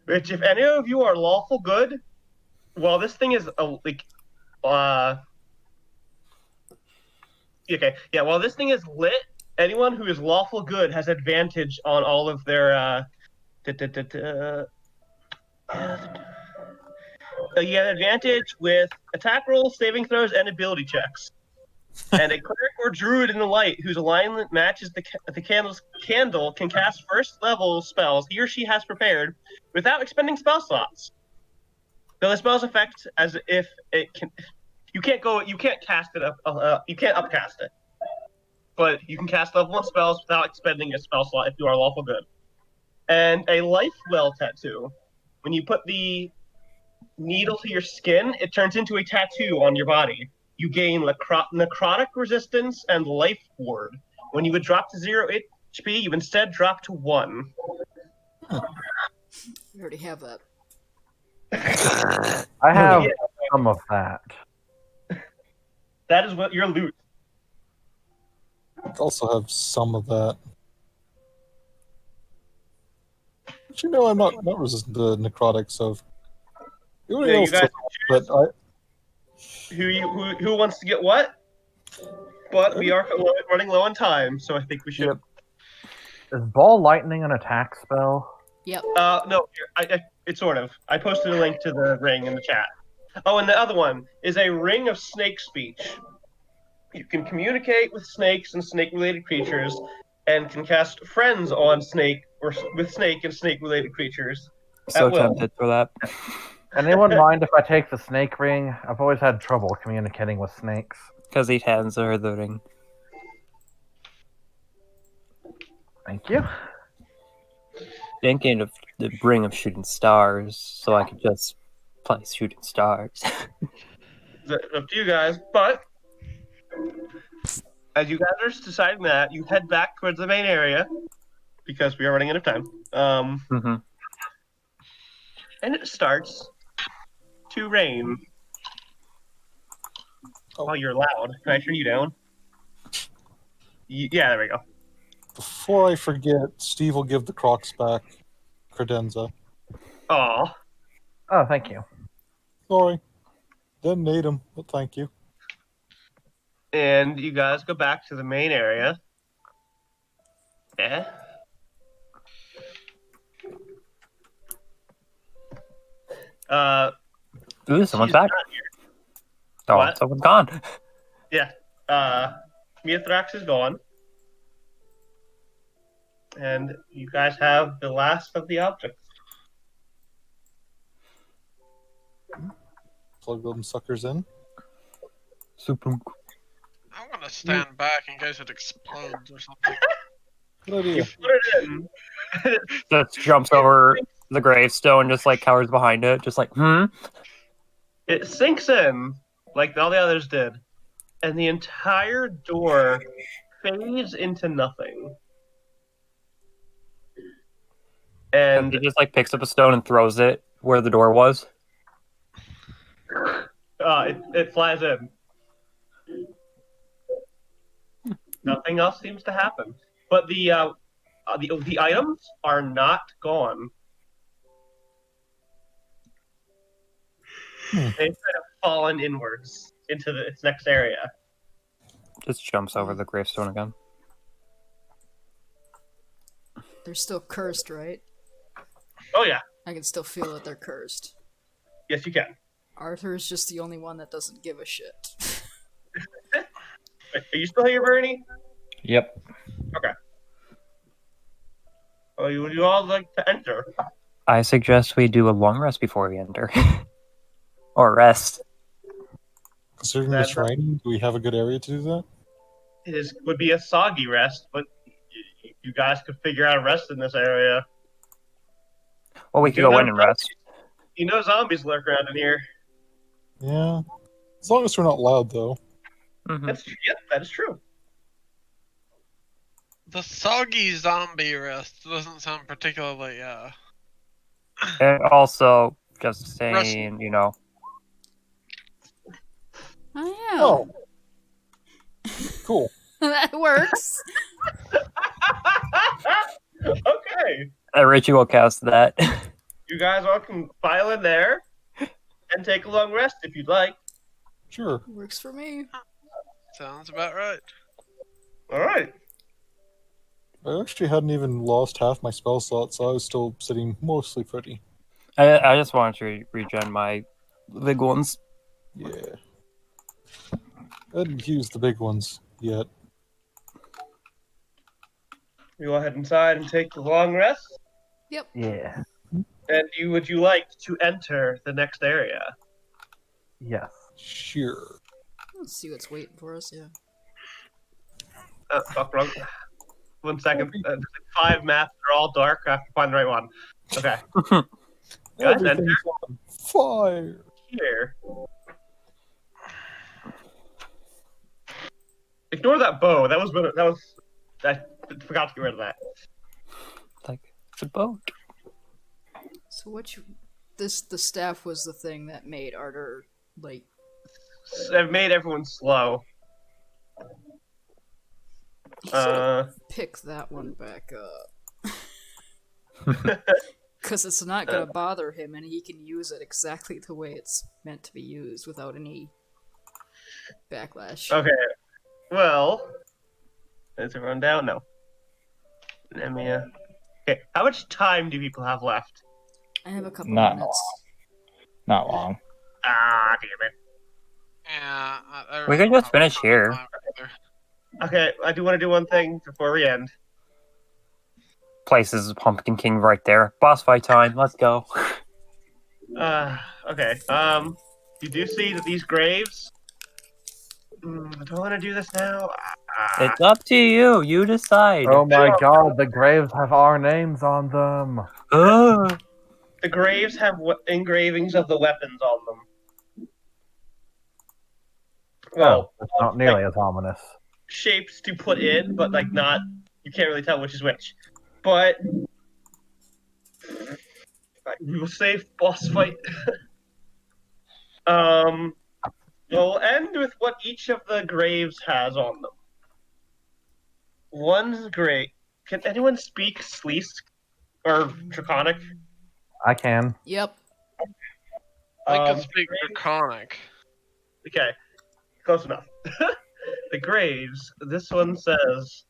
which if any of you are lawful good, well, this thing is okay. Yeah, while this thing is lit, anyone who is lawful good has advantage on all of their you have advantage with attack rolls, saving throws, and ability checks. And a cleric or druid in the light whose alignment matches the candle can cast first level spells he or she has prepared without expending spell slots. The spell's effect as if it can. You can't cast it up. You can't upcast it. But you can cast level 1 spells without expending a spell slot if you are lawful good. And a life well tattoo. When you put the needle to your skin, it turns into a tattoo on your body. You gain necrotic resistance and life ward. When you would drop to 0 HP, you instead drop to 1. We already have that. I have Yeah. some of that. That is what your loot. I also have some of that. But you know, I'm not resistant to necrotic, so everybody Yeah, you else guys took it, but I who wants to get what? But we are running low on time, so I think we should. Yep. Is Ball Lightning an attack spell? Yep. No, it's sort of. I posted a link to the ring in the chat. Oh, and the other one is a ring of snake speech. You can communicate with snakes and snake-related creatures, and can cast friends on snake or with snake and snake-related creatures. So At will. tempted for that. Anyone mind if I take the snake ring? I've always had trouble communicating with snakes. Because he hands her the ring. Thank you. Thinking of the ring of shooting stars, so I could just play shooting stars. It's up to you guys, but as you guys are deciding that, you head back towards the main area because we are running out of time. Mm-hmm. And it starts to rain. Oh, you're loud. Can I turn you down? Yeah, there we go. before I forget, Steve will give the Crocs back credenza. Aw. Oh, thank you. Sorry. Didn't need them, but thank you. And you guys go back to the main area. Yeah. Ooh, someone's she's back. not here. Oh, What? someone's gone. Yeah. Mithrax is gone. And you guys have the last of the objects. Plug them suckers in. Super. I'm gonna stand back in case it explodes or something. Good You idea. put it in. Just jumps over the gravestone, just like cowers behind it, just like, It sinks in like all the others did. And the entire door fades into nothing. And And he just like picks up a stone and throws it where the door was. it flies in. Nothing else seems to happen. But the items are not gone. They've kind of fallen inwards into its next area. Just jumps over the gravestone again. They're still cursed, right? Oh yeah, I can still feel that they're cursed. yes you can. Arthur's just the only one that doesn't give a shit. Wait, are you still here, Bernie? Yep. Oh, would you all like to enter? I suggest we do a long rest before we enter. Or rest. Considering That's this raining, do we have a good area to do that? It would be a soggy rest, but you guys could figure out a rest in this area. Well, we You could do go know in and rest. You know zombies lurk around in here. Yeah. As long as we're not loud, though. Mhm. Yep, that is true. The soggy zombie rest doesn't sound particularly And also, just saying, you know, Oh yeah. Oh. Cool. That works. Okay. a ritual cast that. You guys all can file in there and take a long rest if you'd like. Sure. Works for me. sounds about right. All right. I actually hadn't even lost half my spell slots, so I was still sitting mostly pretty. I just wanted to regen my big ones. Yeah. I hadn't used the big ones yet. You go ahead inside and take the long rest. Yeah. And would you like to enter the next area? Yes. Sure. Let's see what's waiting for us. Yeah. Fuck, wrong. 1 second. There's like 5 maps. They're all dark. I have to find the right one. Okay. Guys, enter Everything's on fire. here. Ignore that bow. That was. I forgot to get rid of that. Like, it's a boat. So the staff was the thing that made Arter like. I've made everyone slow. He should pick that one back up. Because it's not gonna bother him, and he can use it exactly the way it's meant to be used without any backlash. Okay. Well, is everyone down? No. Let me. Okay. How much time do people have left? I have a couple Not minutes. Not long. Ah, damn it. Yeah. We could just finish here. Okay, I do want to do one thing before we end. Places Pumpkin King right there. Boss fight time. Let's go. Okay. You do see that these graves. Do I want to do this now? It's up to you. You decide. Oh my god, the graves have our names on them. The graves have engravings of the weapons on them. Well, It's not nearly as ominous. shapes to put in, but like not. You can't really tell which is which. But we will save boss fight. We'll end with what each of the graves has on them. One's grave. Can anyone speak Sleesk or Draconic? I can. Yep. I can speak Draconic. Okay, close enough. The graves. This one says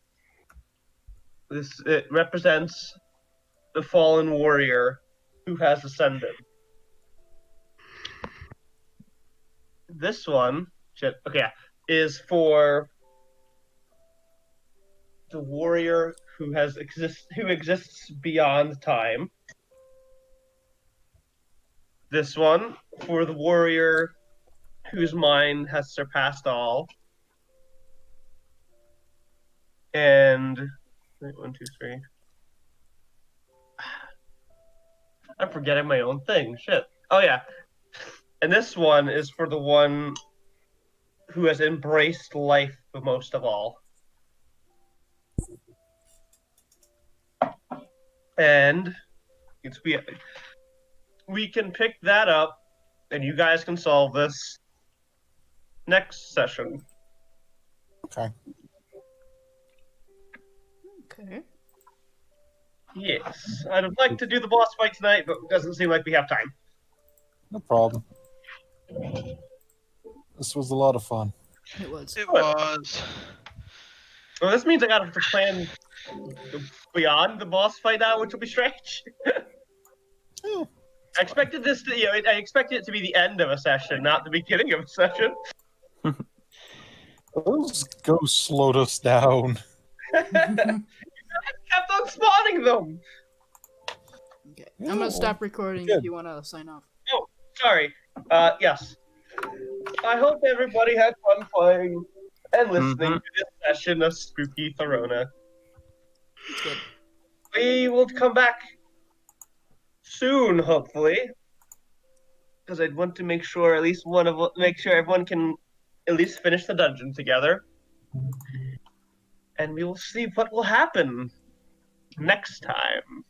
it represents the fallen warrior who has ascended. This one, is for the warrior who exists beyond time. This one for the warrior whose mind has surpassed all. And 1, 2, 3. I'm forgetting my own thing. Shit. Oh yeah. And this one is for the one who has embraced life the most of all. And we can pick that up, and you guys can solve this next session. Okay. Okay. Yes. I'd like to do the boss fight tonight, but it doesn't seem like we have time. No problem. This was a lot of fun. It was. It was. Well, this means I gotta have to plan beyond the boss fight now, which will be strange. Yeah. I expected this to, I expected it to be the end of a session, not the beginning of a session. Those ghosts slowed us down. You guys kept on spawning them. Okay. I'm gonna stop recording Good. if you wanna sign off. Oh, sorry. Yes. I hope everybody had fun playing and listening to this session of Spooky Throna. It's good. We will come back soon, hopefully, because I'd want to make sure everyone can at least finish the dungeon together, and we will see what will happen next time.